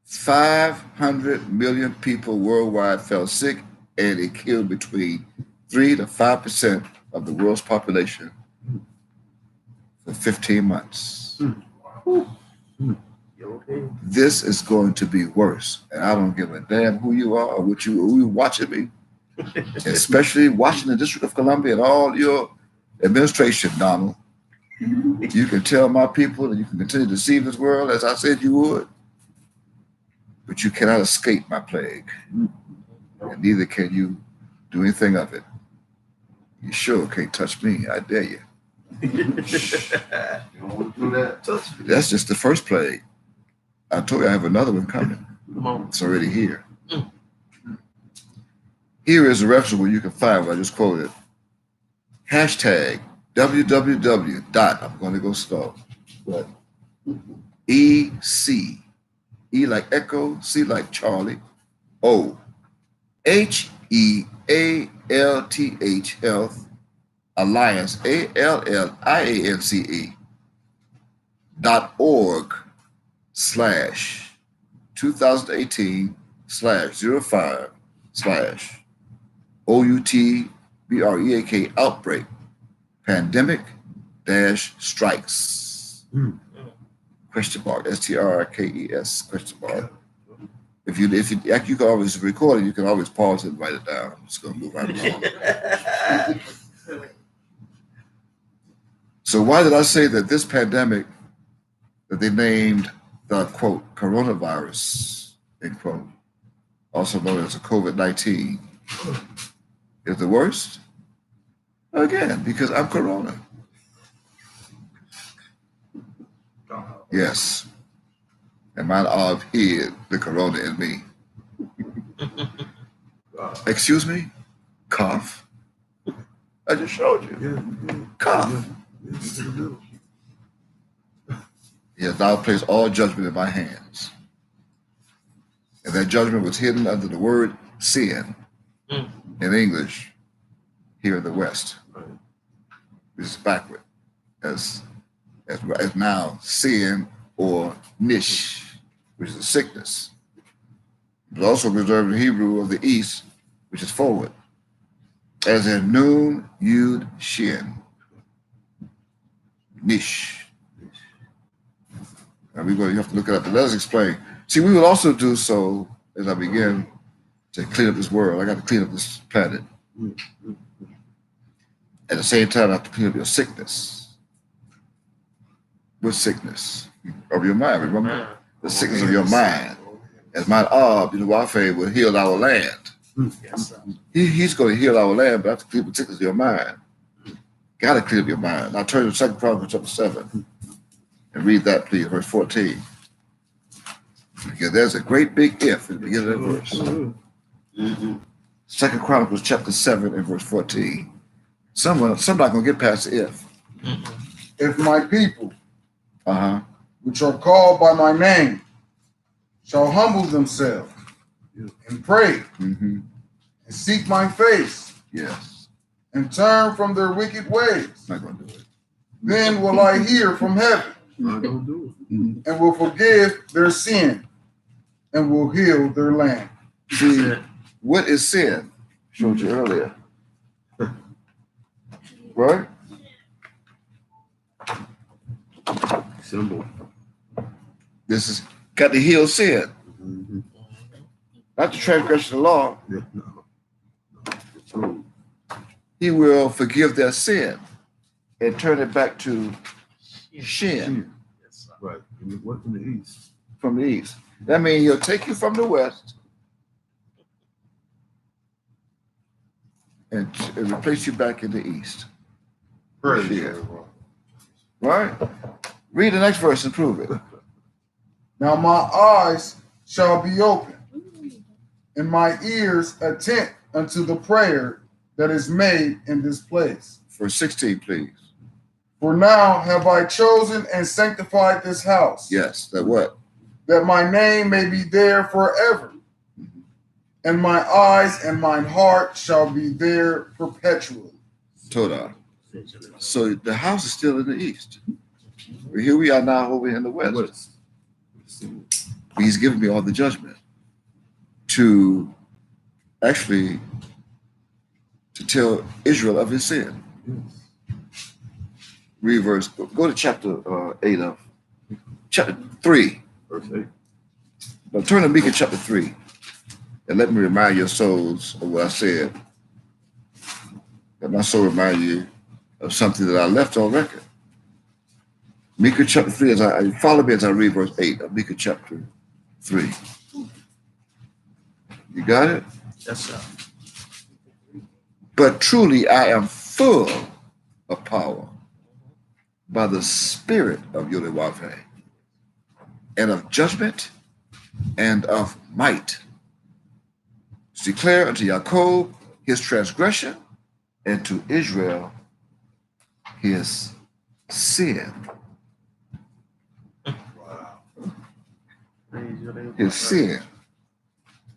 500 million people worldwide fell sick, and it killed between 3 to 5% of the world's population for 15 months. Okay. This is going to be worse. And I don't give a damn who you are or who you watching me, especially watching the District of Columbia and all your administration, Donald. You can tell my people that you can continue to deceive this world as I said you would, but you cannot escape my plague. And neither can you do anything of it. You sure can't touch me. I dare you. You don't want to do that. That's just the first plague. I told you I have another one coming. Come on. It's already here. Here is a reference where you can find what I just quoted. Hashtag www. I'm going to go slow. But EC. E like Echo, C like Charlie, O. HEALTH Health Alliance ALLIANCE.org/05/OUTBREAK outbreak pandemic strikes. Question mark STRIKES question mark. If you can always record it, you can always pause it and write it down. I'm just gonna move right along. So why did I say that this pandemic that they named the quote coronavirus, end quote, also known as a COVID-19, is the worst? Again, because I'm Corona. Yes. And mine are hid the Corona in me. Excuse me? Cough. I just showed you. Cough. He has now placed all judgment in my hands. And that judgment was hidden under the word sin in English here in the West. Which is backward as now sin or nish, which is a sickness. It was also preserved in Hebrew of the East, which is forward, as in noon, yud, shin. Nish. And you have to look it up, but let us explain. See, we will also do so as I begin to clean up this world. I got to clean up this planet. At the same time, I have to clean up your sickness. What sickness? Of your mind, remember? The sickness of your mind. As mine Wafe will heal our land. Yes, sir. He's going to heal our land, but I have to clean up the sickness of your mind. Got to clean up your mind. Now turn to 2 Chronicles chapter 7 and read that, please, verse 14. Because there's a great big if in the beginning of the verse. 2 Chronicles chapter 7 and verse 14. Some not going to get past the if. If my people, Uh-huh. which are called by my name, shall humble themselves and pray Mm-hmm. and seek my face Yes. and turn from their wicked ways, Not going to do it. then will I hear from heaven I don't do it. and will forgive their sin and will heal their land. See, what is sin? Showed you earlier. Right? Symbol. This is got to heal sin. Mm-hmm. Not the transgression of the law. Yeah, no. So, He will forgive their sin and turn it back to shin Yes, sir. right. And what in the east? from the east. That means he'll take you from the west and replace you back in the east. Praise Yeah. God. Right? Read the next verse and prove it. Now my eyes shall be open, and my ears attent unto the prayer that is made in this place. Verse 16, please. For now have I chosen and sanctified this house, Yes, that what? that my name may be there forever, and my eyes and mine heart shall be there perpetually. Todah. So the house is still in the east. But here we are now over in the west. He's given me all the judgment to actually to tell Israel of his sin. read verse. Go to chapter 8 of chapter 3. Verse 8. Now turn to Micah chapter 3, and let me remind your souls of what I said. Let my soul remind you of something that I left on record. Micah chapter 3, as I follow me as I read verse 8 of Micah chapter 3. You got it? Yes, sir. But truly I am full of power by the spirit of Yodewave, and of judgment and of might, to declare unto Jacob his transgression, and to Israel his sin. His sin.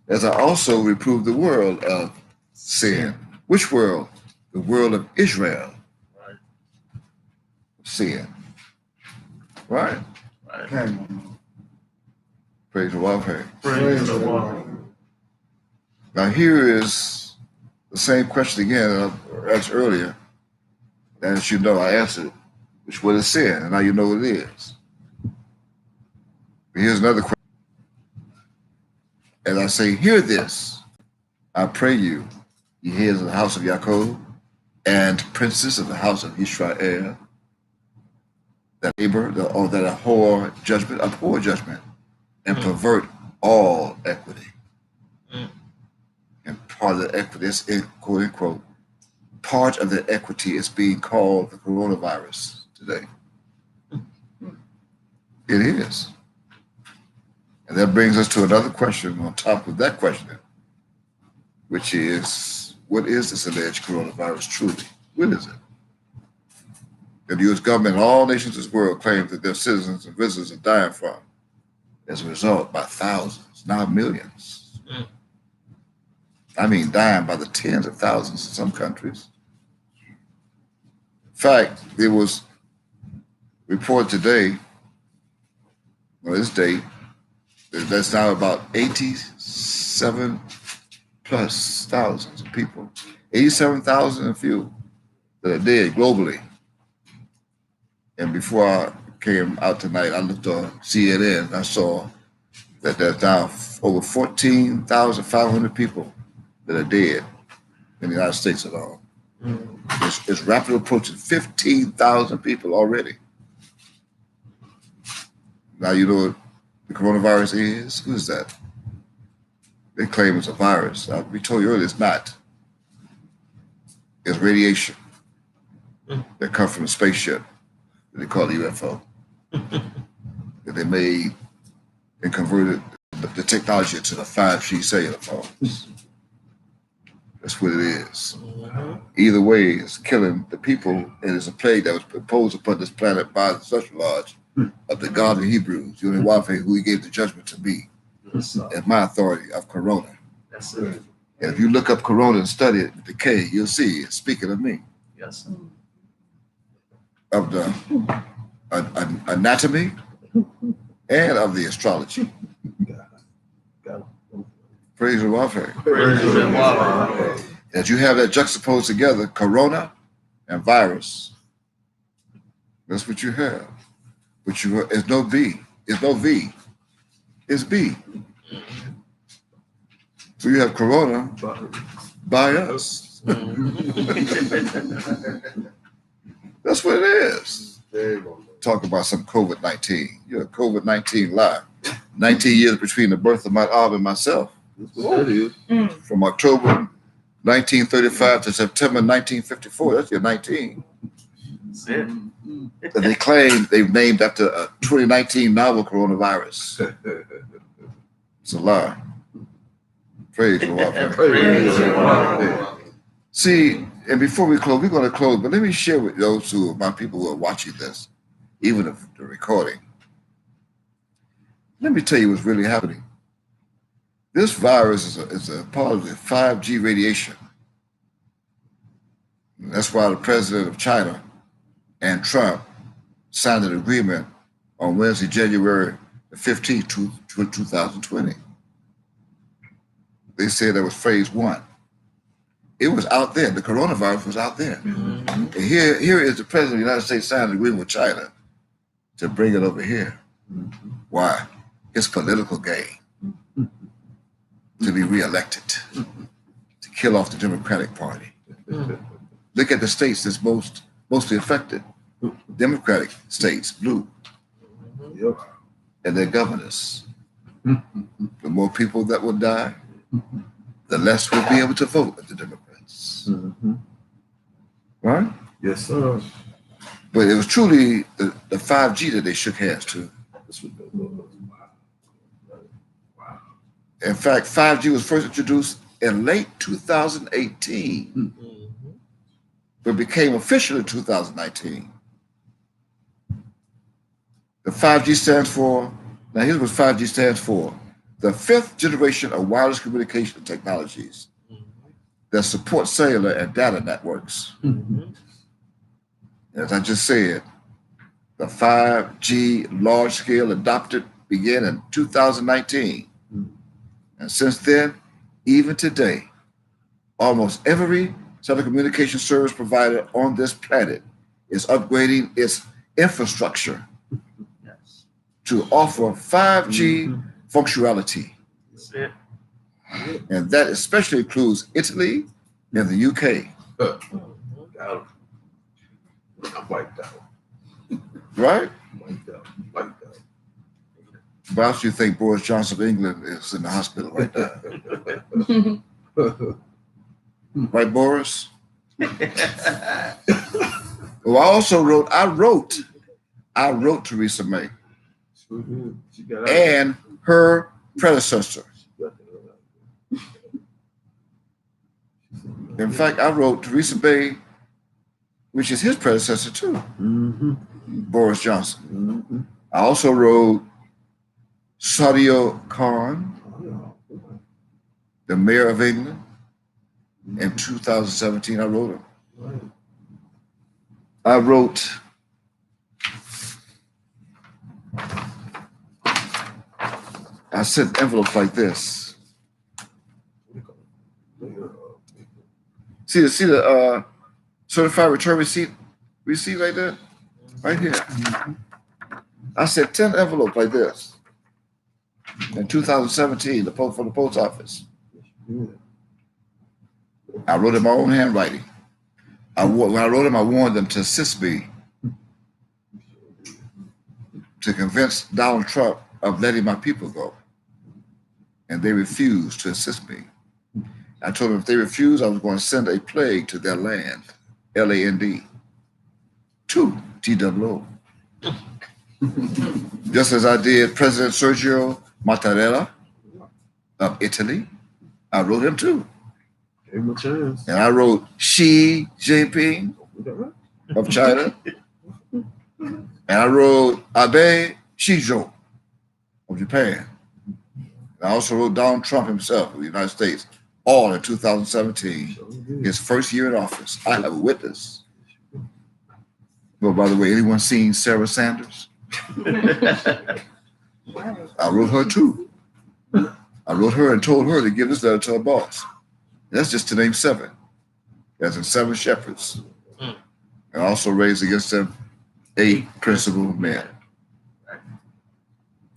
As I also reprove the world of sin. Which world? The world of Israel. Right. Sin. Right? Right. Praise the Lord. Praise the Lord. Now here is the same question again that I asked earlier. And as you know, I answered it, which was sin, and now you know what it is. But here's another question. As I say, hear this, I pray you, ye heads of the house of Jacob, and princes of the house of Israel, that labor, or that abhor judgment, and pervert all equity. And part of the equity is, quote unquote, part of the equity is being called the coronavirus today. It is. And that brings us to another question on top of that question, which is, what is this alleged coronavirus truly? What is it? The U.S. government and all nations of this world claim that their citizens and visitors are dying from, as a result, by thousands, now millions. I mean, dying by the tens of thousands in some countries. In fact, it was reported today, on this date, that's now about 87 plus thousands of people, 87,000 and few that are dead globally. And before I came out tonight, I looked on CNN and I saw that there's now over 14,500 people that are dead in the United States alone. It's rapidly approaching 15,000 people already. Now you know what the coronavirus is? Who is that? They claim it's a virus. We told you earlier it's not. It's radiation that comes from a spaceship that they call the UFO. That they made and converted the technology into the 5G cellular phones. That's what it is. Either way, it's killing the people, and it's a plague that was imposed upon this planet by the social lodge of the God of the Hebrews, Yodewave, who he gave the judgment to me, at my authority of Corona. That's it. And if you look up Corona and study it with the K, you'll see it's speaking of me. Yes. Of the anatomy and of the astrology. Praise the Lord. As you have that juxtaposed together, Corona and virus, that's what you have. But it's no B, it's no V, it's B. So you have Corona by us. That's what it is. Talk about some COVID-19. You're a COVID-19 lie. 19 years between the birth of my Ab and myself. From October 1935 to September 1954. That's your 19. That's it. And they claim they've named after a 2019 novel coronavirus. It's a lie. Praise the Lord. Praise the Lord. See, and before we close, we're going to close, but let me share with those who are my people who are watching this, even if the recording. Let me tell you what's really happening. This virus is a part of the 5G radiation. And that's why the president of China and Trump signed an agreement on Wednesday, January 15th, 2020. They said that was phase one. It was out there. The coronavirus was out there. And here is the president of the United States signing an agreement with China to bring it over here. Why? His political gain. To be reelected. To kill off the Democratic Party. Look at the states that's mostly affected. Democratic states, blue. And their governors. The more people that will die, the less will be able to vote with the Democrats. Right? Yes, sir. But it was truly the 5G that they shook hands to. In fact, 5G was first introduced in late 2018, but became official in 2019. The 5G stands for, now here's what 5G stands for, the fifth generation of wireless communication technologies that support cellular and data networks. As I just said, the 5G large-scale adopted began in 2019. And since then, even today, almost every telecommunication service provider on this planet is upgrading its infrastructure to offer 5G functionality. That's it. And that especially includes Italy and the UK. I'm wiped out. Right? Wiped out. But else you think Boris Johnson of England is in the hospital right now? Right, Boris? Well, I wrote Theresa May and her predecessor. In fact, I wrote Theresa May, which is his predecessor too, Boris Johnson. I also wrote Sadio Khan, the mayor of England. In 2017, I wrote him. I wrote I sent envelopes like this. See the certified return receipt right there? Right here. I sent 10 envelopes like this in 2017 from the post office. I wrote in my own handwriting. When I wrote them, I warned them to assist me to convince Donald Trump of letting my people go. And they refused to assist me. I told them if they refused, I was going to send a plague to their land, LAND, to TWO. Just as I did President Sergio Mattarella of Italy, I wrote him too. Give him a chance. And I wrote Xi Jinping of China. And I wrote Abe Shinzo of Japan. And I also wrote Donald Trump himself of the United States, all in 2017, his first year in office. I have a witness. Well, by the way, anyone seen Sarah Sanders? I wrote her too. I wrote her and told her to give this letter to her boss. That's just to name 7. As in 7 shepherds. And also raised against them 8 principal men.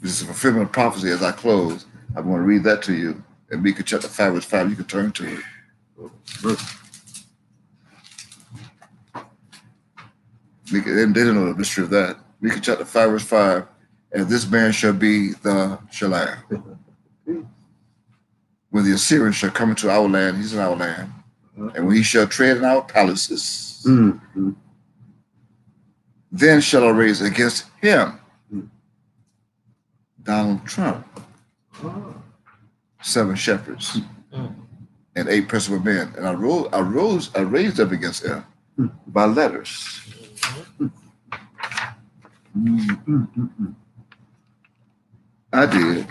This is a fulfillment of prophecy. As I close, I'm going to read that to you. And Micah chapter 5, verse 5, you can turn to it. They didn't know the mystery of that. Micah chapter 5, verse 5, and this man shall be the Shalam. When the Assyrians shall come into our land, he's in our land, and when he shall tread in our palaces, then shall I raise against him Donald Trump, 7 shepherds, and 8 principal men. And I raised up against him by letters. I did.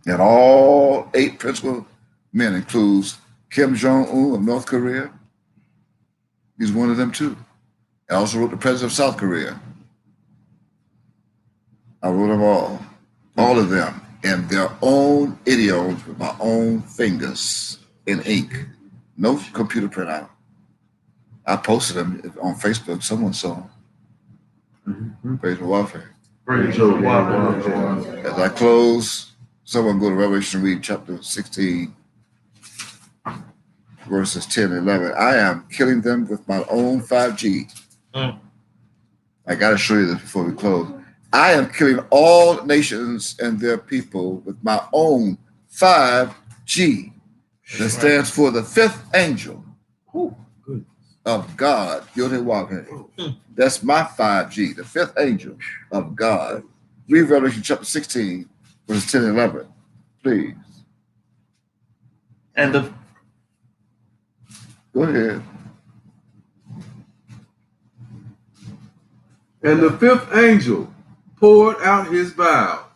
And all 8 principal men includes Kim Jong-un of North Korea. He's one of them too. I also wrote the president of South Korea. I wrote them all of them, in their own idioms with my own fingers in ink, No computer printout. I posted them on Facebook. Someone saw them. Praise the warfare. Praise the Lord. As I close, someone go to Revelation, read chapter 16, verses 10 and 11. I am killing them with my own 5G. I got to show you this before we close. I am killing all nations and their people with my own 5G. That stands for the fifth angel of God. That's my 5G, the fifth angel of God. Read Revelation chapter 16, verses 10 and 11, please. And the Go ahead. And the fifth angel poured out his vial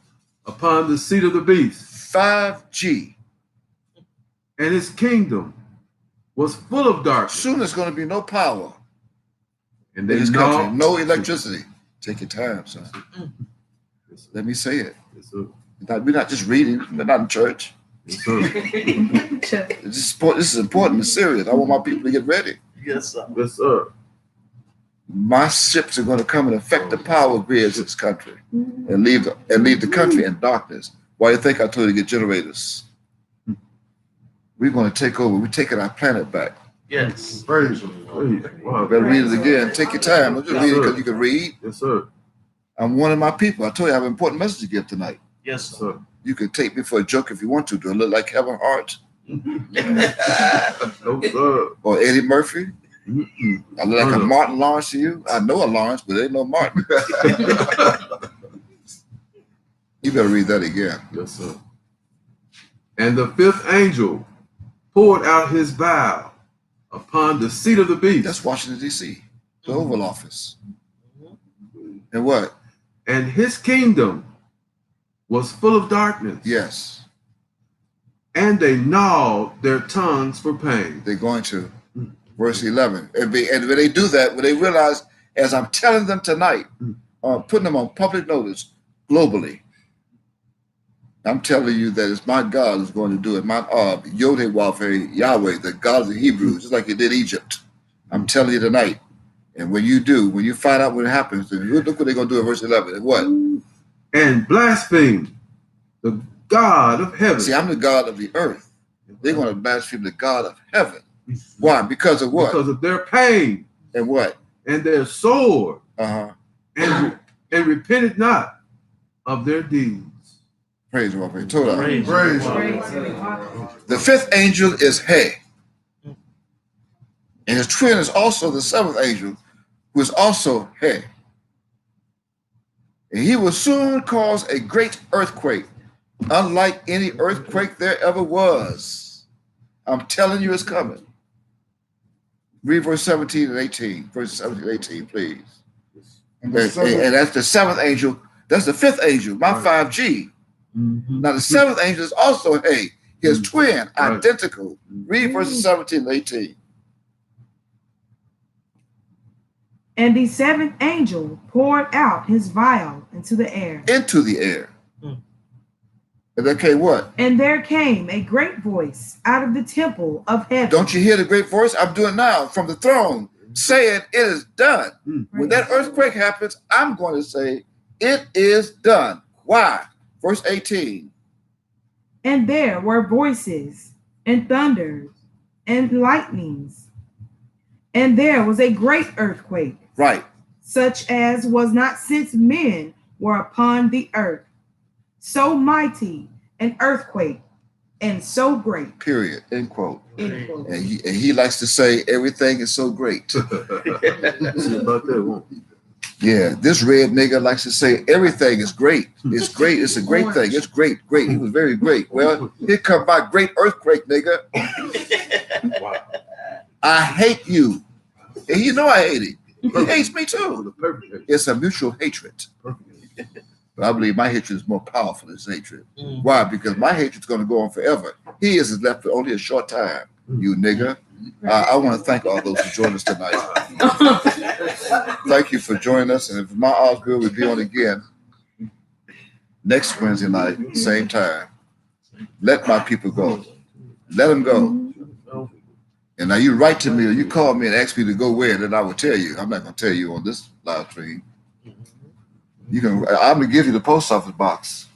upon the seat of the beast. 5G. And his kingdom was full of darkness. Soon there's going to be no power And in they this country, gnawed. no electricity. Take your time, son. Let me say it. Yes, sir. We're not just reading. We're not in church. Yes, sir. This is important and serious. I want my people to get ready. yes, sir. Yes, sir. My ships are going to come and affect the power grids of this country and leave the country in darkness. Why do you think I told you to get generators? We're going to take over. We're taking our planet back. Yes. Praise the Wow. Better read it again. Take your time. Don't just read it because you can read. Yes, sir. I'm warning my people. I told you I have an important message to give tonight. Yes, Yes, sir. sir. You can take me for a joke if you want to. Do I look like Kevin Hart No, sir. or Eddie Murphy? Mm-mm. I look like a Martin Lawrence to you? I know a Lawrence, but there ain't no Martin. You better read that again. Yes, sir. And the fifth angel poured out his vial upon the seat of the beast. That's Washington, D.C., the Oval Office. And what? And his kingdom was full of darkness. Yes, And they gnawed their tongues for pain. they're going to. Verse 11. And when they do that, when they realize, as I'm telling them tonight, putting them on public notice globally, I'm telling you that it's my God who's going to do it. My Yahweh, the God of the Hebrews, just like he did Egypt. I'm telling you tonight. And when you do, when you find out what happens, then look what they're going to do in verse 11. And what? And blaspheme the God of heaven. See, I'm the God of the earth. They're going to blaspheme the God of heaven. Why? Because of what? Because of their pain And what? and their sword, Uh-huh. and repented not of their deeds. Praise the Lord. Torah. Praise Praise The fifth angel is He. And his twin is also the seventh angel, who is also He. And he will soon cause a great earthquake, unlike any earthquake there ever was. I'm telling you it's coming. Read verse 17 and 18. Verse 17 and 18, please. And that's the seventh angel. That's the fifth angel, my 5G. Now the seventh angel is also He, his twin, identical. Read verses 17 and 18. And the seventh angel poured out his vial into the air. Into the air. And there came what? And there came a great voice out of the temple of heaven. Don't you hear the great voice? I'm doing now from the throne, saying it is done. When that earthquake happens, I'm going to say it is done. Why? Verse 18. And there were voices and thunders and lightnings. And there was a great earthquake, Right. such as was not since men were upon the earth. So mighty an earthquake and so great. Period. End quote. End quote. And he likes to say everything is so great. See about that, won't you? Yeah, this red nigga likes to say everything is great. It's great. It's a great thing. It's great. Great. He was very great. Well, here come my great earthquake, nigga. Wow. I hate you. And you know I hate him. He hates me too. It's a mutual hatred. But I believe my hatred is more powerful than his hatred. Why? Because my hatred is going to go on forever. He is left for only a short time, you nigga. I want to thank all those who joined us tonight. Thank you for joining us. And if my odds good, we'll be on again next Wednesday night, same time. Let my people go. Let them go. And now you write to me or you call me and ask me to go where, then I will tell you. I'm not going to tell you on this live stream. I'm going to give you the post office box.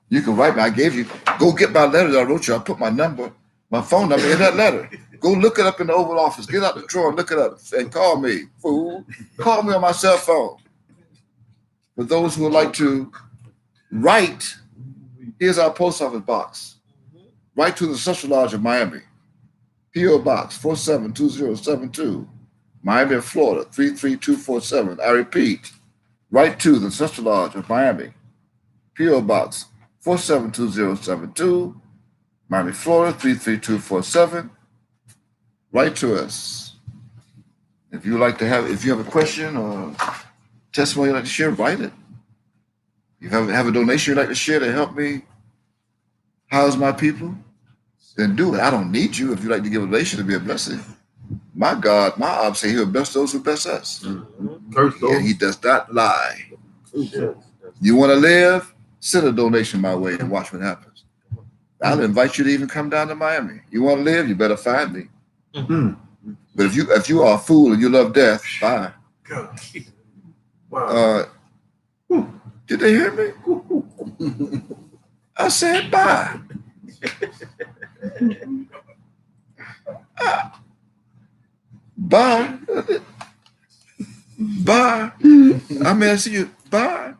You can write me. I gave you, go get my letter that I wrote you. I put my number, my phone number in that letter. Go look it up in the Oval Office. Get out the drawer and look it up and call me, fool. Call me on my cell phone. For those who would like to write, here's our post office box. Write to the Central Lodge of Miami. P.O. Box 472072, Miami, Florida 33247. I repeat, write to the Central Lodge of Miami. P.O. Box 472072, Miami, Florida 33247. Write to us. If you have a question or testimony you'd like to share, write it. If you have a donation you'd like to share to help me house my people, then do it. I don't need you. If you'd like to give a donation to be a blessing. My God, my Abba say he'll bless those who bless us. And he does not lie. You want to live? Send a donation my way and watch what happens. I'll invite you to even come down to Miami. You want to live? You better find me. But if you are a fool and you love death, bye. Wow. Did they hear me? I said bye. Bye. Bye. I mean, I see you. Bye.